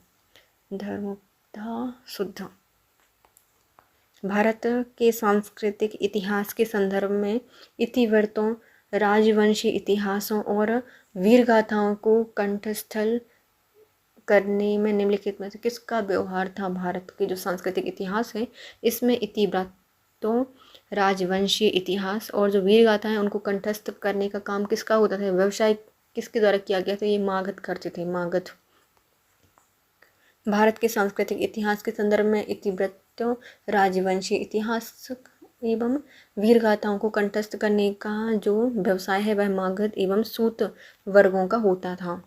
S1: धर्मदा शुद्ध। भारत के सांस्कृतिक इतिहास के संदर्भ में इतिवृत्तों, राजवंशी इतिहासों और वीरगाथाओं को कंठस्थल करने में निम्नलिखित में से किसका व्यवहार था? भारत के जो सांस्कृतिक इतिहास है इसमें इतिवृत्तों, राजवंशी इतिहास और जो वीरगाथा है उनको कंठस्थ करने का काम किसका होता था? व्यवसाय किसके द्वारा किया गया था? ये मागध करते थे, मागध। भारत के सांस्कृतिक इतिहास के संदर्भ में इतिवृत्तों, राजवंशी इतिहास एवं वीरगाथाओं को कंठस्थ करने का जो व्यवसाय है वह मागध एवं सूत वर्गों का होता था।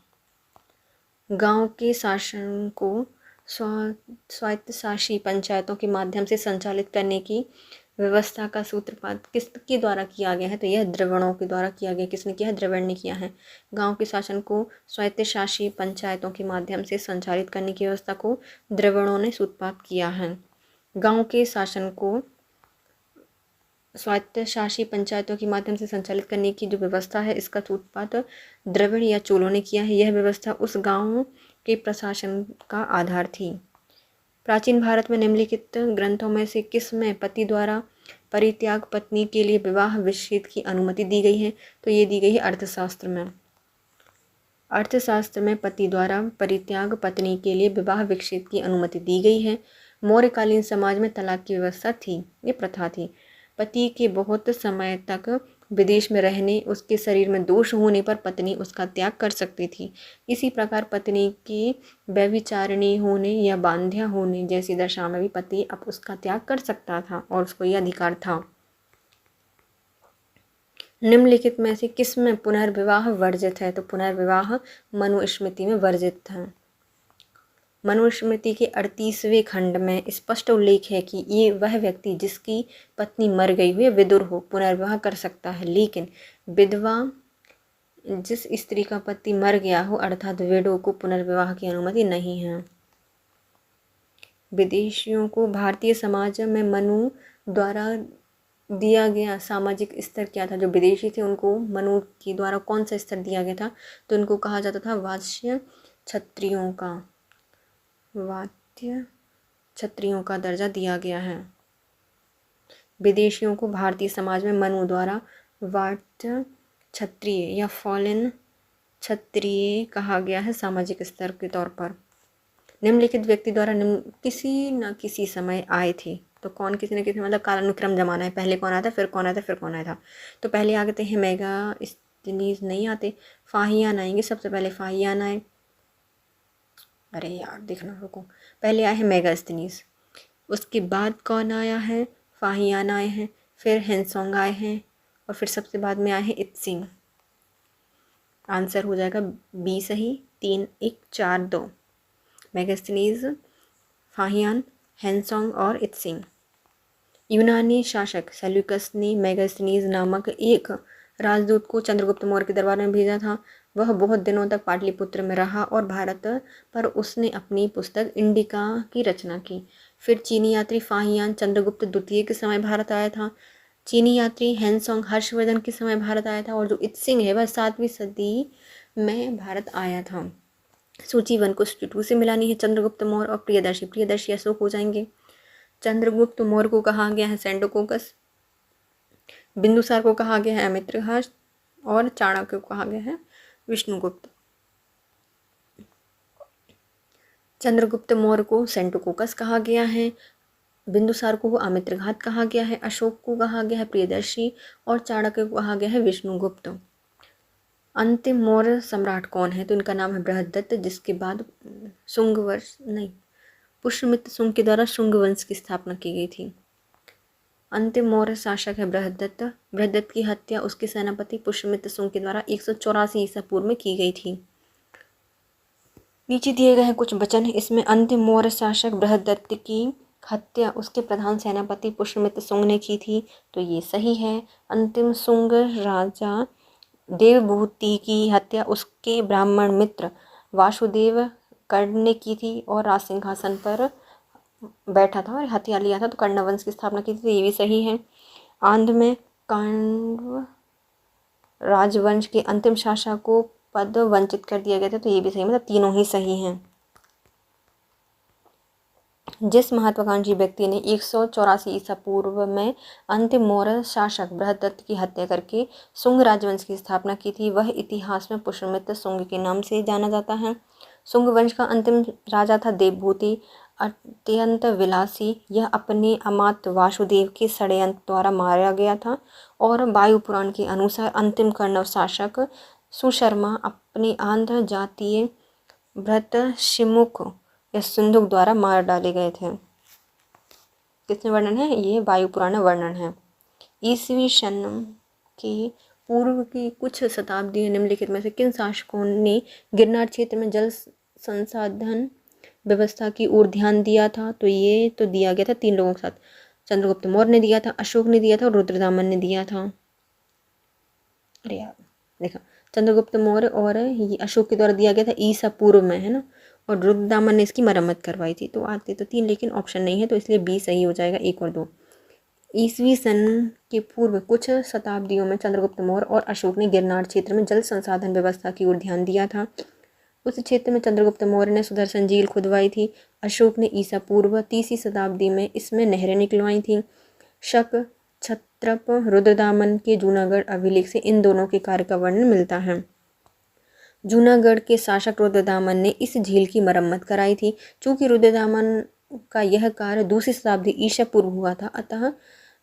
S1: गांव के शासन को स्वायत्तशासी पंचायतों के माध्यम से संचालित करने की व्यवस्था का सूत्रपात किसके द्वारा किया गया है? तो यह द्रविड़ों के द्वारा किया गया। किसने किया है? द्रविड़ ने किया है। गांव के शासन को स्वायत्तशासी पंचायतों के माध्यम से संचालित करने की व्यवस्था को द्रविड़ों ने सूत्रपात किया है। गांव के शासन को स्वायत्तशासी पंचायतों के माध्यम से संचालित करने की जो व्यवस्था है इसका सूत्रपात द्रविड़ या चोलों ने किया है। यह व्यवस्था उस गांव के प्रशासन का आधार थी। प्राचीन भारत में निम्नलिखित ग्रंथों में से किस में पति द्वारा परित्याग पत्नी के लिए विवाह विच्छेद की अनुमति दी गई है, तो ये दी गई है अर्थशास्त्र में। अर्थशास्त्र में पति द्वारा परित्याग पत्नी के लिए विवाह विच्छेद की अनुमति दी गई है। मौर्यकालीन समाज में तलाक की व्यवस्था थी, ये प्रथा थी। पति के बहुत समय तक विदेश में रहने, उसके शरीर में दोष होने पर पत्नी उसका त्याग कर सकती थी। इसी प्रकार पत्नी की व्यभिचारिणी होने या बांध्या होने जैसी दशा में भी पति अब उसका त्याग कर सकता था और उसको यह अधिकार था। निम्नलिखित में से किस में पुनर्विवाह वर्जित है? तो पुनर्विवाह मनुस्मृति में वर्जित था। मनुस्मृति के 38वें खंड में स्पष्ट उल्लेख है कि ये वह व्यक्ति जिसकी पत्नी मर गई हो या विधुर हो पुनर्विवाह कर सकता है, लेकिन विधवा जिस स्त्री का पति मर गया हो अर्थात विडो को पुनर्विवाह की अनुमति नहीं है। विदेशियों को भारतीय समाज में मनु द्वारा दिया गया सामाजिक स्तर क्या था? जो विदेशी थे उनको मनु के द्वारा कौन सा स्तर दिया गया था? तो उनको कहा जाता था वाच्य क्षत्रियों का, वाच्य क्षत्रियों का दर्जा दिया गया है। विदेशियों को भारतीय समाज में मनु द्वारा वाच्य क्षत्रिय या फॉलन क्षत्रिय कहा गया है सामाजिक स्तर के तौर पर। निम्नलिखित व्यक्ति द्वारा किसी न किसी समय आए थे, तो कौन किसी न किसी मतलब कालानुक्रम जमाना है, पहले कौन आया था, फिर कौन आया था, फिर कौन आया था। तो पहले आ गए हैं मेगास्थनीज, नहीं आते, फाहियान आएंगे सबसे पहले, फाहियान आए। अरे यार देखना रुको, पहले आए हैं मेगास्थनीज, उसके बाद कौन आया है, फाहियान आए हैं, फिर हेनसोंग आए हैं और फिर सबसे बाद में आए हैं इत्सिंग। आंसर हो जाएगा बी सही, 3 1 4 2। मेगास्थनीज, फाहियान, हेनसोंग और इत्सिंग। यूनानी शासक सेल्यूकस ने मेगास्थनीज नामक एक राजदूत को चंद्रगुप्त मौर्य के दरबार में भेजा था। वह बहुत दिनों तक पाटलिपुत्र में रहा और भारत पर उसने अपनी पुस्तक इंडिका की रचना की। फिर चीनी यात्री फाहियान चंद्रगुप्त द्वितीय के समय भारत आया था। चीनी यात्री हेनसोंग हर्षवर्धन के समय भारत आया था और जो इत्सिंग है वह 7वीं सदी में भारत आया था। सूची 1 को सूची 2 से मिलानी है। चंद्रगुप्त मौर्य और प्रियदर्शी अशोक हो जाएंगे। चंद्रगुप्त मौर्य को कहा गया है सैंडोकोकस, बिंदुसार को कहा गया है अमित्रघात और चाणक्य को कहा गया है विष्णुगुप्त। चंद्रगुप्त मौर्य को सेंटोकोकस कहा गया है, बिंदुसार को अमित्रघात कहा गया है, अशोक को कहा गया है प्रियदर्शी और चाणक्य को कहा गया है विष्णुगुप्त। अंतिम मौर्य सम्राट कौन है? तो इनका नाम है बृहदत्त, जिसके बाद पुष्यमित्र शुंग के द्वारा शुंग वंश की स्थापना की गई थी। अंतिम मौर्य शासक है बृहदत्त। बृहदत्त की हत्या उसके सेनापति पुष्यमित्र शुंग के द्वारा 184 ईसा पूर्व में की गई थी। नीचे दिए गए हैं कुछ वचन, इसमें अंतिम मौर्य शासक बृहदत्त की हत्या उसके प्रधान सेनापति पुष्यमित्र शुंग ने की थी, तो ये सही है। अंतिम शुंग राजा देवभूति की हत्या उसके ब्राह्मण मित्र वासुदेव कर्ण ने की थी और राज सिंहासन पर बैठा था और हथियार लिया था, तो कर्ण वंश की स्थापना की थी, तो ये भी सही है। आंध्र में कण्व राजवंश के अंतिम शासक को पद वंचित कर दिया गया था, तो ये भी सही, मतलब तीनों ही सही हैं। जिस महत्वाकांक्षी व्यक्ति ने 184 ईसा पूर्व में अंतिम मौर्य शासक बृहदत्त की हत्या करके शुंग राजवंश की स्थापना की थी, वह इतिहास में पुष्यमित्र शुंग के नाम से जाना जाता है। शुंग वंश का अंतिम राजा था देवभूति, अत्यंत विलासी। यह अपने अमात्य वासुदेव के षड्यंत्र द्वारा मारा गया था और वायु पुराण के अनुसार अंतिम कण्व शासक सुशर्मा अपने आंध्र जातीय भ्रत शिमुख या सिंधुक द्वारा मार डाले गए थे। किसमें वर्णन है? ये वायु पुराण वर्णन है। ईसवी सन के पूर्व की कुछ शताब्दी निम्नलिखित में से किन शासकों ने गिरनार क्षेत्र में जल संसाधन व्यवस्था की ओर ध्यान दिया था? तो ये तो दिया गया था 3 लोगों के साथ, चंद्रगुप्त मौर्य ने दिया था, अशोक ने दिया था और रुद्रदामन ने दिया था। अरे यार देखा, चंद्रगुप्त मौर्य और ये अशोक के द्वारा दिया गया था ईसा पूर्व में, है ना, और रुद्रदामन ने इसकी मरम्मत करवाई थी। तो आते तो 3 लेकिन ऑप्शन नहीं है, तो इसलिए बी सही हो जाएगा, 1 और 2। ईसवी सन के पूर्व कुछ शताब्दियों में चंद्रगुप्त मौर्य और अशोक ने गिरनार क्षेत्र में जल संसाधन व्यवस्था की ओर ध्यान दिया था। उस क्षेत्र में चंद्रगुप्त मौर्य ने सुदर्शन झील खुदवाई थी। अशोक ने ईसा पूर्व 30वीं शताब्दी में इसमें नहरें निकलवाई थीं। शक क्षत्रप रुद्रदामन के जूनागढ़ अभिलेख से इन दोनों के कार्य का वर्णन मिलता है। जूनागढ़ के शासक रुद्रदामन ने इस झील की मरम्मत कराई थी। चूँकि रुद्रदामन का यह कार्य 2वीं शताब्दी ईसा पूर्व हुआ था, अतः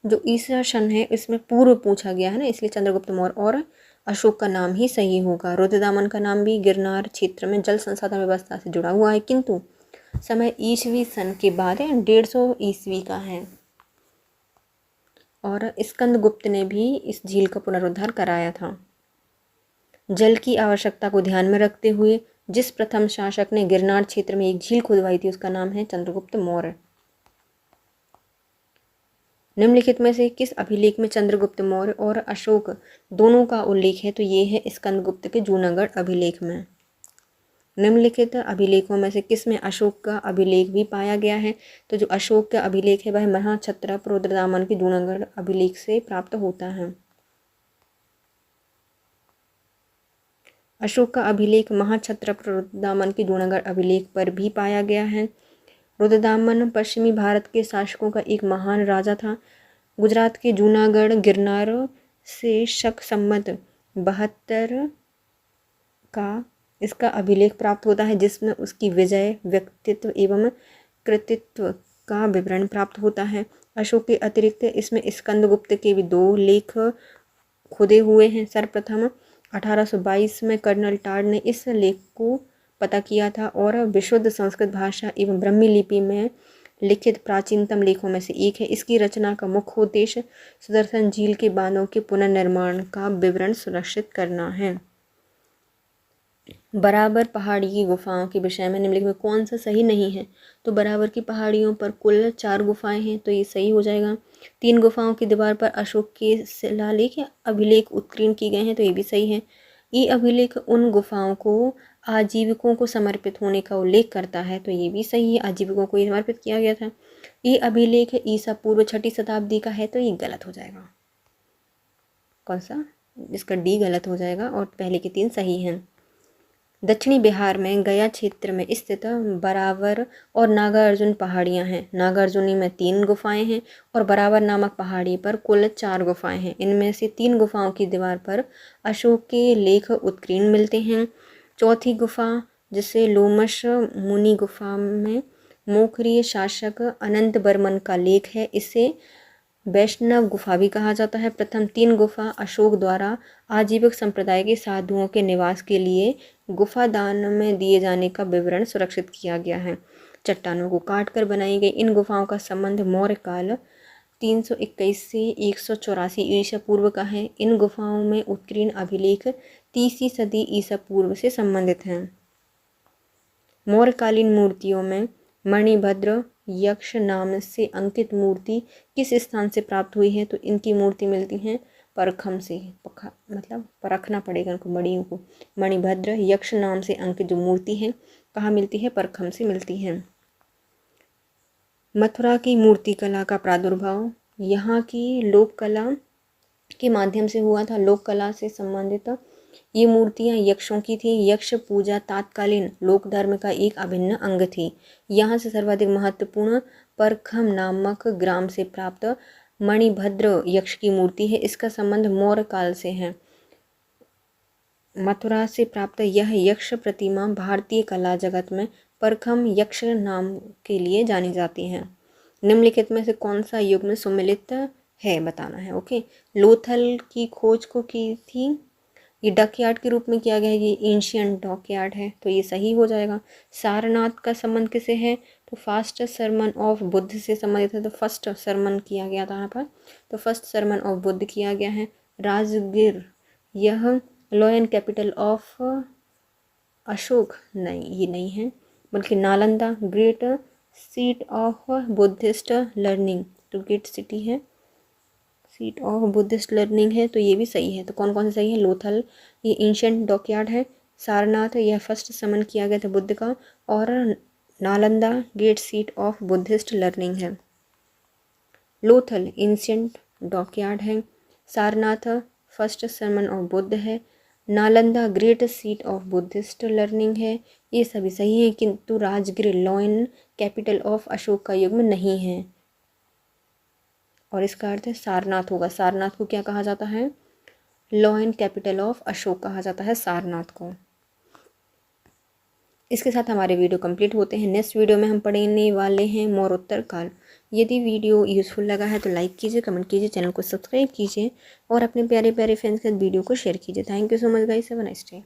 S1: जो ईसा सन है इसमें पूर्व पूछा गया है ना, इसलिए चंद्रगुप्त मौर्य और अशोक का नाम ही सही होगा। रुद्रदामन का नाम भी गिरनार क्षेत्र में जल संसाधन व्यवस्था से जुड़ा हुआ है, किंतु समय ईसवी सन के बाद 150 ईस्वी का है। और स्कंदगुप्त ने भी इस झील का पुनरुद्धार कराया था। जल की आवश्यकता को ध्यान में रखते हुए जिस प्रथम शासक ने गिरनार क्षेत्र में एक झील खुदवाई थी उसका नाम है चंद्रगुप्त मौर्य। निम्नलिखित में से किस अभिलेख में चंद्रगुप्त मौर्य और अशोक दोनों का उल्लेख है? तो ये है स्कंदगुप्त के जूनागढ़ अभिलेख में। निम्नलिखित अभिलेखों में से किस में अशोक का अभिलेख भी पाया गया है? तो जो अशोक का अभिलेख है वह महाक्षत्रप रुद्रदामन के जूनागढ़ अभिलेख से प्राप्त होता है। अशोक का अभिलेख महाक्षत्रप रुद्रदामन के जूनागढ़ अभिलेख पर भी पाया गया है। रुद्रदामन पश्चिमी भारत के शासकों का एक महान राजा था। गुजरात के जूनागढ़ गिरनार से शक संमत 72 का इसका अभिलेख प्राप्त होता है, जिसमें उसकी विजय, व्यक्तित्व एवं कृतित्व का विवरण प्राप्त होता है। अशोक के अतिरिक्त इसमें स्कंदगुप्त के भी 2 लेख खुदे हुए हैं। सर्वप्रथम 1822 में कर्नल टाड ने इस लेख को पता किया था और विशुद्ध संस्कृत भाषा एवं ब्राह्मी लिपि में लिखित प्राचीनतम लेखों में से एक है। इसकी रचना का मुख्य उद्देश्य सुदर्शन झील के बांधों के पुनर्निर्माण का विवरण सुनिश्चित करना है। बराबर पहाड़ी की गुफाओं के विषय में निम्नलिखित में कौन सा सही नहीं है? तो बराबर की पहाड़ियों पर कुल 4 गुफाएं हैं, तो ये सही हो जाएगा। 3 गुफाओं की दीवार पर अशोक के शिलालेख या अभिलेख उत्कीर्ण किए गए हैं, तो ये भी सही है। ये अभिलेख उन गुफाओं को आजीविकों को समर्पित होने का उल्लेख करता है, तो ये भी सही है, आजीविकों को ये समर्पित किया गया था। ये अभिलेख ईसा पूर्व 6वीं शताब्दी का है, तो ये गलत हो जाएगा। कौन सा? इसका डी गलत हो जाएगा और पहले के 3 सही हैं। दक्षिणी बिहार में गया क्षेत्र में स्थित बरावर और नागार्जुन पहाड़ियां हैं। नागार्जुनी में 3 गुफाएं हैं और बरावर नामक पहाड़ी पर कुल 4 गुफाएं हैं। इनमें से 3 गुफाओं की दीवार पर अशोक के लेख उत्कीर्ण मिलते हैं। चौथी गुफा जिसे लोमश मुनि गुफा में मोखरीय शासक अनंत बर्मन का लेख है, इसे वैष्णव गुफा भी कहा जाता है। प्रथम 3 गुफा अशोक द्वारा आजीविक संप्रदाय के साधुओं के निवास के लिए गुफा दान में दिए जाने का विवरण सुरक्षित किया गया है। चट्टानों को काटकर बनाई गई इन गुफाओं का संबंध मौर्य काल 321 से 184 ईसा पूर्व का है। इन गुफाओं में उत्कीर्ण अभिलेख 30वीं सदी ईसा पूर्व से संबंधित हैं। मौर्यकालीन मूर्तियों में मणिभद्र यक्ष नाम से अंकित मूर्ति किस स्थान से प्राप्त हुई है? तो इनकी मूर्ति मिलती हैं परखम से। मतलब परखना पड़ेगा इनको, मणियों को। मणिभद्र यक्ष नाम से अंकित जो मूर्ति है कहाँ मिलती है? परखम से मिलती है। मथुरा की मूर्ति कला का प्रादुर्भाव यहाँ की लोक कला के माध्यम से हुआ था। लोक कला से संबंधित ये मूर्तियाँ यक्षों की थी। यक्ष पूजा तत्कालीन लोक धर्म का एक अभिन्न अंग थी। यहाँ से सर्वाधिक महत्वपूर्ण परखम नामक ग्राम से प्राप्त मणिभद्र यक्ष की मूर्ति है। इसका संबंध मौर्य काल से है। मथुरा से प्राप्त यह यक्ष प्रतिमा भारतीय कला जगत में परखम यक्ष नाम के लिए जानी जाती है। निम्नलिखित में से कौन सा युग में सुमिलित है बताना है। ओके, लोथल की खोज को की थी, ये डकयार्ड के रूप में किया गया है, ये एंशियंट डॉकयार्ड है, तो ये सही हो जाएगा। सारनाथ का संबंध किसे है? तो फर्स्ट सरमन ऑफ बुद्ध से संबंधित है, तो फर्स्ट सरमन किया गया था यहाँ पर, तो फर्स्ट सरमन ऑफ बुद्ध किया गया है। राजगीर यह लॉयन कैपिटल ऑफ अशोक, नहीं ये नहीं है, बल्कि Nalanda great seat of Buddhist learning, तो ग्रेट सिटी है, सीट ऑफ बुद्धिस्ट लर्निंग है, तो ये भी सही है। तो कौन कौन से सही है? लोथल ये एंशियंट डॉकयार्ड है, सारनाथ यह फर्स्ट समन किया गया था बुद्ध का, और Nalanda great seat of Buddhist learning है। लोथल एंशियंट डॉकयार्ड है, Sarnath first sermon of Buddha है, Nalanda great seat of Buddhist learning है, ये सभी सही है, किंतु Rajgir lion capital of Ashoka का युग में नहीं है। और इसका अर्थ है सारनाथ होगा। सारनाथ को क्या कहा जाता है? Law and capital of Ashok कहा जाता है सारनाथ को। इसके साथ हमारे वीडियो कंप्लीट होते हैं। नेक्स्ट वीडियो में हम पढ़ने वाले हैं मौर्योत्तर काल। यदि वीडियो यूज़फुल लगा है तो लाइक कीजिए, कमेंट कीजिए, चैनल को सब्सक्राइब कीजिए और अपने प्यारे प्यारे फ्रेंड्स के साथ वीडियो को शेयर कीजिए। Thank you so much guys, have a nice day.